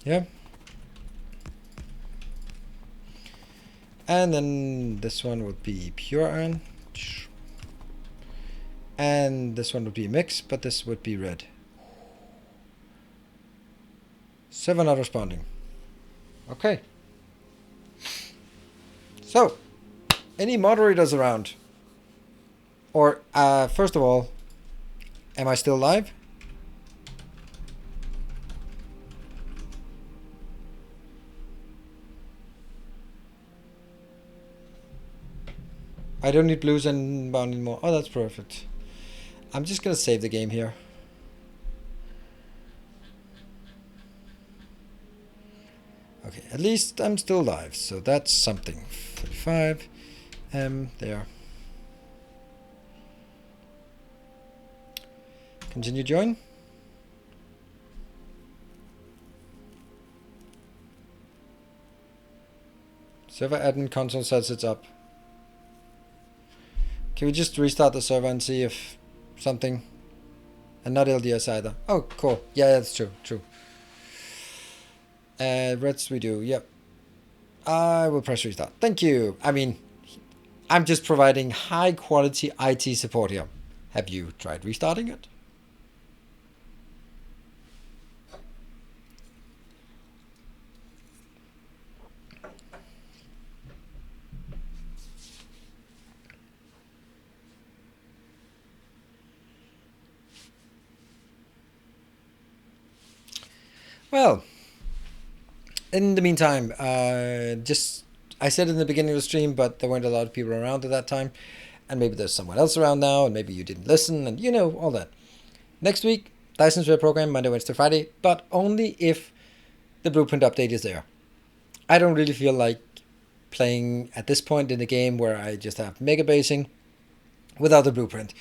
Yeah. And then this one would be pure iron. And this one would be a mix, but this would be red. 7 not responding. Okay. So, Any moderators around? Or, first of all, am I still live? I don't need blues and bound anymore. Oh, that's perfect. I'm just gonna save the game here. Okay, at least I'm still live, so that's something. 35. There. Continue join. Server admin console says it's up. Can we just restart the server and see if something... And not LDS either. Oh, cool. Yeah, that's true. True. Reds we do. Yep. I will press restart. Thank you. I mean, I'm just providing high quality IT support here. Have you tried restarting it? Well, in the meantime, I said in the beginning of the stream, but there weren't a lot of people around at that time, and maybe there's someone else around now, and maybe you didn't listen, and you know, all that. Next week, Dyson's Red program, Monday, Wednesday, Friday, but only if the blueprint update is there. I don't really feel like playing at this point in the game where I just have mega basing without the blueprint.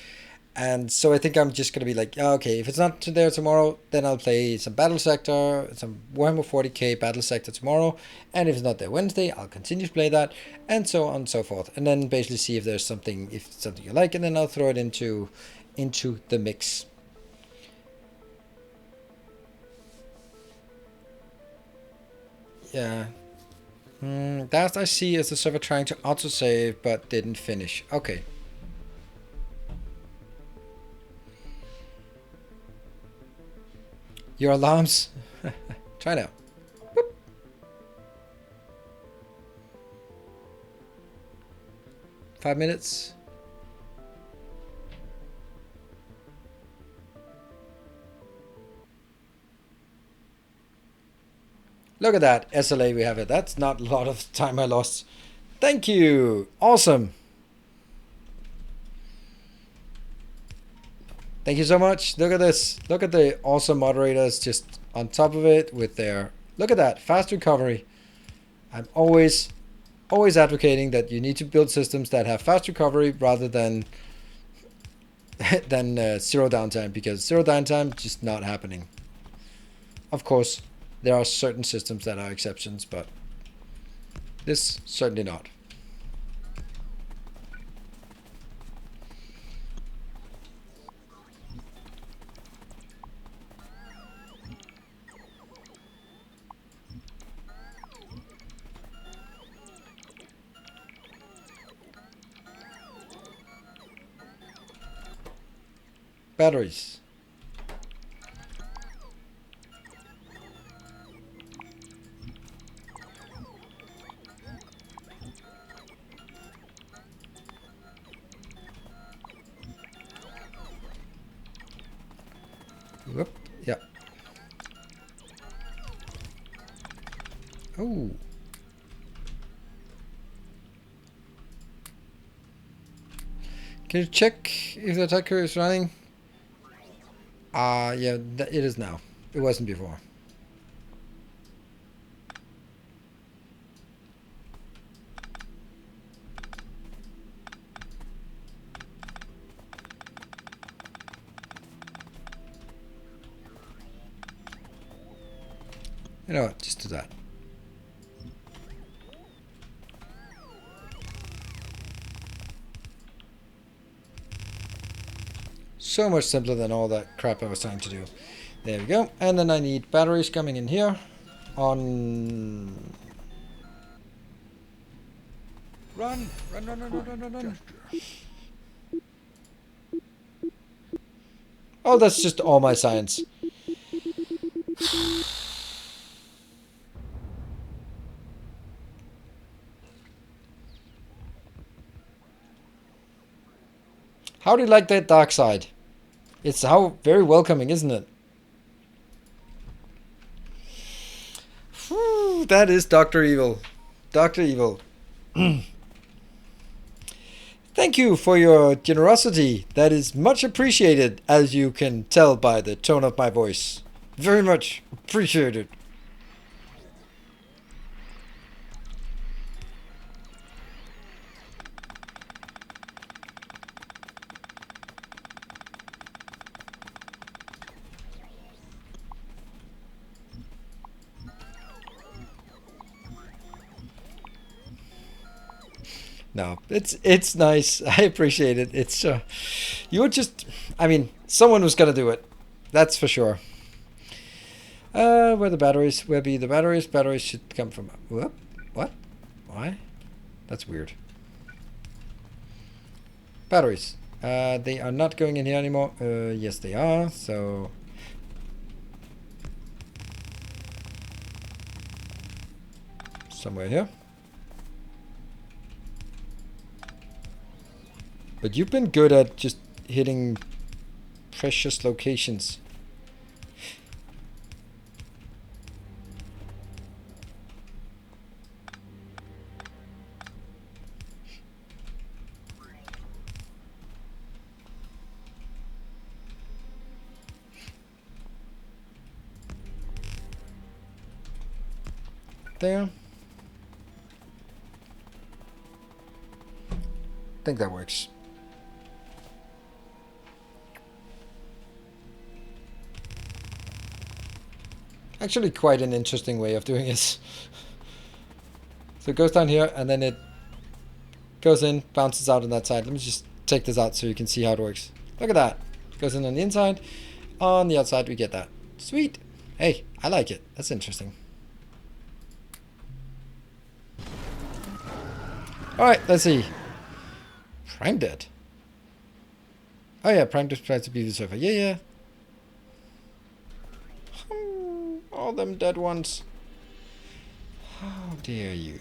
And so I think I'm just going to be like, okay, if it's not there tomorrow, then I'll play some Battle Sector, some Warhammer 40k Battle Sector tomorrow. And if it's not there Wednesday, I'll continue to play that, and so on and so forth. And then basically see if there's something, if it's something you like, and then I'll throw it into the mix. Yeah. That I see is the server trying to autosave, but didn't finish. Okay. Your alarms. Try now. Whoop. Five minutes. Look at that SLA we have it. That's not a lot of time I lost. Thank you. Awesome. Thank you so much. Look at this. Look at the awesome moderators just on top of it with their... Look at that. Fast recovery. I'm always advocating that you need to build systems that have fast recovery rather than zero downtime, because zero downtime is just not happening. Of course, there are certain systems that are exceptions, but this certainly not. Batteries. Whoop. Yeah. Oh. Can you check if the attacker is running? Yeah, it is now. It wasn't before. You know what? Just do that. So much simpler than all that crap I was trying to do. There we go. And then I need batteries coming in here on... Run! Run, run, run, run, run, run, run. Oh, that's just all my science. How do you like that dark side? It's how very welcoming, isn't it? Whew, that is Dr. Evil. Dr. Evil. Thank you for your generosity. That is much appreciated, as you can tell by the tone of my voice. Very much appreciated. No, it's nice. I appreciate it. It's you would just, I mean, someone was gonna do it. That's for sure. Where the batteries? Where be the batteries? Batteries should come from. Whoop. What? Why? That's weird. Batteries. They are not going in here anymore. Yes, they are. So. Somewhere here. But you've been good at just hitting precious locations. There. I think that works. Actually quite an interesting way of doing this. So it goes down here and then it goes in, bounces out on that side. Let me just take this out so you can see how it works. Look at that. Goes in on the inside. On the outside we get that. Sweet. Hey, I like it. That's interesting. Alright, let's see. Prime dead. Oh yeah, Prime tries to be the server. Yeah, yeah. All them dead ones. How dare you?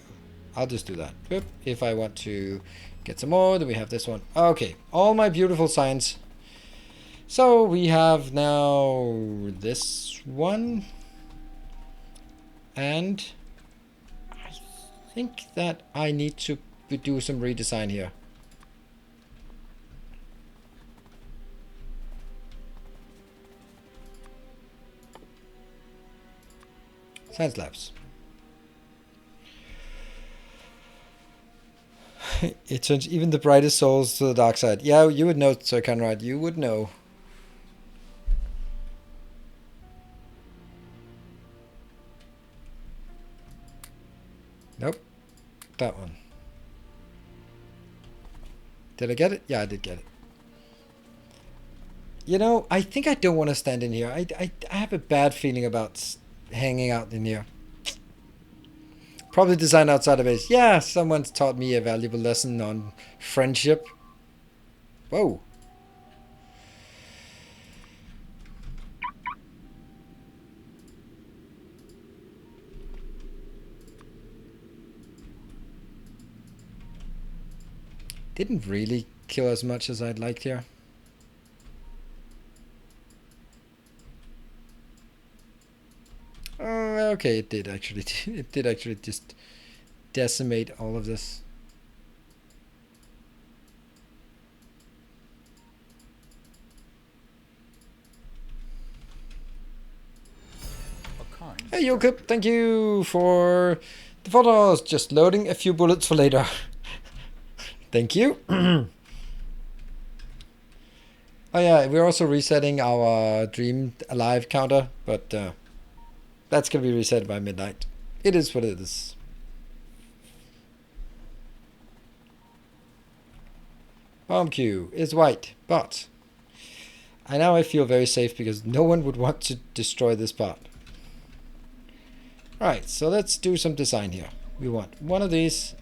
I'll just do that. Boop. If I want to get some more, then we have this one. Okay, all my beautiful signs. So we have now this one. And I think that I need to do some redesign here. Science labs. It turns even the brightest souls to the dark side. Yeah, you would know, Sir Conrad. You would know. Nope. That one. Did I get it? Yeah, I did get it. You know, I think I don't want to stand in here. I have a bad feeling about hanging out in here. Probably designed outside of base. Yeah, someone's taught me a valuable lesson on friendship. Whoa. Didn't really kill as much as I'd liked here. Okay, it did actually. It did actually just decimate all of this. Hey Yokip, thank you for the photos. Just loading a few bullets for later. Thank you. Oh yeah, we're also resetting our Dream Alive counter, but that's going to be reset by midnight. It is what it is. Bomb queue is white, but I feel very safe because no one would want to destroy this part. Alright, so let's do some design here. We want one of these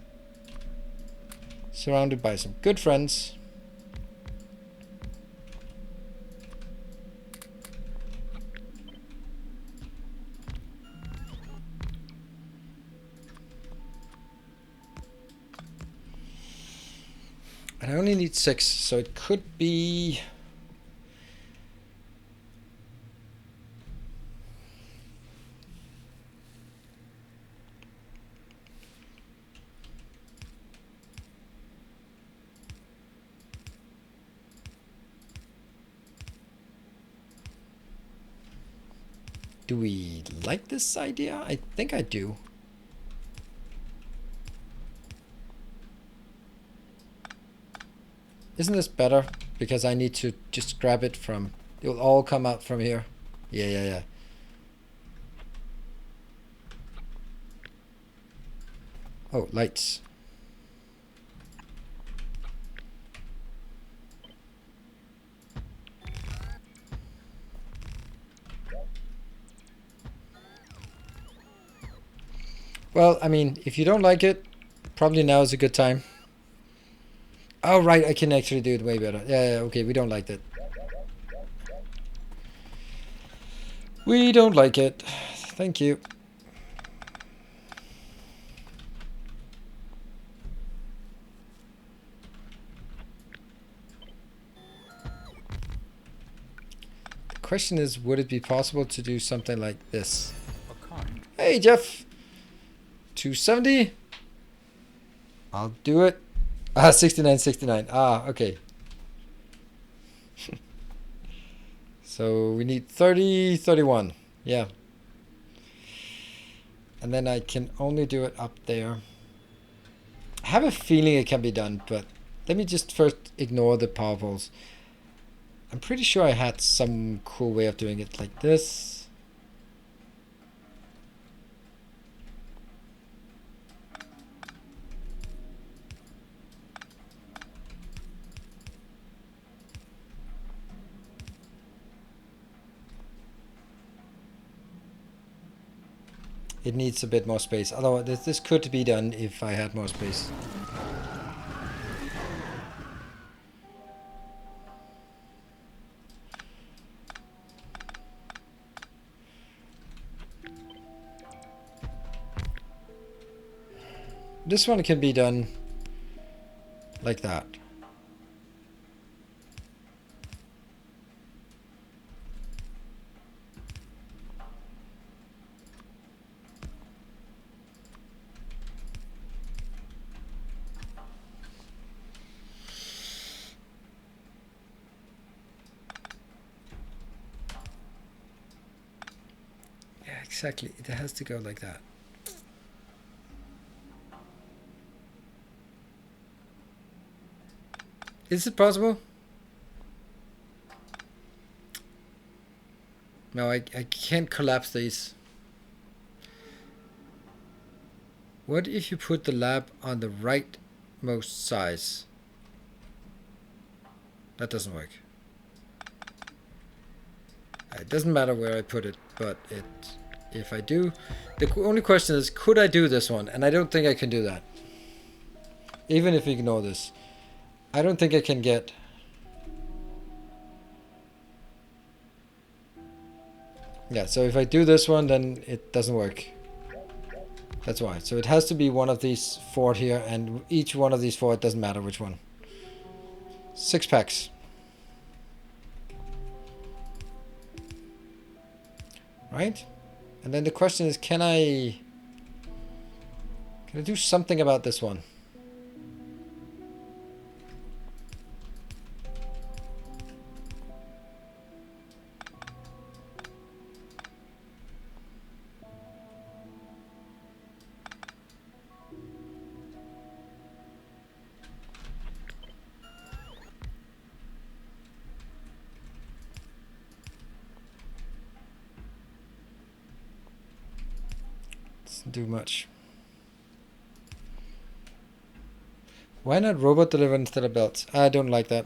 surrounded by some good friends. And I only need 6, so it could be... Do we like this idea? I think I do. Isn't this better? Because I need to just grab it from... It will all come out from here. Yeah. Oh, lights. Well, I mean, if you don't like it, probably now is a good time. Oh, right, I can actually do it way better. Yeah, okay, we don't like that. We don't like it. Thank you. The question is, would it be possible to do something like this? Hey, Jeff. 270. I'll do it. 69. Okay. So we need 30, 31. Yeah. And then I can only do it up there. I have a feeling it can be done, but let me just first ignore the power poles. I'm pretty sure I had some cool way of doing it like this. It needs a bit more space. Although this could be done if I had more space. This one can be done like that. Yeah, exactly. It has to go like that. Is it possible? No, I can't collapse these. What if you put the lab on the rightmost size? That doesn't work. It doesn't matter where I put it, but if I do, the only question is, could I do this one? And I don't think I can do that. Even if we ignore this. I don't think I can get... Yeah, so if I do this one, then it doesn't work. That's why. So it has to be one of these 4 here, and each one of these 4, it doesn't matter which one. 6 packs. Right? And then the question is, can I do something about this one? Doesn't do much. Why not robot deliver instead of belts? I don't like that.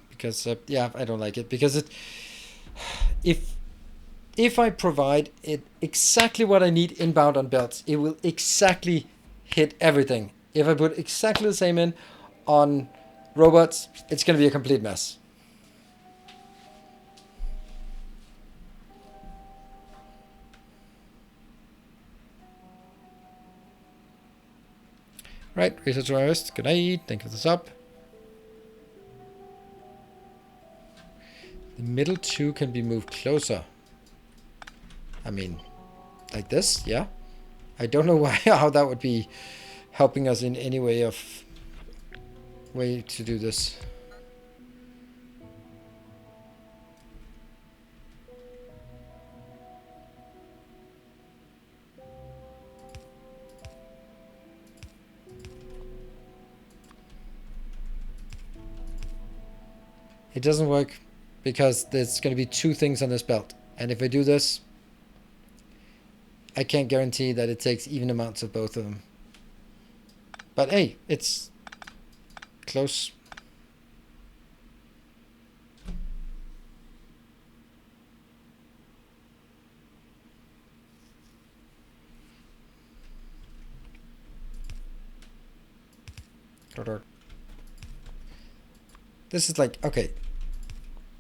Because, yeah, I don't like it. Because it... If I provide it exactly what I need inbound on belts, it will exactly hit everything. If I put exactly the same in on robots, it's going to be a complete mess. Right, research artist, good night, thank you for the sub. The middle two can be moved closer. I mean, like this, yeah. I don't know why how that would be helping us in any way to do this. It doesn't work because there's going to be two things on this belt. And if I do this, I can't guarantee that it takes even amounts of both of them. But hey, it's close. This is like, okay,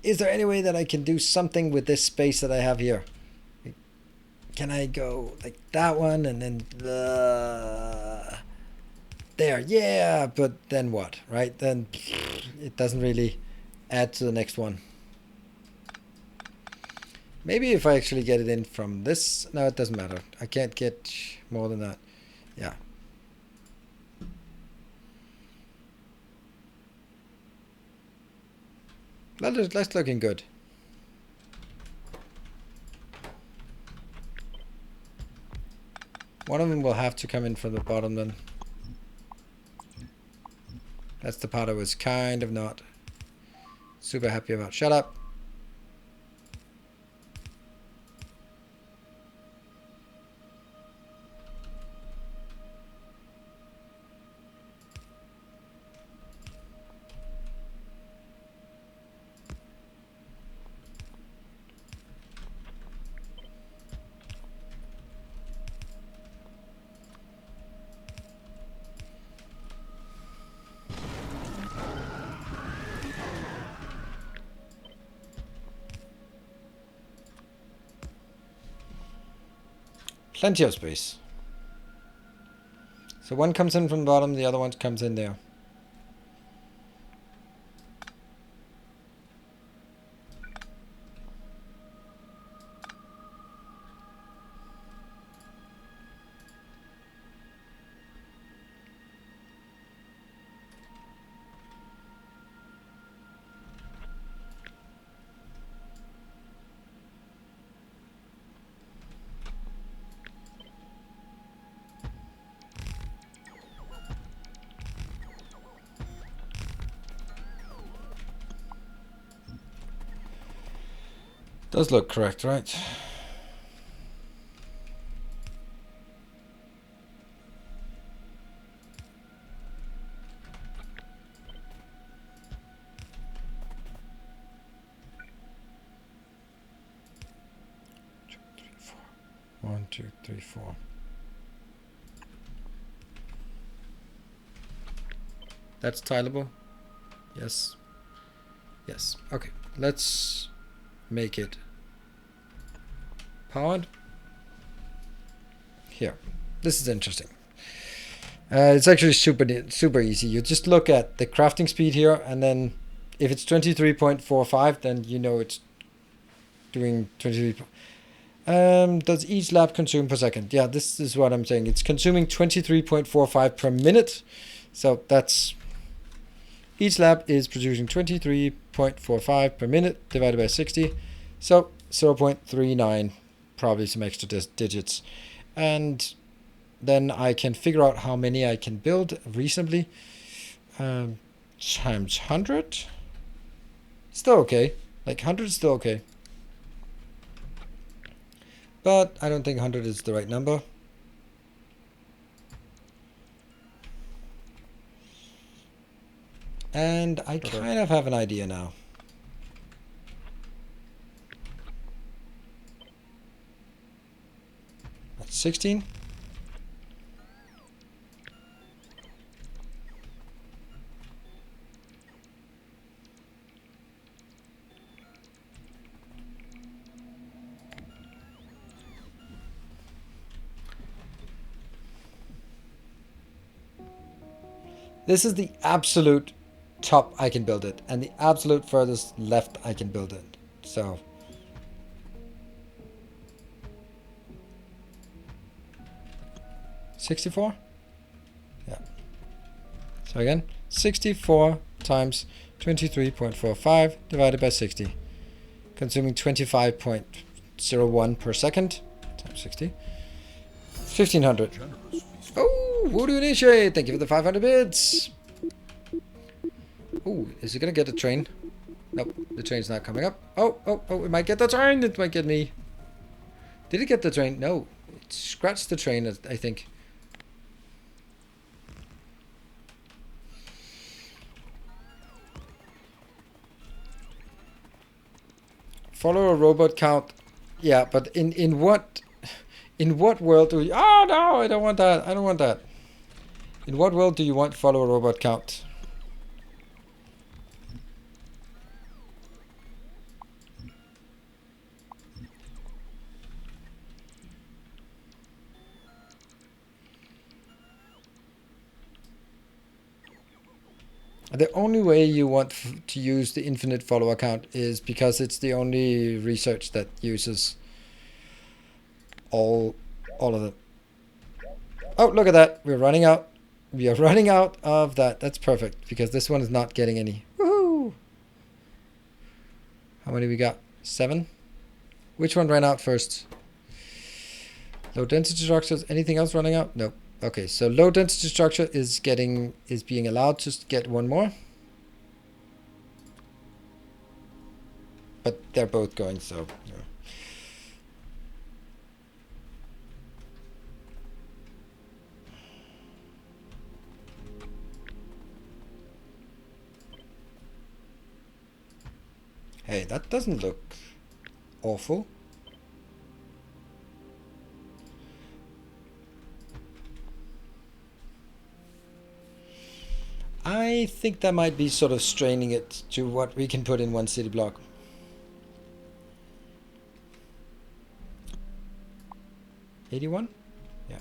is there any way that I can do something with this space that I have here? Can I go like that one and then there? Yeah, but then what, right? Then it doesn't really add to the next one. Maybe if I actually get it in from this, no, it doesn't matter. I can't get more than that. Yeah. That's looking good. One of them will have to come in from the bottom then. That's the part I was kind of not super happy about. Shut up. Plenty of space. So one comes in from the bottom, the other one comes in there. Does look correct, right? One, two, three, four. That's tileable? Yes. Yes. Okay. Let's make it powered. Here. This is interesting. It's actually super easy. You just look at the crafting speed here, and then if it's 23.45, then you know it's doing 23. Does each lap consume per second? Yeah, this is what I'm saying. It's consuming 23.45 per minute. So that's each lap is producing 23.45 per minute divided by 60. So 0.39, probably some extra digits. And then I can figure out how many I can build reasonably. Times 100. Still okay. Like 100 is still okay. But I don't think 100 is the right number. And I kind of have an idea now. That's 16. This is the absolute top I can build it, and the absolute furthest left I can build it. So 64? Yeah. So again, 64 times 23.45 divided by 60. Consuming 25.01 per second times 60. 1500. Oh, voodoo initiate. Thank you for the 500 bits. Oh, is it going to get a train? Nope, the train's not coming up. Oh, it might get the train. It might get me. Did it get the train? No. It scratched the train, I think. Follow a robot count. Yeah, but in what world do we... Oh, no, I don't want that. I don't want that. In what world do you want follow a robot count? The only way you want to use the infinite follower count is because it's the only research that uses all of it. Oh, look at that. We're running out. We are running out of that. That's perfect because this one is not getting any. Woohoo! How many we got? 7? Which one ran out first? Low density structures. Anything else running out? Nope. Okay, so low density structure is being allowed to get one more. But they're both going, so yeah. Hey, that doesn't look awful. I think that might be sort of straining it to what we can put in one city block. $81? Yeah.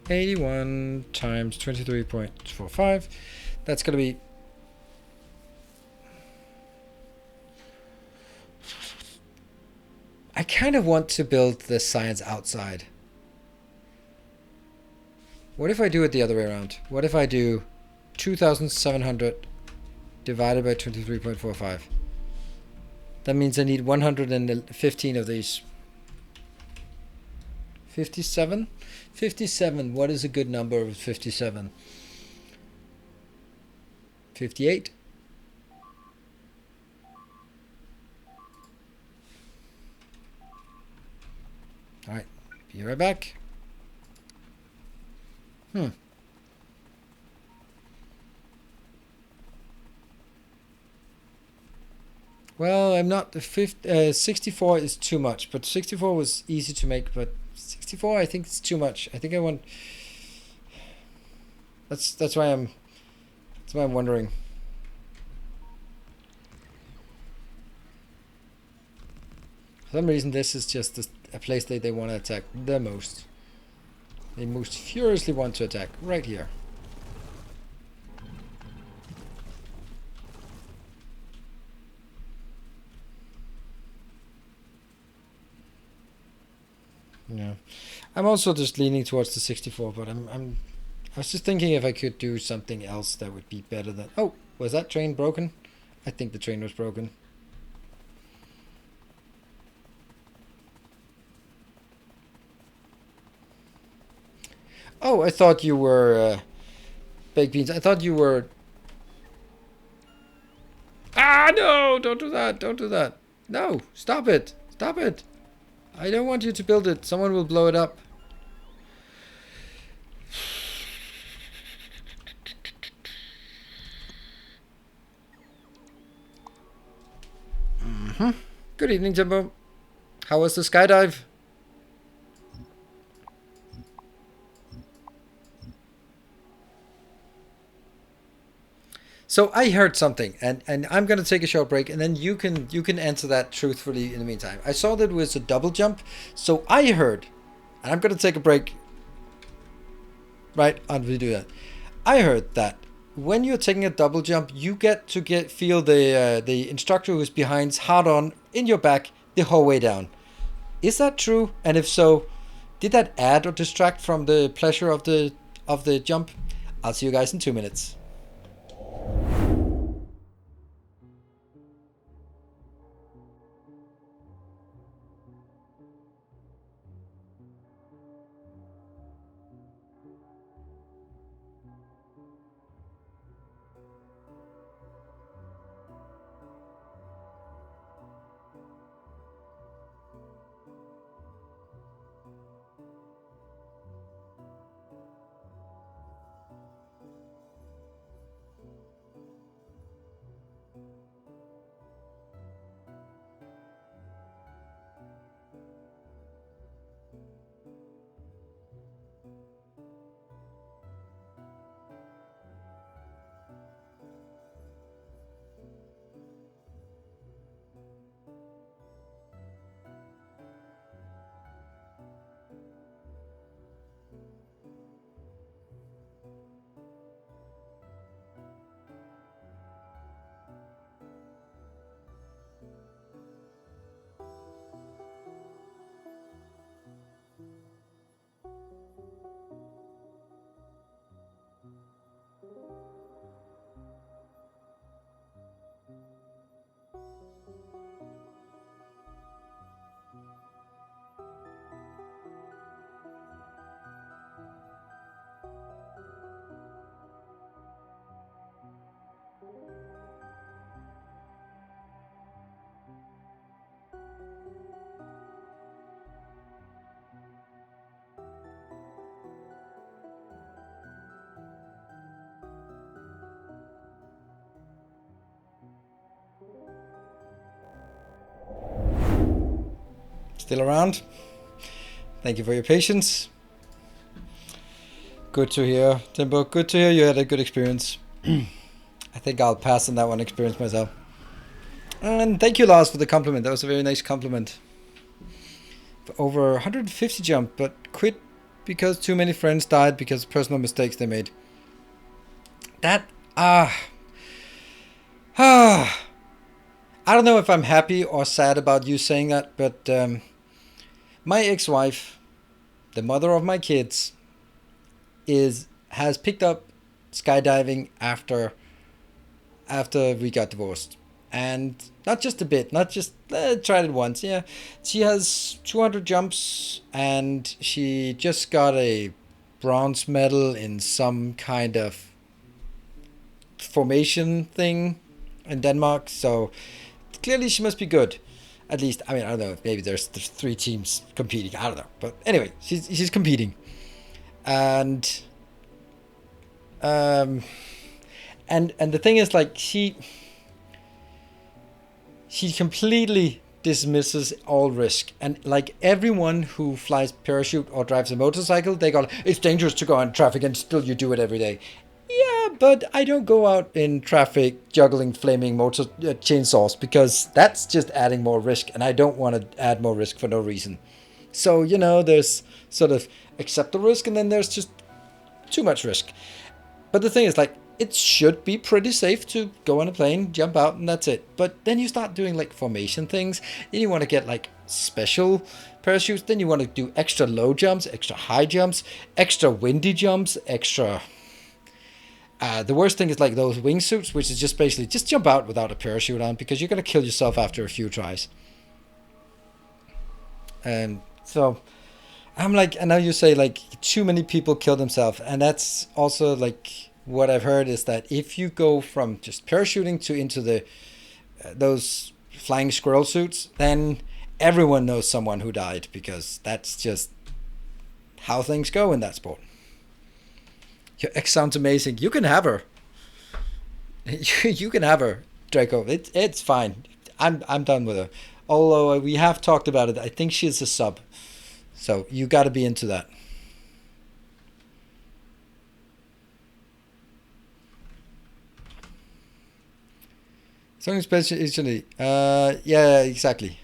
81 times 23.45. That's going to be... I kind of want to build the science outside. What if I do it the other way around? What if I do 2,700 divided by 23.45? That means I need 115 of these. 57? 57. What is a good number of 57? 58? Alright, be right back. Well, I'm not the 64 is too much, but 64 was easy to make, but 64 I think it's too much. I think I want... That's why I'm wondering. For some reason this is just a place that they want to attack the most. They most furiously want to attack right here. Yeah, I'm also just leaning towards the 64, but I was just thinking if I could do something else that would be better than... Oh, was that train broken? I think the train was broken. Oh, I thought you were baked beans. I thought you were... Ah, no! Don't do that. Don't do that. No, stop it. Stop it. I don't want you to build it. Someone will blow it up. Good evening, Jimbo. How was the skydive? So I heard something, and I'm gonna take a short break, and then you can answer that truthfully in the meantime. I saw that it was a double jump, so I heard, and I'm gonna take a break right after we do that. I heard that when you're taking a double jump, you get to feel the instructor who's behind's hard on in your back the whole way down. Is that true? And if so, did that add or distract from the pleasure of the jump? I'll see you guys in 2 minutes. Still around? Thank you for your patience. Good to hear, Timbo. Good to hear you had a good experience. I think I'll pass on that one experience myself. And thank you, Lars, for the compliment. That was a very nice compliment. Over 150 jump, but quit because too many friends died because of personal mistakes they made. That, I don't know if I'm happy or sad about you saying that, but my ex-wife, the mother of my kids, has picked up skydiving after we got divorced. And not just a bit, not just tried it once. Yeah, she has 200 jumps, and she just got a bronze medal in some kind of formation thing in Denmark. So clearly she must be good. At least, I mean, I don't know. Maybe there's 3 teams competing. I don't know. But anyway, she's competing, and the thing is, like, she completely dismisses all risk, and like everyone who flies parachute or drives a motorcycle, they go, it's dangerous to go on traffic, and still you do it every day. Yeah, but I don't go out in traffic juggling flaming motor chainsaws, because that's just adding more risk, and I don't want to add more risk for no reason. So, you know, there's sort of accept the risk, and then there's just too much risk. But the thing is, like, it should be pretty safe to go on a plane, jump out, and that's it. But then you start doing like formation things, then you want to get like special parachutes, then you want to do extra low jumps, extra high jumps, extra windy jumps, extra... the worst thing is like those wingsuits, which is just basically just jump out without a parachute on, because you're going to kill yourself after a few tries. So I'm like, I know you say like too many people kill themselves, and that's also like what I've heard is that if you go from just parachuting to into the those flying squirrel suits, then everyone knows someone who died, because that's just how things go in that sport. Your ex sounds amazing. You can have her. You can have her, Draco. It's fine. I'm done with her. Although we have talked about it, I think she's a sub, so you got to be into that. Something special, yeah, exactly.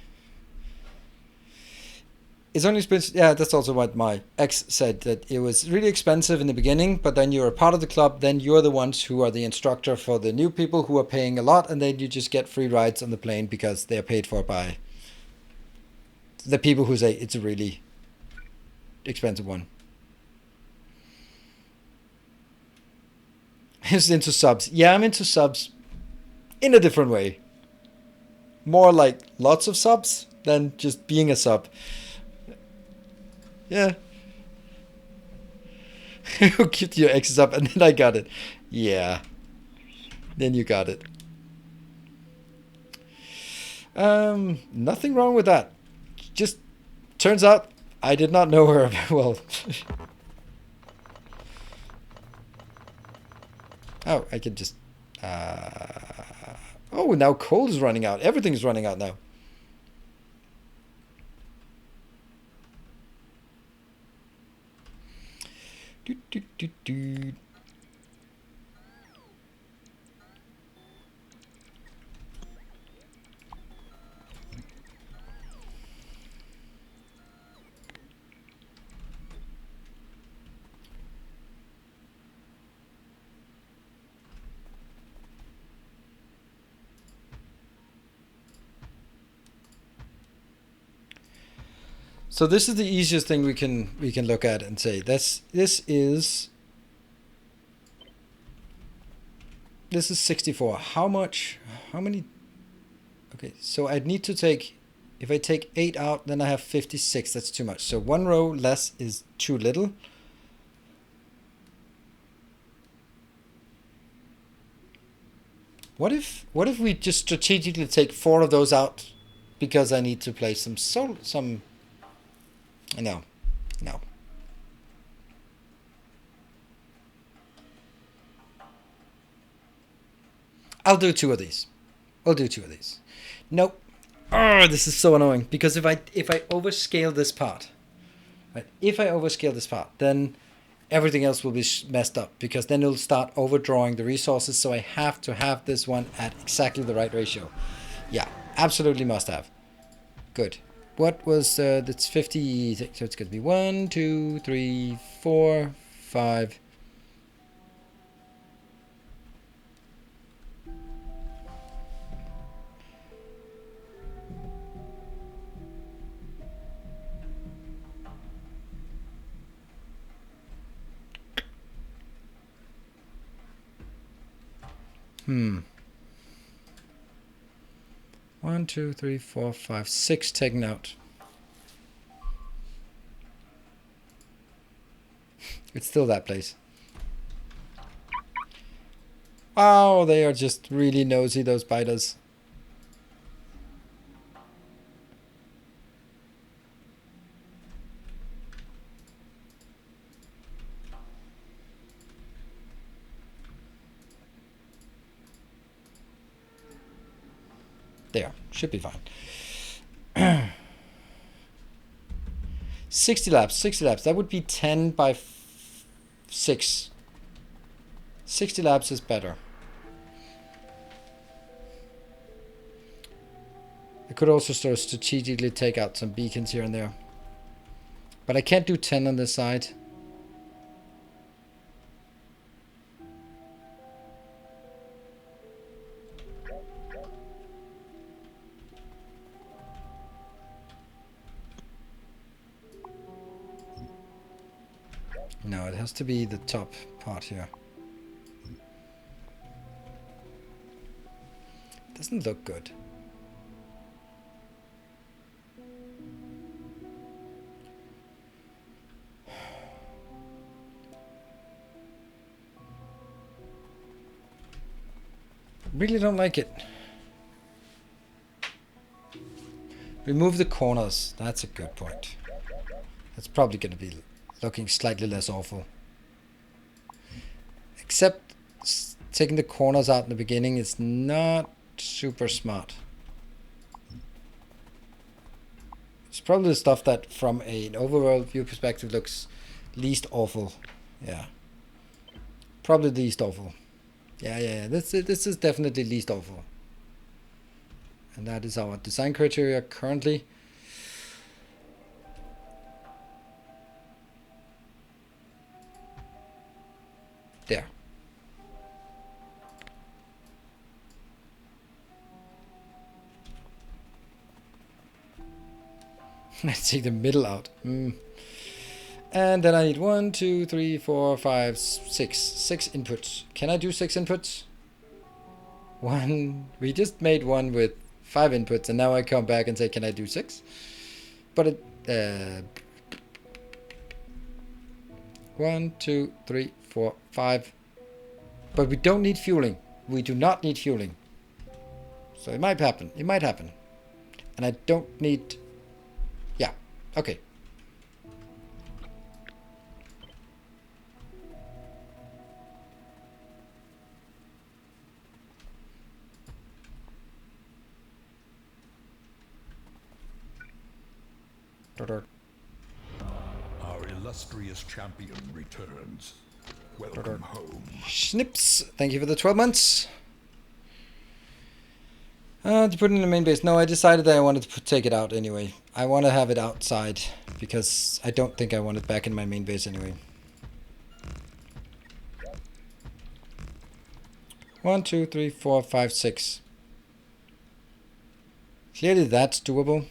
It's only expensive. Yeah, that's also what my ex said, that it was really expensive in the beginning, but then you're a part of the club, then you're the ones who are the instructor for the new people who are paying a lot, and then you just get free rides on the plane because they're paid for by the people who say it's a really expensive one. He's into subs. Yeah, I'm into subs in a different way. More like lots of subs than just being a sub. Yeah. You keep your exes up, and then I got it. Yeah. Then you got it. Nothing wrong with that. Just turns out I did not know her very well. Oh, I can just... Oh, now coal is running out. Everything's running out now. Do, do, do, do. So this is the easiest thing we can look at and say this is 64. How many? Okay, so I'd need to take, if I take 8 out, then I have 56. That's too much. So 1 row less is too little. What if we just strategically take 4 of those out because I need to play some no. I'll do 2 of these. I'll do 2 of these. Nope. Oh, this is so annoying because if I overscale this part, right? If I overscale this part, then everything else will be messed up because then it'll start overdrawing the resources. So I have to have this one at exactly the right ratio. Yeah, absolutely must have. Good. What was that's 50? So it's going to be 1, 2, 3, 4, 5. One, 2, 3, 4, 5, 6 taken out. It's still that place. Oh, they are just really nosy, those biters. There, should be fine. 60 laps, that would be 10 by 6. 60 laps is better. I could also sort of strategically take out some beacons here and there. But I can't do 10 on this side. No, it has to be the top part here. Doesn't look good. Really don't like it. Remove the corners. That's a good point. That's probably going to be looking slightly less awful. Except taking the corners out in the beginning is not super smart. It's probably the stuff that from an overall view perspective looks least awful. Yeah. Probably least awful. Yeah. This is definitely least awful. And that is our design criteria currently. Let's take the middle out. And then I need 1, 2, 3, 4, 5, 6. 6 inputs. Can I do 6 inputs? One. We just made one with 5 inputs, and now I come back and say, can I do 6? But it... 1, 2, 3, 4, 5. But we don't need fueling. We do not need fueling. So it might happen. It might happen. And I don't need... Yeah. Okay. Our illustrious champion returns. Welcome home. Snips. Thank you for the 12 months. To put it in the main base. No, I decided that I wanted to take it out anyway. I want to have it outside because I don't think I want it back in my main base anyway. 1, 2, 3, 4, 5, 6. Clearly that's doable.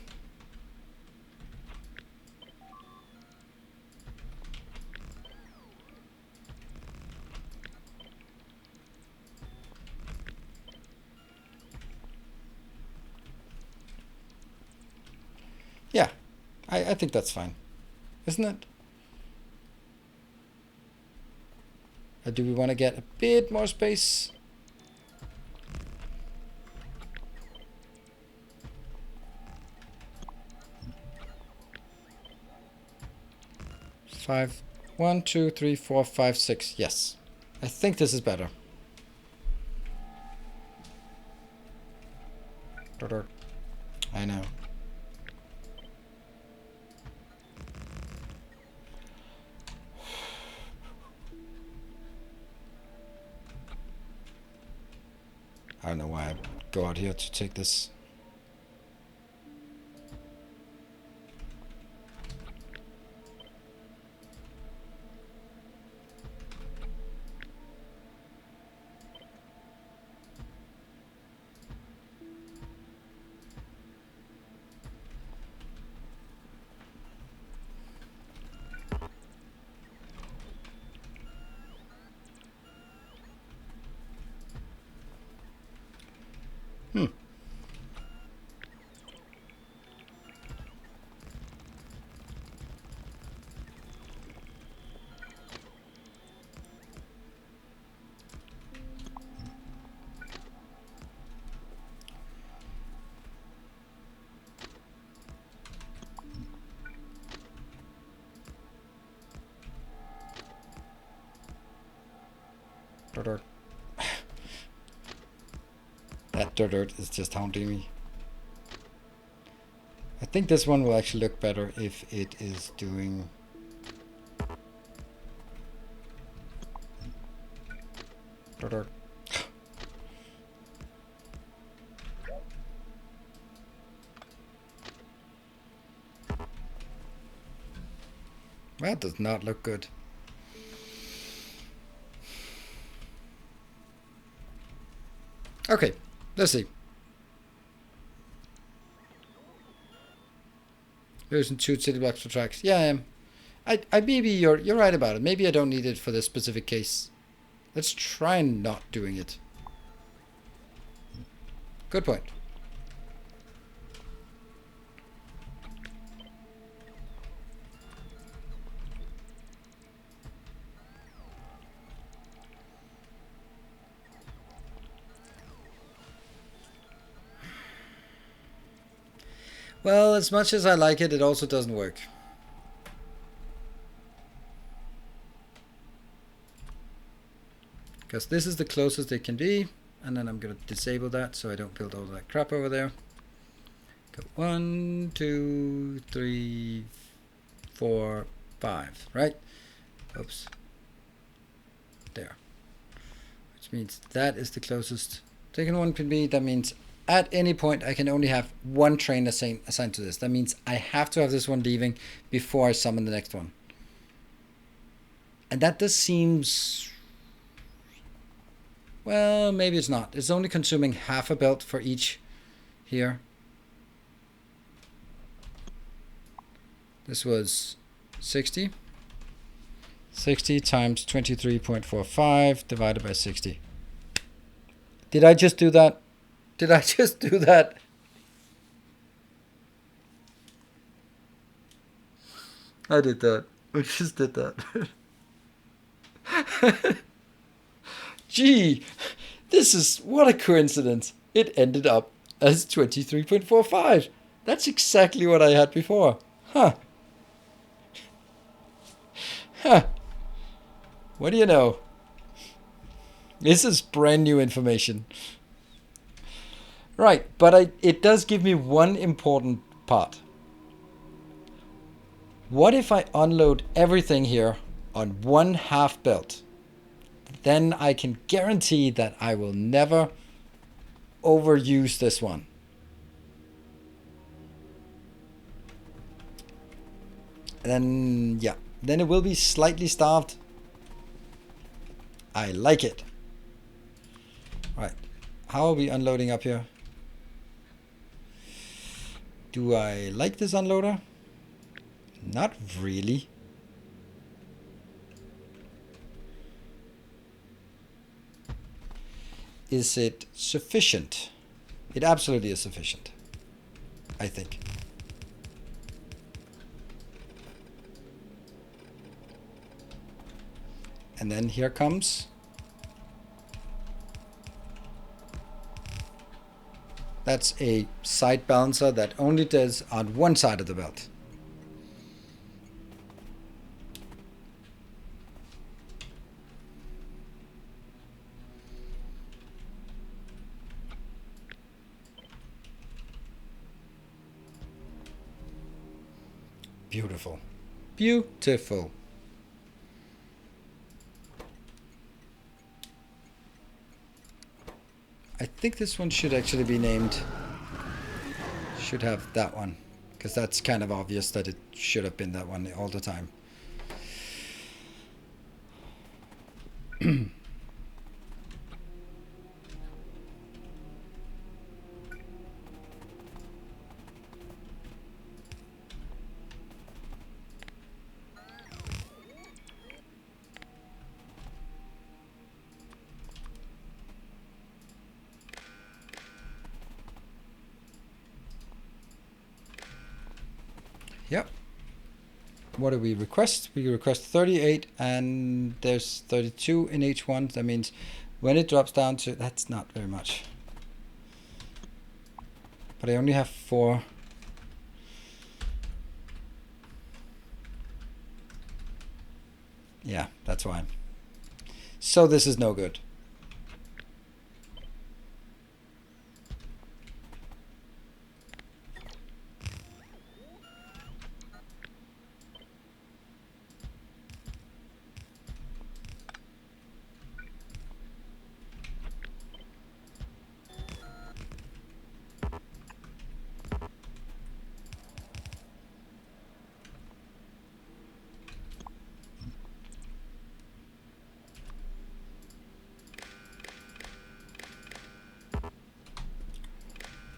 Yeah, I think that's fine, isn't it? Or do we want to get a bit more space? Five. 1, 2, 3, 4, 5, 6. Yes. I think this is better. I know. I don't know why I go out here to take this. That dirt is just haunting me. I think this one will actually look better if it is doing... That does not look good. Okay, let's see. Using 2 city blocks for tracks. Yeah, I am. I maybe you're right about it. Maybe I don't need it for this specific case. Let's try not doing it. Good point. Well, as much as I like it, it also doesn't work. Because this is the closest it can be. And then I'm going to disable that so I don't build all that crap over there. Go 1, 2, 3, 4, 5, right? Oops. There. Which means that is the closest taken one can be. That means at any point I can only have one train assigned to this. That means I have to have this one leaving before I summon the next one. And that just seems... Well, maybe it's not. It's only consuming half a belt for each here. This was 60. 60 times 23.45 divided by 60. Did I just do that? Did I just do that? I did that. I just did that. Gee, this is, what a coincidence. It ended up as 23.45. That's exactly what I had before. Huh. Huh. What do you know? This is brand new information. Right, but it does give me one important part. What if I unload everything here on one half belt? Then I can guarantee that I will never overuse this one. Then, yeah, then it will be slightly starved. I like it. Right, how are we unloading up here? Do I like this unloader? Not really. Is it sufficient? It absolutely is sufficient, I think. And then here comes. That's a side balancer that only does on one side of the belt. Beautiful. Beautiful. I think this one should actually be named, should have that one, because that's kind of obvious that it should have been that one all the time. Yep. What do we request? We request 38 and there's 32 in each one. That means when it drops down to, that's not very much. But I only have 4. Yeah, that's why. So this is no good.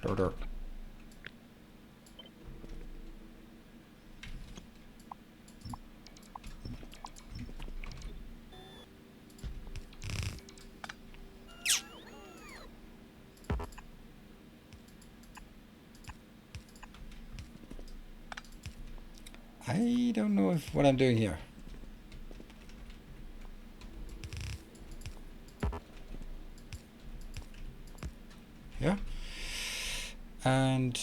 Order. I don't know if what I'm doing here. Yeah. And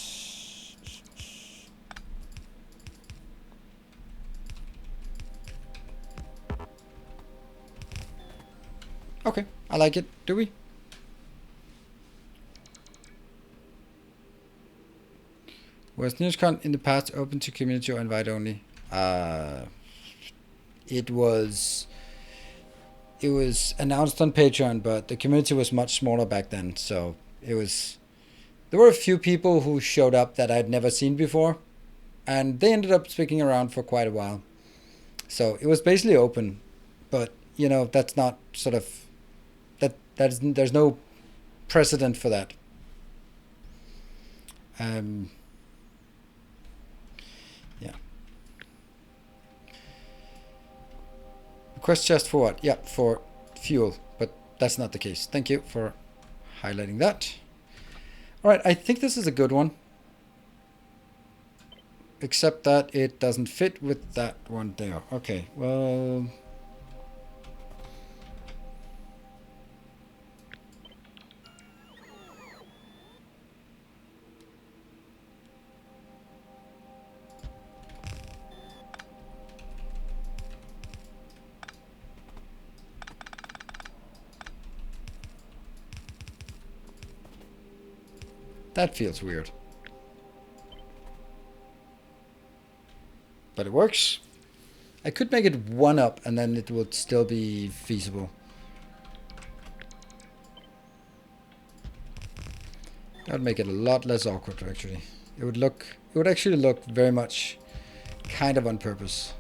okay, I like it. Do we? Was NewsCon in the past open to community or invite only? It was announced on Patreon, but the community was much smaller back then, so it was. There were a few people who showed up that I'd never seen before, and they ended up sticking around for quite a while. So it was basically open, but you know that's not sort of there's no precedent for that. Yeah. Quest chest for what? Yeah, for fuel, but that's not the case. Thank you for highlighting that. Alright, I think this is a good one. Except that it doesn't fit with that one there. Okay, well... that feels weird. But it works. I could make it one up and then it would still be feasible. That would make it a lot less awkward actually. It would actually look very much kind of on purpose.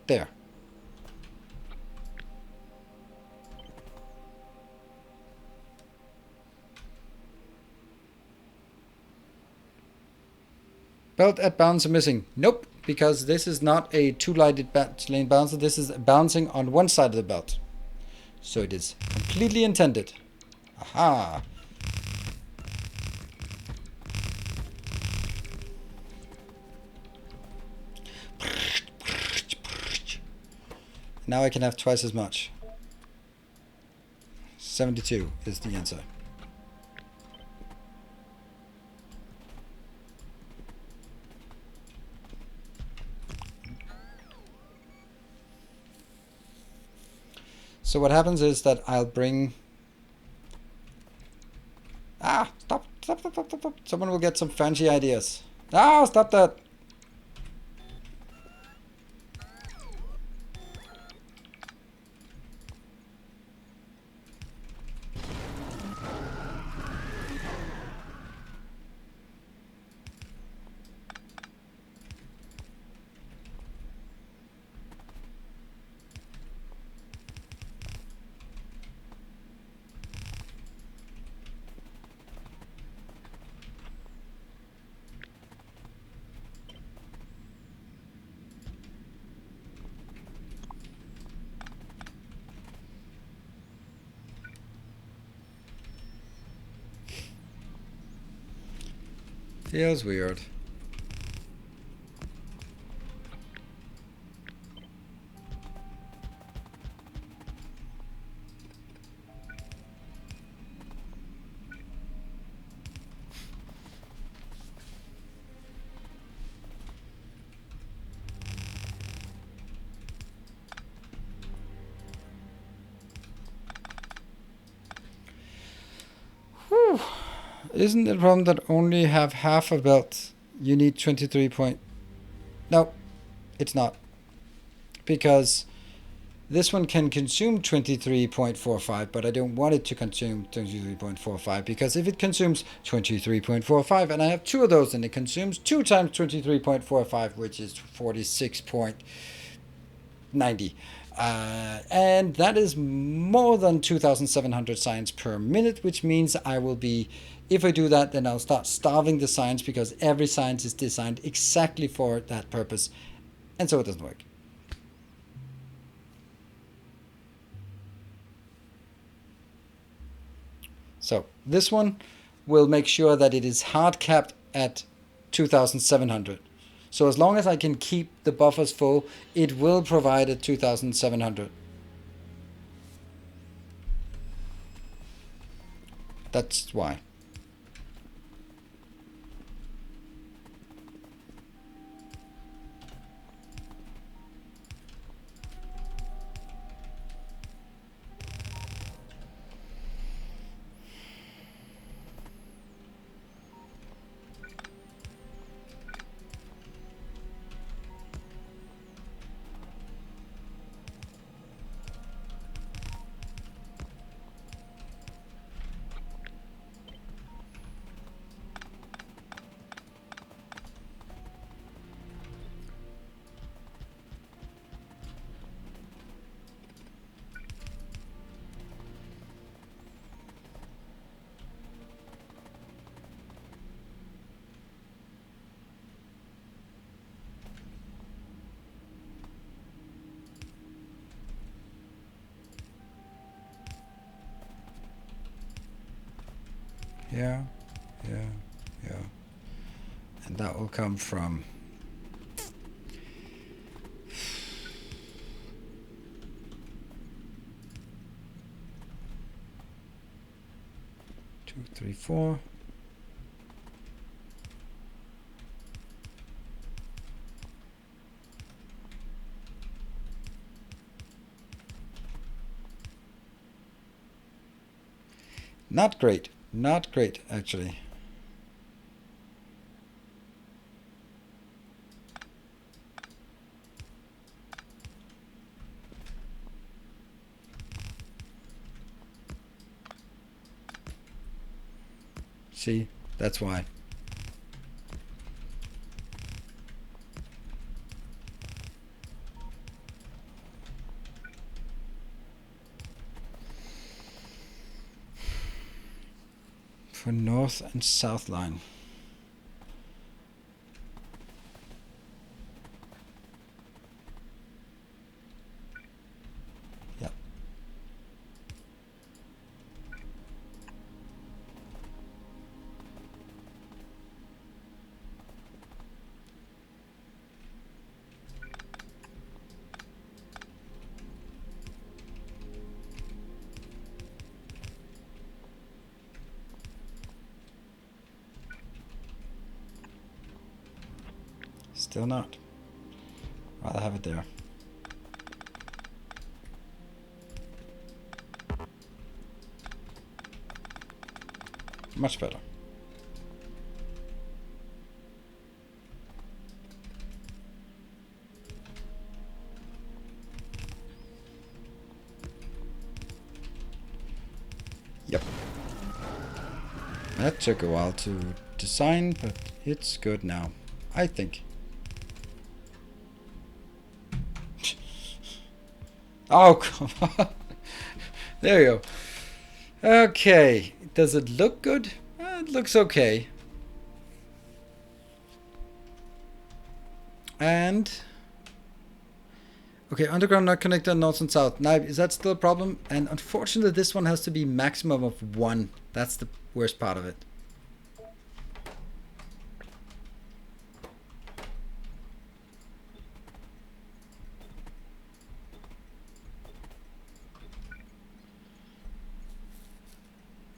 There. Belt at bounce missing. Nope, because this is not a two-lighted lane bouncer. This is bouncing on one side of the belt. So it is completely intended. Aha! Now I can have twice as much. 72 is the answer. So what happens is that I'll bring... Ah! Stop! Stop! Stop! Stop! Stop! Stop. Someone will get some fancy ideas. Ah! Stop that! Feels weird. Whew. Isn't it wrong that only have half a belt? You need 23 point... No, it's not. Because this one can consume 23.45, but I don't want it to consume 23.45, because if it consumes 23.45, and I have two of those, and it consumes 2 times 23.45, which is 46.90. And that is more than 2,700 science per minute, which means I will be... If I do that, then I'll start starving the science, because every science is designed exactly for that purpose, and so it doesn't work. So this one will make sure that it is hard capped at 2,700. So as long as I can keep the buffers full, it will provide at 2,700. That's why. here, here, here. And that will come from 2, 3, 4. Not great. Not great, actually. See, that's why. For north and south line. Yeah. Still not. Rather have it there. Much better. Yep. That took a while to design, but it's good now, I think. Oh, come on. There you go. Okay. Does it look good? It looks okay. And... okay, underground not connected north and south. Now, is that still a problem? And unfortunately, this one has to be maximum of 1. That's the worst part of it.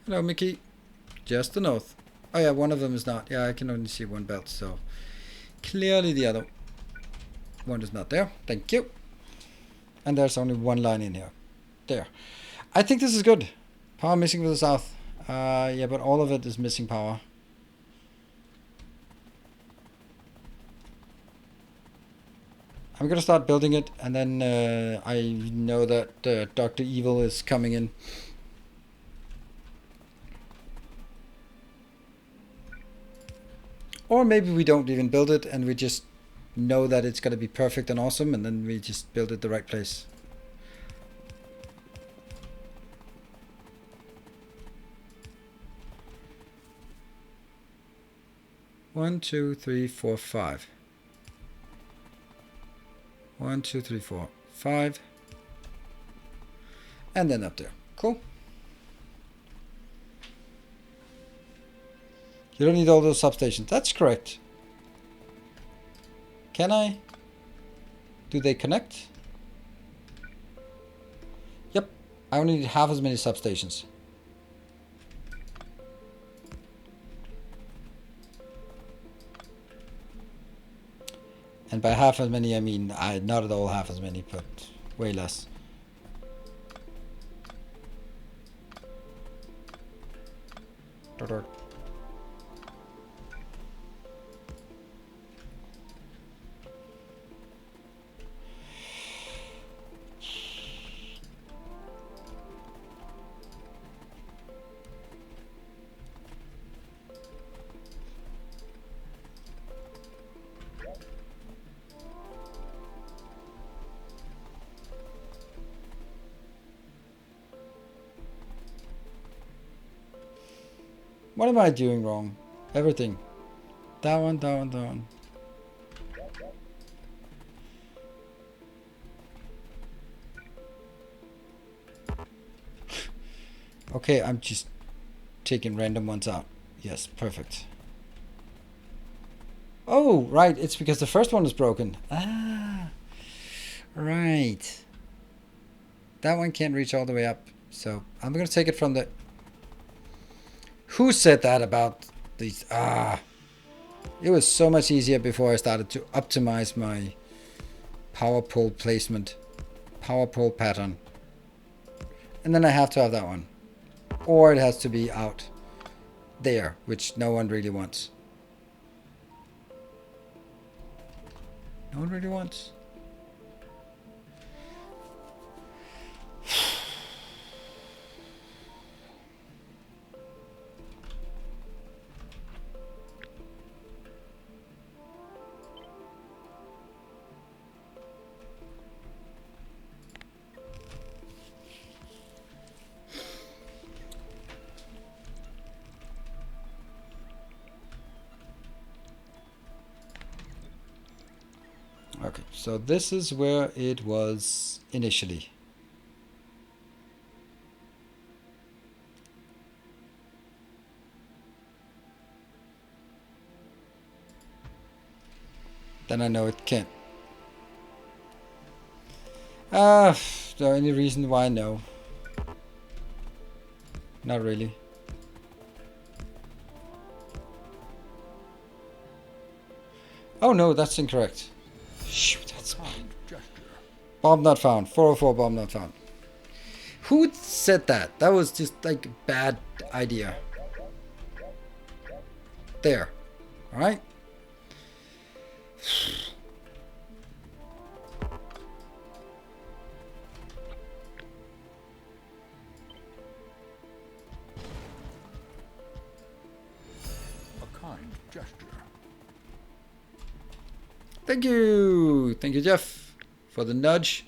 Hello, Mickey. Just the north. Oh yeah, one of them is not. Yeah, I can only see one belt, so clearly the other one is not there. Thank you. And there's only one line in here. There. I think this is good. Power missing for the south. Yeah, but all of it is missing power. I'm gonna start building it, and then I know that Dr. Evil is coming in. Or maybe we don't even build it and we just know that it's gonna be perfect and awesome, and then we just build it the right place. One, two, three, four, 5. 1, 2, 3, 4, 5. And then up there. Cool. You don't need all those substations. That's correct. Can I? Do they connect? Yep. I only need half as many substations. And by half as many, I mean not at all half as many, but way less. What am I doing wrong? Everything. That one, that one, that one. Okay, I'm just taking random ones out. Yes, perfect. Oh, right, it's because the first one is broken. Ah, right. That one can't reach all the way up. So I'm going to take it from the... Who said that about these? Ah, it was so much easier before I started to optimize my power pole placement, power pole pattern. And then I have to have that one. Or it has to be out there, which no one really wants. No one really wants. Okay, so this is where it was initially. Then I know it can't. Is there any reason why no? Not really. Oh no, that's incorrect. Shoot, that's bomb not found. 404 bomb not found. Who said that? That was just like a bad idea. There. Alright. A kind gesture. Thank you. Thank you, Jeff, for the nudge.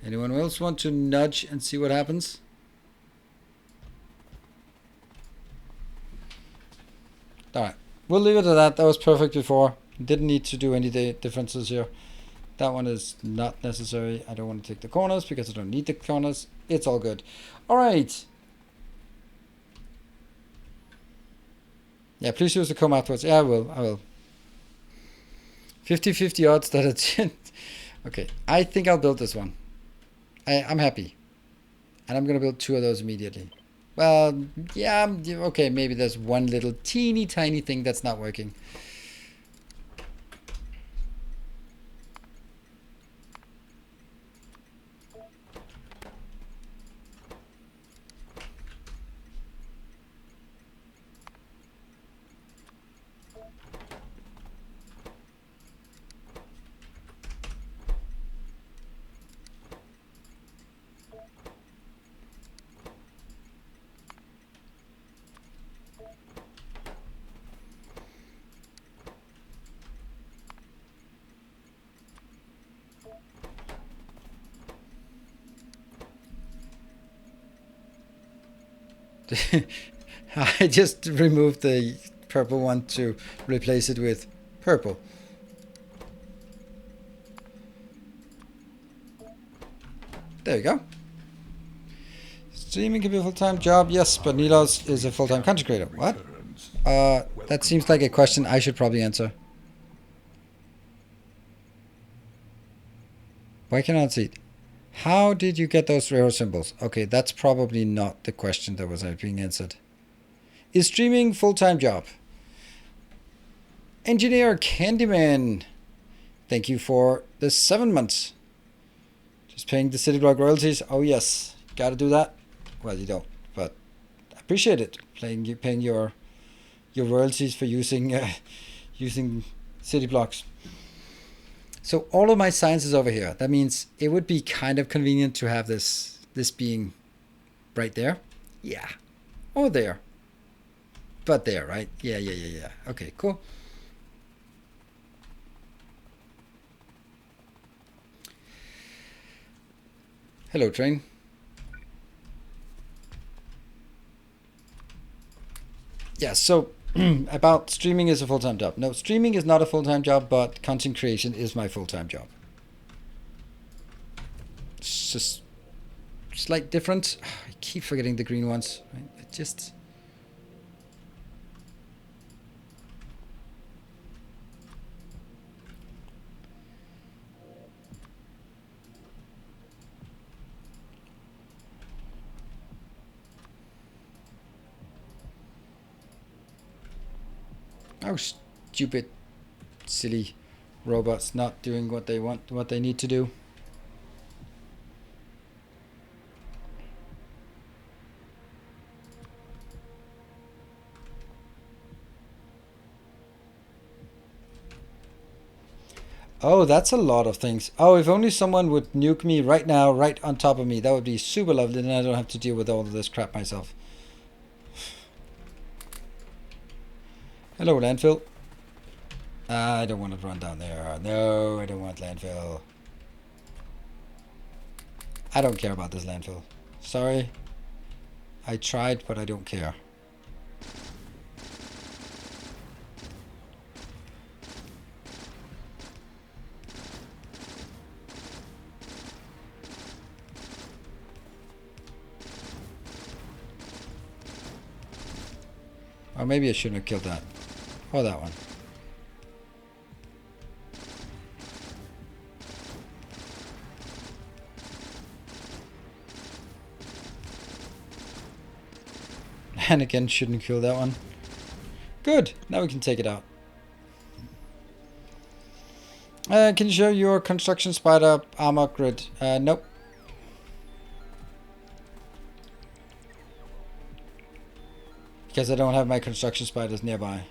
Anyone else want to nudge and see what happens? Alright. We'll leave it at that. That was perfect before. Didn't need to do any differences here. That one is not necessary. I don't want to take the corners because I don't need the corners. It's all good. Alright. Yeah, please use the comb afterwards. Yeah, I will. 50-50 odds that it's... Okay, I think I'll build this one. I'm happy. And I'm going to build 2 of those immediately. Well, yeah, okay, maybe there's one little teeny tiny thing that's not working. I just removed the purple one to replace it with purple. There you go. Streaming can be a full-time job, yes, but Nilos is a full-time content creator. What? That seems like a question I should probably answer. Why can I not see it? How did you get those rare symbols? Okay, that's probably not the question that was being answered. Is streaming full-time job? Engineer Candyman, thank you for the 7 months. Just paying the city block royalties. Oh yes, gotta do that. Well, you don't, but I appreciate it. Paying your royalties for using using city blocks. So all of my science is over here. That means it would be kind of convenient to have this being right there. Yeah. Or there. But there, right? Yeah. Okay, cool. Hello, train. Yeah, so about streaming is a full-time job. No, streaming is not a full-time job, but content creation is my full-time job. It's just slight difference. I keep forgetting the green ones. Right? It just... Oh, stupid, silly robots not doing what they want, what they need to do. Oh, that's a lot of things. Oh, if only someone would nuke me right now, right on top of me. That would be super lovely, then I don't have to deal with all of this crap myself. Hello, landfill. I don't want to run down there. No, I don't want landfill. I don't care about this landfill. Sorry. I tried, but I don't care. Or maybe I shouldn't have killed that. Or that one. And again, shouldn't kill that one. Good. Now we can take it out. Can you show your construction spider armor grid? Nope. Because I don't have my construction spiders nearby.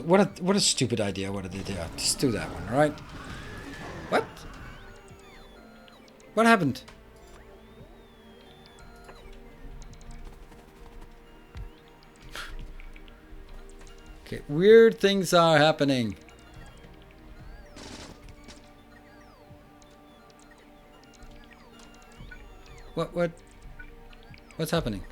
What a stupid idea. What did they do? Just do that one, alright? What? What happened? Okay, weird things are happening. What's happening?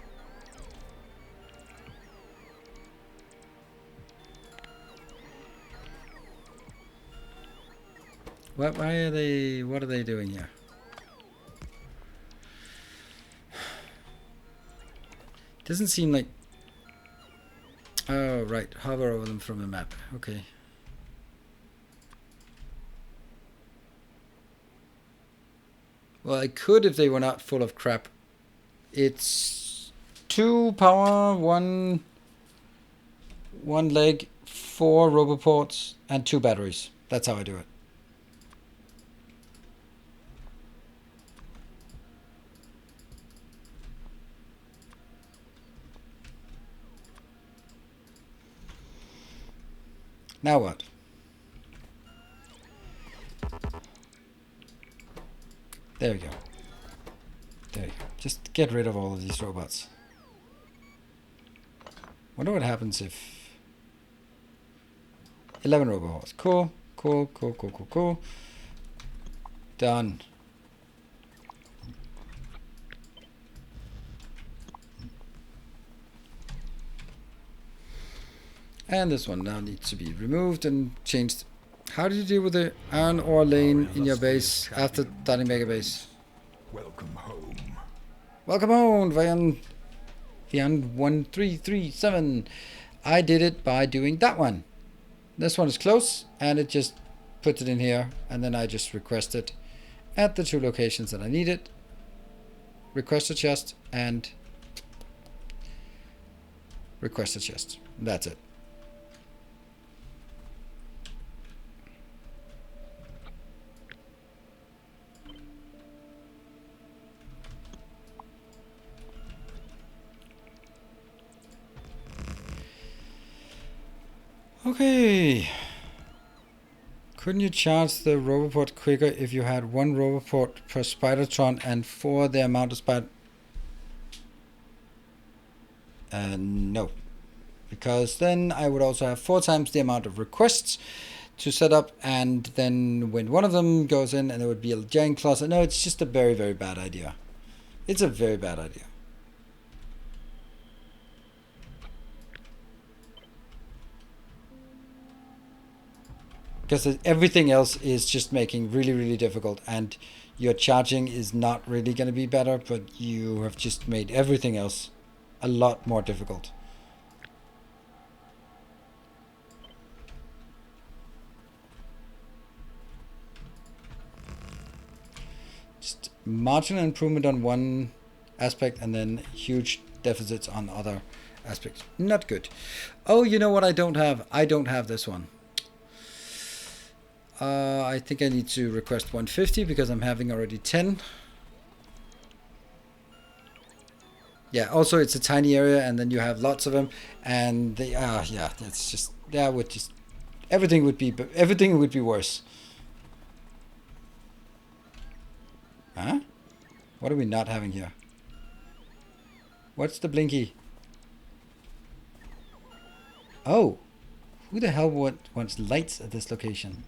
Why are they, what are they doing here? Doesn't seem like... Oh, right. Hover over them from the map. Okay. Well, I could if they were not full of crap. It's 2 power, 1 leg, 4 roboports, and 2 batteries. That's how I do it. Now what? There we go. There you go. Just get rid of all of these robots. Wonder what happens if... 11 robots. Cool. Cool. Done. And this one now needs to be removed and changed. How do you deal with the iron ore lane in your base after starting mega base? Welcome home. Welcome home, Vian1337. I did it by doing that one. This one is close, and it just puts it in here, and then I just request it at the 2 locations that I need it. Request a chest, and request a chest. That's it. Okay. Couldn't you charge the roboport quicker if you had 1 roboport per Spidertron and 4 the amount of spider? No. Because then I would also have 4 times the amount of requests to set up, and then when one of them goes in and there would be a giant closet. No, it's just a very, very bad idea. It's a very bad idea. because everything else is just making really, really difficult, and your charging is not really going to be better, but you have just made everything else a lot more difficult. Just marginal improvement on one aspect and then huge deficits on other aspects. Not good. Oh, you know what I don't have? I don't have this one. I think I need to request 150 because I'm having already 10. Yeah, also it's a tiny area and then you have lots of them, and they yeah, that's just, that would just, everything would be worse. Huh? What are we not having here? What's the blinky? Oh, who the hell wants lights at this location?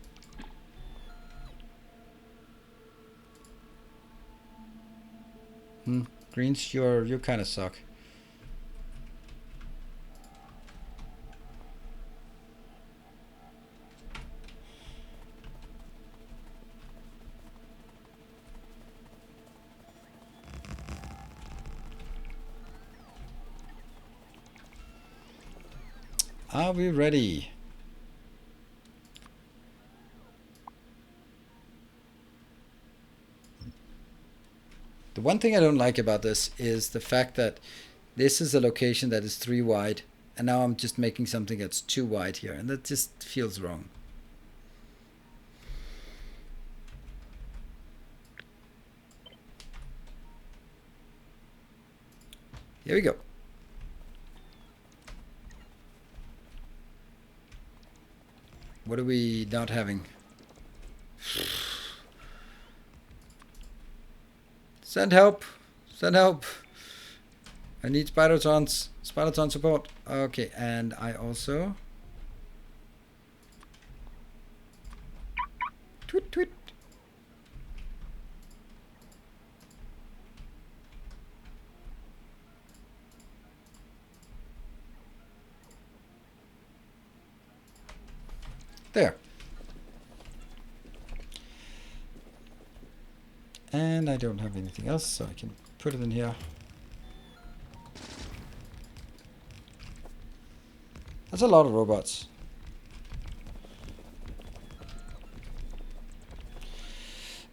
Greens, you kind of suck. Are we ready? The one thing I don't like about this is the fact that this is a location that is 3 wide, and now I'm just making something that's 2 wide here, and that just feels wrong. Here we go. What are we not having? Send help! Send help! I need Spidertron support. Okay, and I also... Tweet, tweet. There. And I don't have anything else, so I can put it in here. That's a lot of robots.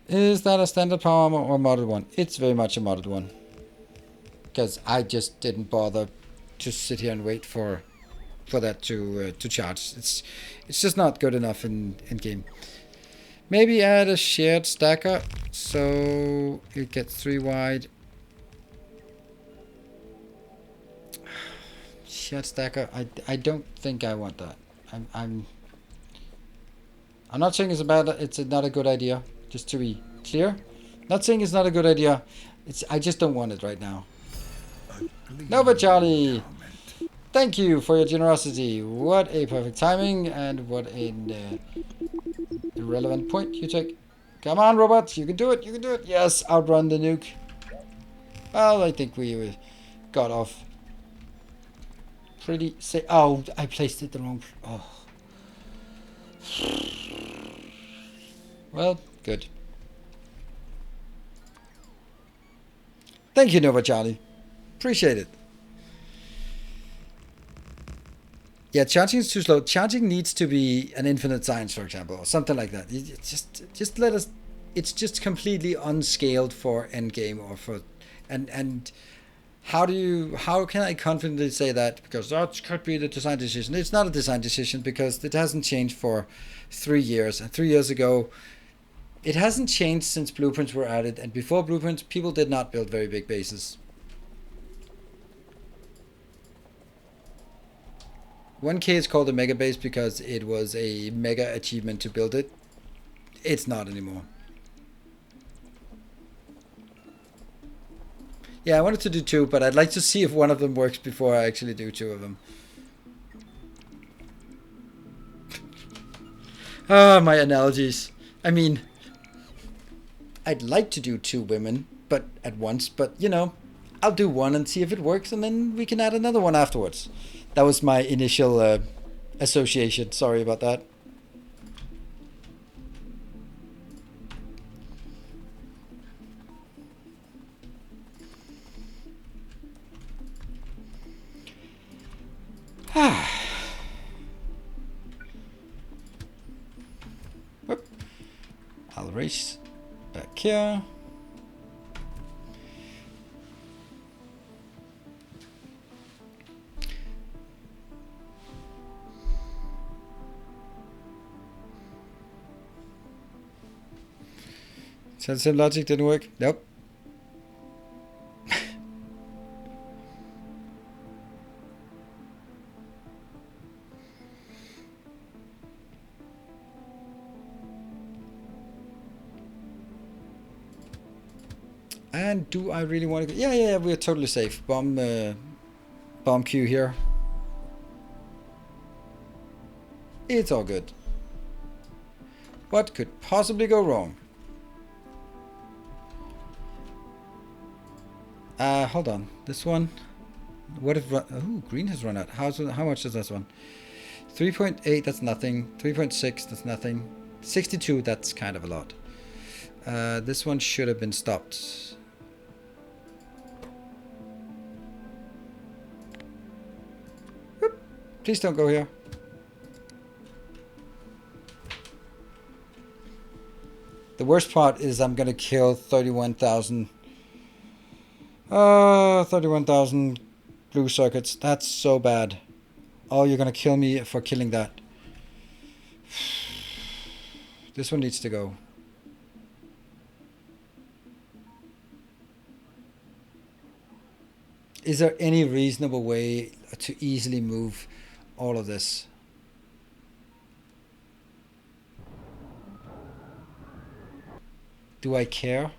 Is that a standard power armor or a modded one? It's very much a modded one. Because I just didn't bother to sit here and wait for that to charge. It's just not good enough in game. Maybe add a shared stacker so it gets 3 wide. Shared stacker. I don't think I want that. I'm not saying it's not a good idea. Just to be clear, not saying it's not a good idea. I just don't want it right now. Nomad Charlie, thank you for your generosity. What a perfect timing and what an irrelevant point you take. Come on, robots, you can do it. You can do it. Yes, outrun the nuke. Well, I think we got off pretty safe. Oh, I placed it the wrong. Oh. Well, good. Thank you, Nova Charlie. Appreciate it. Yeah, charging is too slow. Charging needs to be an infinite science, for example, or something like that. Just let us. It's just completely unscaled for endgame or for, and how can I confidently say that? Because that could be the design decision. It's not a design decision because it hasn't changed for 3 years, and 3 years ago. It hasn't changed since blueprints were added, and before blueprints, people did not build very big bases. 1K is called a mega base because it was a mega achievement to build it. It's not anymore. Yeah, I wanted to do 2, but I'd like to see if one of them works before I actually do 2 of them. Ah, my analogies. I mean, I'd like to do 2 women, but at once, but you know, I'll do 1 and see if it works, and then we can add another one afterwards. That was my initial association. Sorry about that. Whoop. I'll race back here. So the same logic didn't work? Nope. And do I really want to go? Yeah, we're totally safe. Bomb queue here. It's all good. What could possibly go wrong? Hold on. This one. What if? Oh, green has run out. How much is this one? 3.8. That's nothing. 3.6. That's nothing. 62. That's kind of a lot. This one should have been stopped. Whoop. Please don't go here. The worst part is I'm gonna kill 31,000. 31,000 blue circuits. That's so bad. Oh, you're gonna kill me for killing that. This one needs to go. Is there any reasonable way to easily move all of this? Do I care?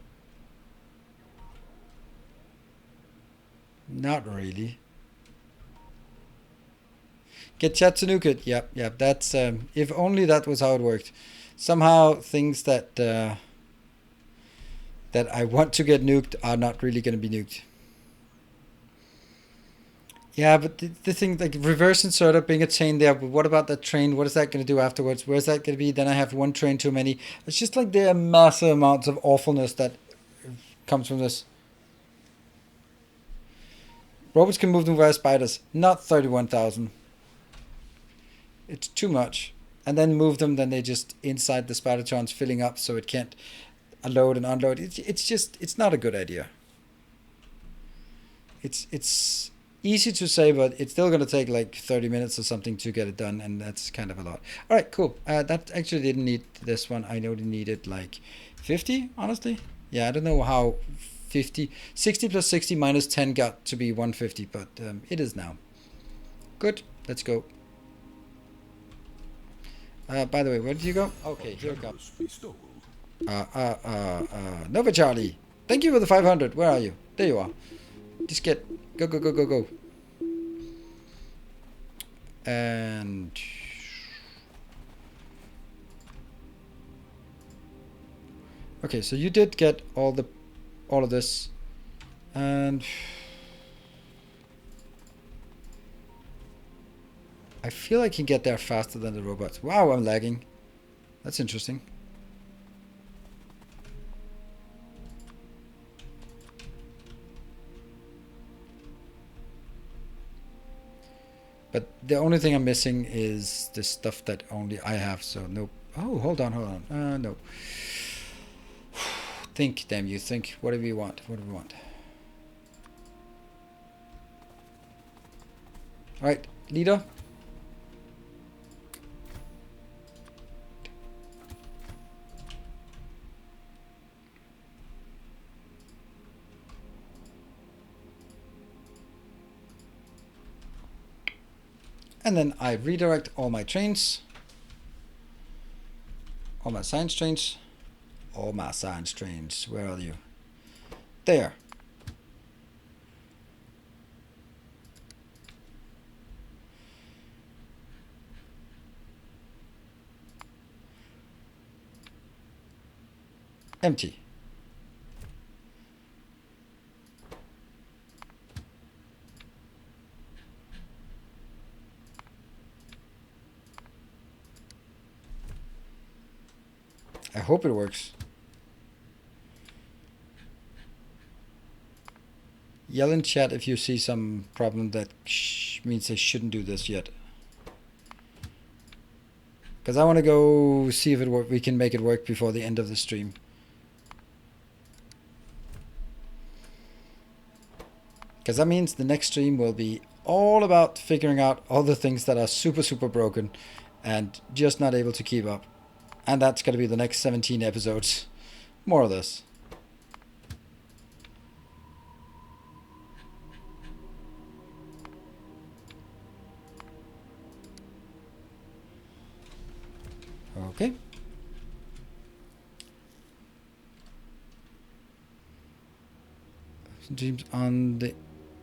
Not really. Get chat to nuke it. Yep. That's if only that was how it worked. Somehow things that that I want to get nuked are not really going to be nuked. Yeah, but the thing, like reverse inserter being a chain there, but what about that train? What is that going to do afterwards? Where's that going to be? Then I have one train too many. It's just like there are massive amounts of awfulness that comes from this. Robots can move them via spiders, not 31,000. It's too much. And then move them, then they just inside the spidertrons filling up so it can't unload and unload. It's not a good idea. It's easy to say, but it's still going to take like 30 minutes or something to get it done, and that's kind of a lot. All right, cool. That actually didn't need this one. I know they needed like 50, honestly. Yeah, I don't know how 60 plus 60 minus 10 got to be 150, but it is now. Good, let's go. By the way, where did you go? Okay, here it comes. Nova Charlie, thank you for the 500. Where are you? There you are. Just get, go. And okay, so you did get all of this, and I feel I can get there faster than the robots. Wow, I'm lagging. That's interesting. But the only thing I'm missing is the stuff that only I have, so no. Oh, hold on. No. Think, damn you, think. Whatever you want. Alright, leader. And then I redirect all my trains. All my science trains. Where are you? There. Empty. I hope it works. Yell in chat if you see some problem that which means I shouldn't do this yet. Because I want to go see if we can make it work before the end of the stream. Because that means the next stream will be all about figuring out all the things that are super, super broken and just not able to keep up. And that's going to be the next 17 episodes. More or less. Okay. Dreams on the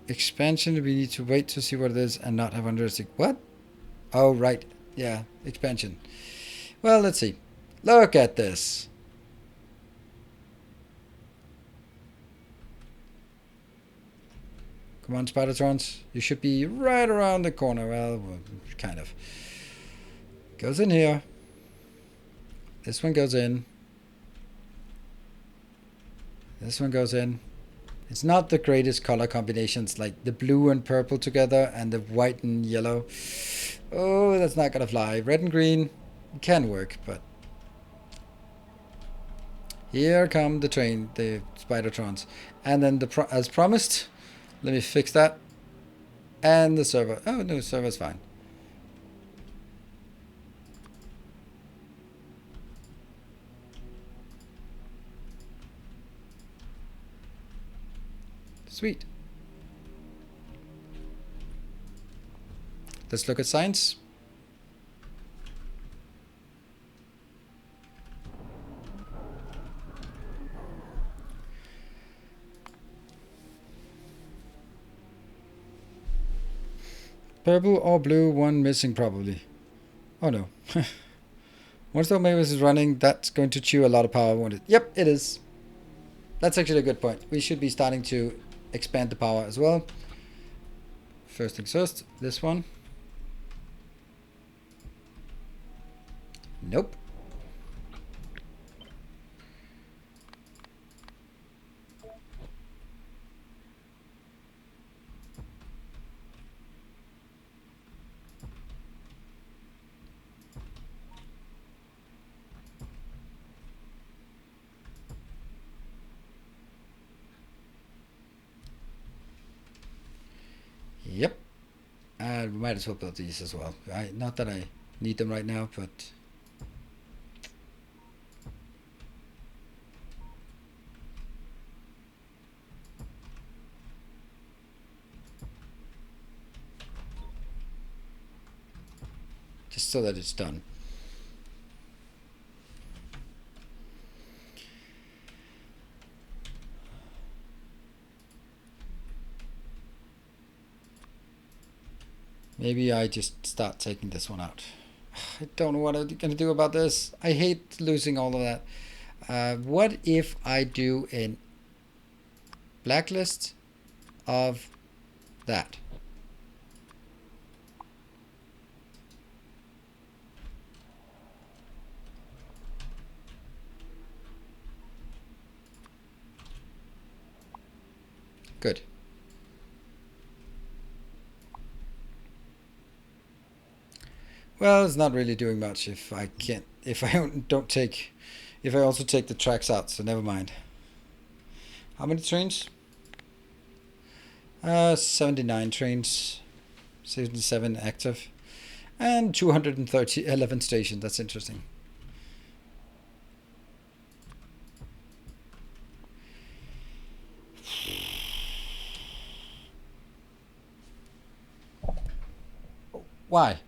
expansion, we need to wait to see what it is and not have unrealistic. What? Oh, right. Yeah, expansion. Well, let's see. Look at this. Come on, Spidertrons. You should be right around the corner. Well, kind of. Goes in here. This one goes in. This one goes in. It's not the greatest color combinations, like the blue and purple together and the white and yellow. Oh, that's not gonna fly. Red and green can work, but here come the Spidertrons. And then as promised, let me fix that. And the server. Oh no, server's fine. Sweet. Let's look at science. Purple or blue, one missing probably. Oh no. Once the Omega is running, that's going to chew a lot of power, won't it? Yep, it is. That's actually a good point. We should be starting to expand the power as well. First things first, this one. Nope. Yep. We might as well build these as well. Not that I need them right now, but just so that it's done. Maybe I just start taking this one out. I don't know what I'm going to do about this. I hate losing all of that. What if I do a blacklist of that? Good. Well, it's not really doing much if I also take the tracks out, so never mind. How many trains? 79 trains, 77 active, and 211 stations. That's interesting. Why?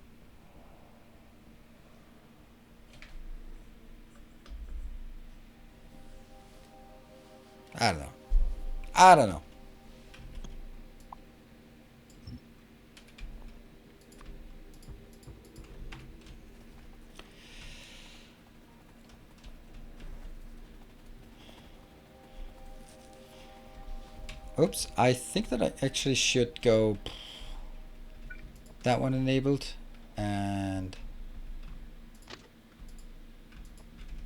I don't know. I don't know. Oops, I think that I actually should go that one enabled and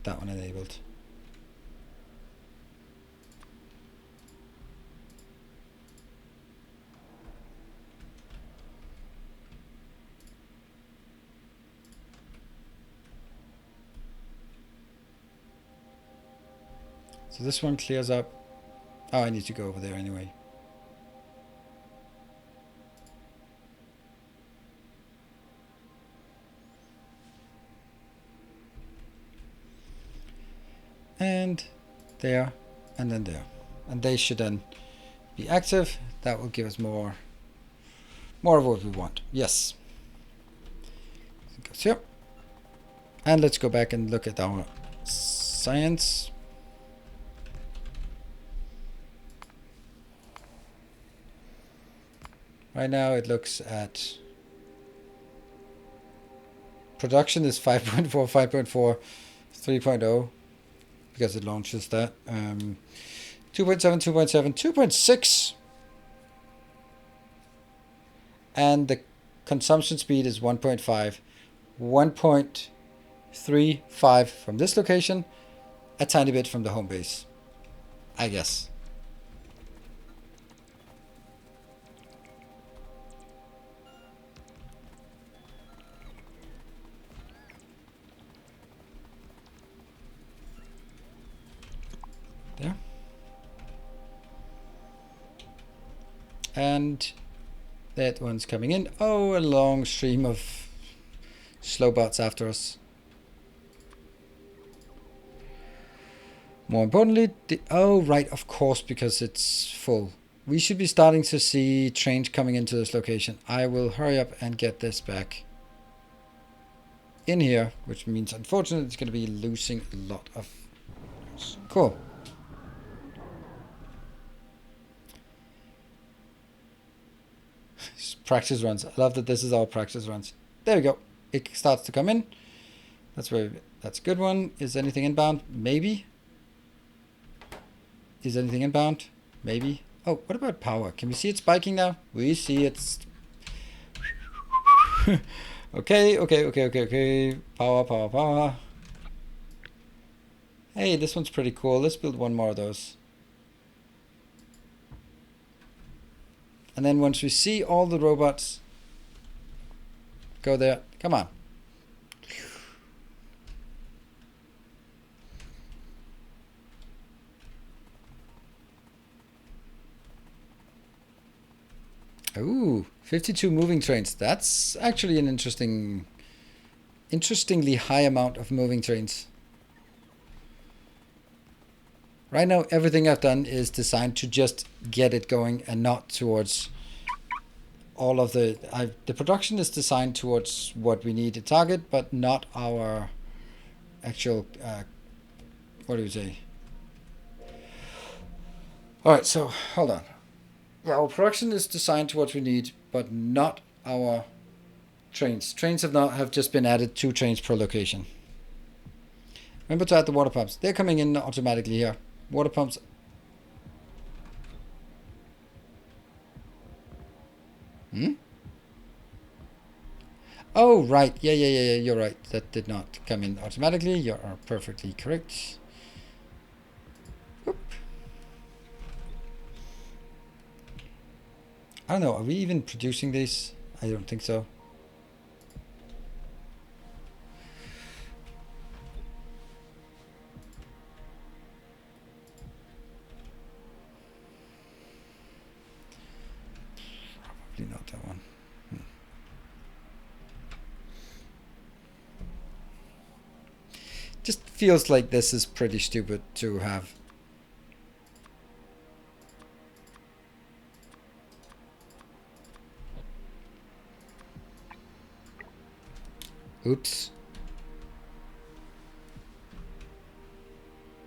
that one enabled. So this one clears up. Oh, I need to go over there anyway. And there, and then there. And they should then be active. That will give us more of what we want. Yes. It goes here. And let's go back and look at our science. Right now it looks at production is 5.4, 5.4, 3.0 because it launches that. 2.7, 2.7, 2.6. And the consumption speed is 1.5. 1.35 from this location, a tiny bit from the home base, I guess. There. And that one's coming in. Oh, a long stream of slow bots after us. More importantly, oh right, of course, because it's full. We should be starting to see trains coming into this location. I will hurry up and get this back in here, which means unfortunately it's going to be losing a lot of... Cool. Practice runs. I love that this is our practice runs. There we go. It starts to come in. That's a good one. Is anything inbound? Maybe. Is anything inbound? Maybe. Oh, what about power? Can we see it spiking now? We see it's... Okay. Power. Hey, this one's pretty cool. Let's build one more of those. And then once we see all the robots go there, come on. Ooh, 52 moving trains. That's actually an interestingly high amount of moving trains. Right now, everything I've done is designed to just get it going and not towards all of the... the production is designed towards what we need to target, but not our actual... what do you say? Alright, so hold on. Yeah, our production is designed to what we need, but not our trains. Trains have just been added 2 trains per location. Remember to add the water pumps. They're coming in automatically here. Water pumps. Oh, right. Yeah, you're right. That did not come in automatically. You are perfectly correct. Oop. I don't know. Are we even producing these? I don't think so. Probably not that one. Just feels like this is pretty stupid to have. Oops.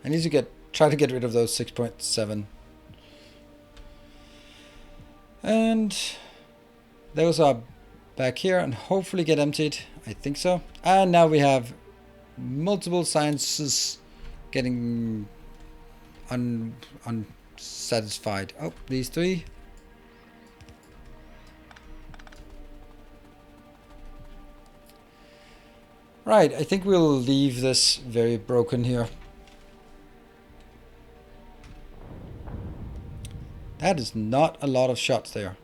I need to try to get rid of those 6.7. And those are back here and hopefully get emptied. I think so. And now we have multiple sciences getting unsatisfied. Oh, these 3. Right, I think we'll leave this very broken here. That is not a lot of shots there.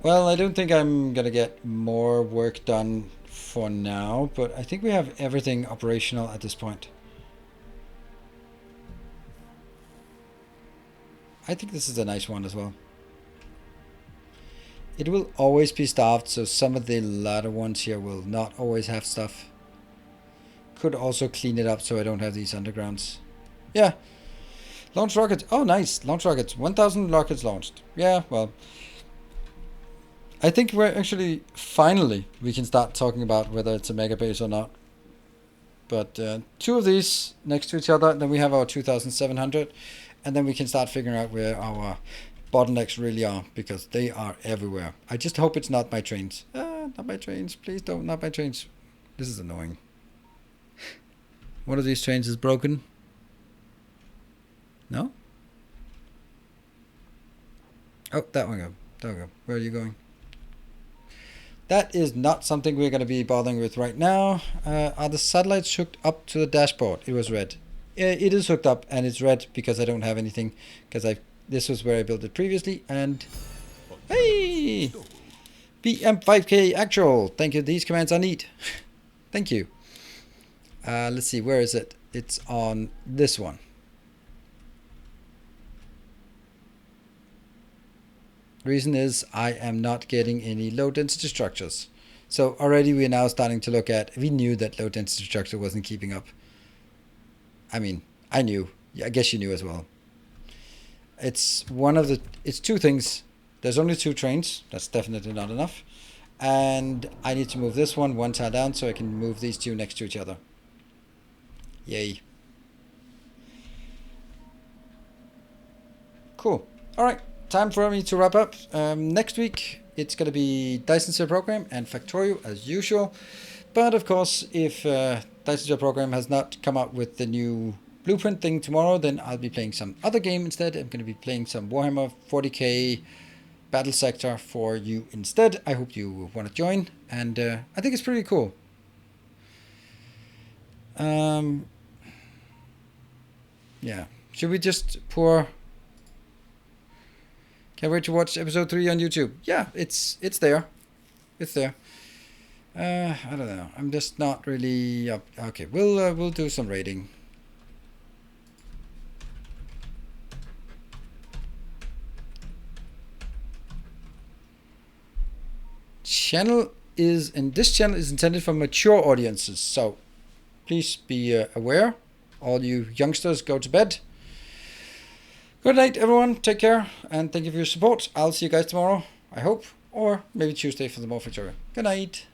Well, I don't think I'm gonna get more work done for now, but I think we have everything operational at this point. I think this is a nice one as well. It will always be staffed, so some of the latter ones here will not always have stuff. Could also clean it up so I don't have these undergrounds. Yeah. Launch rockets. Oh, nice. Launch rockets. 1,000 rockets launched. Yeah, well. I think we're actually, finally, we can start talking about whether it's a mega base or not. But 2 of these next to each other, then we have our 2,700. And then we can start figuring out where our bottlenecks really are, because they are everywhere. I just hope it's not my trains. Not my trains. Please don't. Not my trains. This is annoying. One of these trains is broken. No? Oh, that one go. There we go. Where are you going? That is not something we're going to be bothering with right now. Are the satellites hooked up to the dashboard? It was red. It is hooked up, and it's red because I don't have anything. Because this was where I built it previously. And hey, BM5K actual. Thank you. These commands are neat. Thank you. Let's see. Where is it? It's on this one. Reason is I am not getting any low density structures. So already we're now starting to look at, we knew that low density structure wasn't keeping up. I mean, I knew. I guess you knew as well. It's it's 2 things. There's only 2 trains. That's definitely not enough. And I need to move this one tile down so I can move these 2 next to each other. Yay. Cool. All right. Time for me to wrap up. Next week, it's going to be Dyson Sphere Program and Factorio as usual. But of course, if Dyson Sphere Program has not come up with the new blueprint thing tomorrow, then I'll be playing some other game instead. I'm going to be playing some Warhammer 40k Battle Sector for you instead. I hope you want to join. And I think it's pretty cool. Yeah. Should we just pour... Can't wait to watch episode 3 on YouTube. Yeah, it's there. It's there. I don't know. I'm just not really up. Okay, we'll do some rating. This channel is intended for mature audiences, so please be aware. All you youngsters, go to bed. Good night, everyone. Take care, and thank you for your support. I'll see you guys tomorrow, I hope, or maybe Tuesday for the more Factorio. Good night.